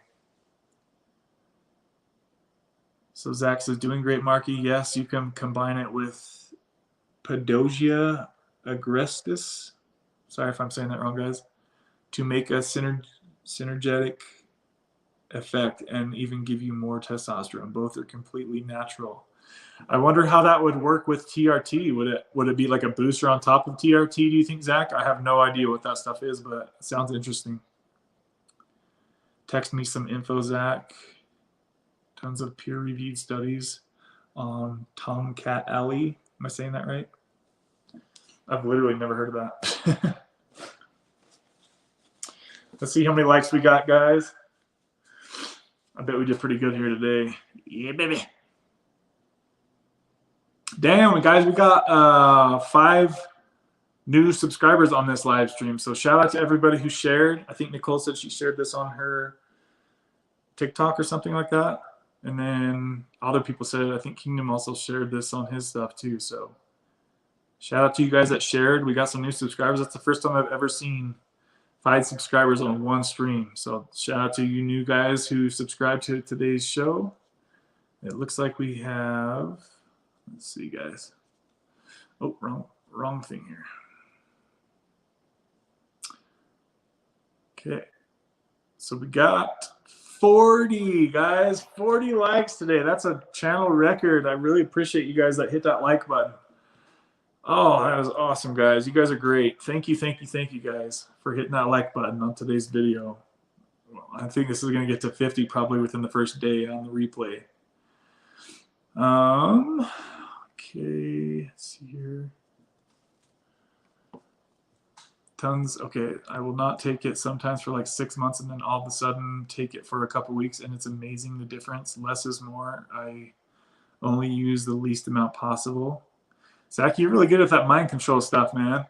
So Zach says, doing great, Marky. Yes, you can combine it with Podosia agrestis. Sorry if I'm saying that wrong, guys. To make a synergetic effect and even give you more testosterone. Both are completely natural. I wonder how that would work with TRT. Would it be like a booster on top of TRT, do you think, Zach? I have no idea what that stuff is, but it sounds interesting. Text me some info, Zach. Tons of peer-reviewed studies on Tomcat Alley. Am I saying that right? I've literally never heard of that. Let's see how many likes we got, guys. I bet we did pretty good here today. Yeah, baby. Damn, guys, we got 5 new subscribers on this live stream. So shout out to everybody who shared. I think Nicole said she shared this on her TikTok or something like that. And then other people said, I think Kingdom also shared this on his stuff too. So shout out to you guys that shared. We got some new subscribers. That's the first time I've ever seen 5 subscribers on one stream. So shout out to you new guys who subscribed to today's show. It looks like we have, let's see, guys. Oh, wrong thing here. Okay. So we got 40, guys. 40 likes today. That's a channel record. I really appreciate you guys that hit that like button. Oh, that was awesome, guys. You guys are great. Thank you, guys, for hitting that like button on today's video. Well, I think this is going to get to 50 probably within the first day on the replay. Okay, let's see here. Tons. Okay, I will not take it sometimes for like 6 months and then all of a sudden take it for a couple weeks, and it's amazing the difference. Less is more. I only use the least amount possible. Zach, you're really good at that mind control stuff, man.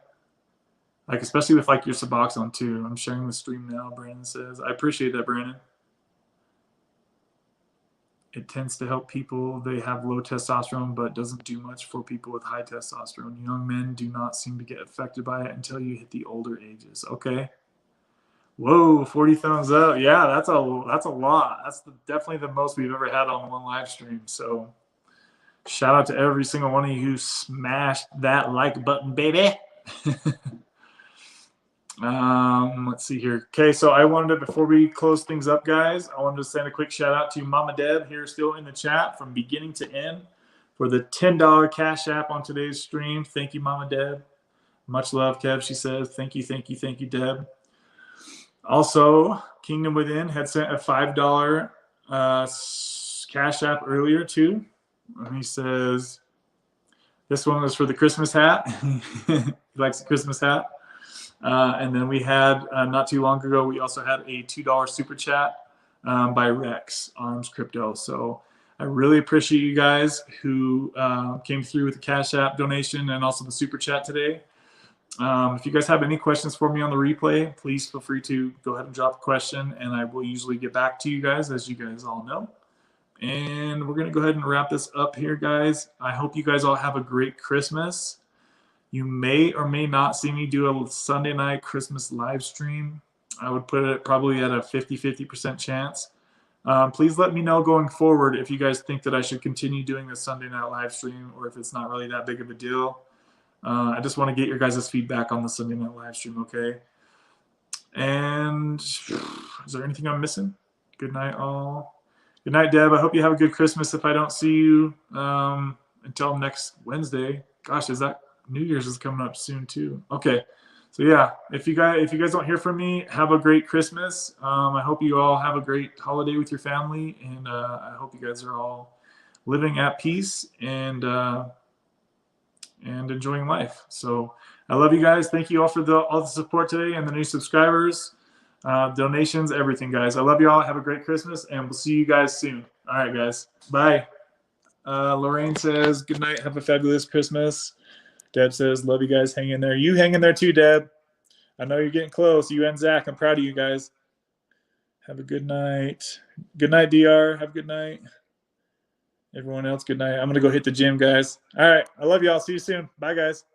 Like, especially with like your Suboxone too. I'm sharing the stream now, Brandon says. I appreciate that, Brandon. It tends to help people. They have low testosterone, but doesn't do much for people with high testosterone. Young men do not seem to get affected by it until you hit the older ages. Okay. Whoa, 40 thumbs up. Yeah, that's a lot. That's definitely the most we've ever had on one live stream. So shout out to every single one of you who smashed that like button, baby. Let's see here. Okay, so I wanted to, before we close things up, guys, I wanted to send a quick shout out to Mama Deb here still in the chat from beginning to end for the $10 Cash App on today's stream. Thank you, Mama Deb. Much love, Kev, she says. Thank you, Deb. Also, Kingdom Within had sent a $5 Cash App earlier, too. And he says, this one was for the Christmas hat. He likes the Christmas hat. And then we had, not too long ago, we also had a $2 super chat by Rex, Arms Crypto. So I really appreciate you guys who came through with the Cash App donation and also the super chat today. If you guys have any questions for me on the replay, please feel free to go ahead and drop a question, and I will usually get back to you guys, as you guys all know. And we're going to go ahead and wrap this up here, guys. I hope you guys all have a great Christmas. You may or may not see me do a Sunday night Christmas live stream. I would put it probably at a 50% chance. Please let me know going forward if you guys think that I should continue doing the Sunday night live stream or if it's not really that big of a deal. I just want to get your guys' feedback on the Sunday night live stream, okay? And is there anything I'm missing? Good night, all. Good night, Deb. I hope you have a good Christmas if I don't see you until next Wednesday. Gosh, is that New Year's is coming up soon too. Okay. So yeah, if you guys don't hear from me, have a great Christmas. I hope you all have a great holiday with your family, and I hope you guys are all living at peace and enjoying life. So I love you guys. Thank you all for all the support today and the new subscribers, donations, everything, guys. I love you all. Have a great Christmas, and we'll see you guys soon. All right, guys. Bye. Lorraine says, good night. Have a fabulous Christmas. Deb says, love you guys. Hang in there. You hang in there too, Deb. I know you're getting close. You and Zach. I'm proud of you guys. Have a good night. Good night, DR. Have a good night. Everyone else, good night. I'm going to go hit the gym, guys. All right. I love you all. See you soon. Bye, guys.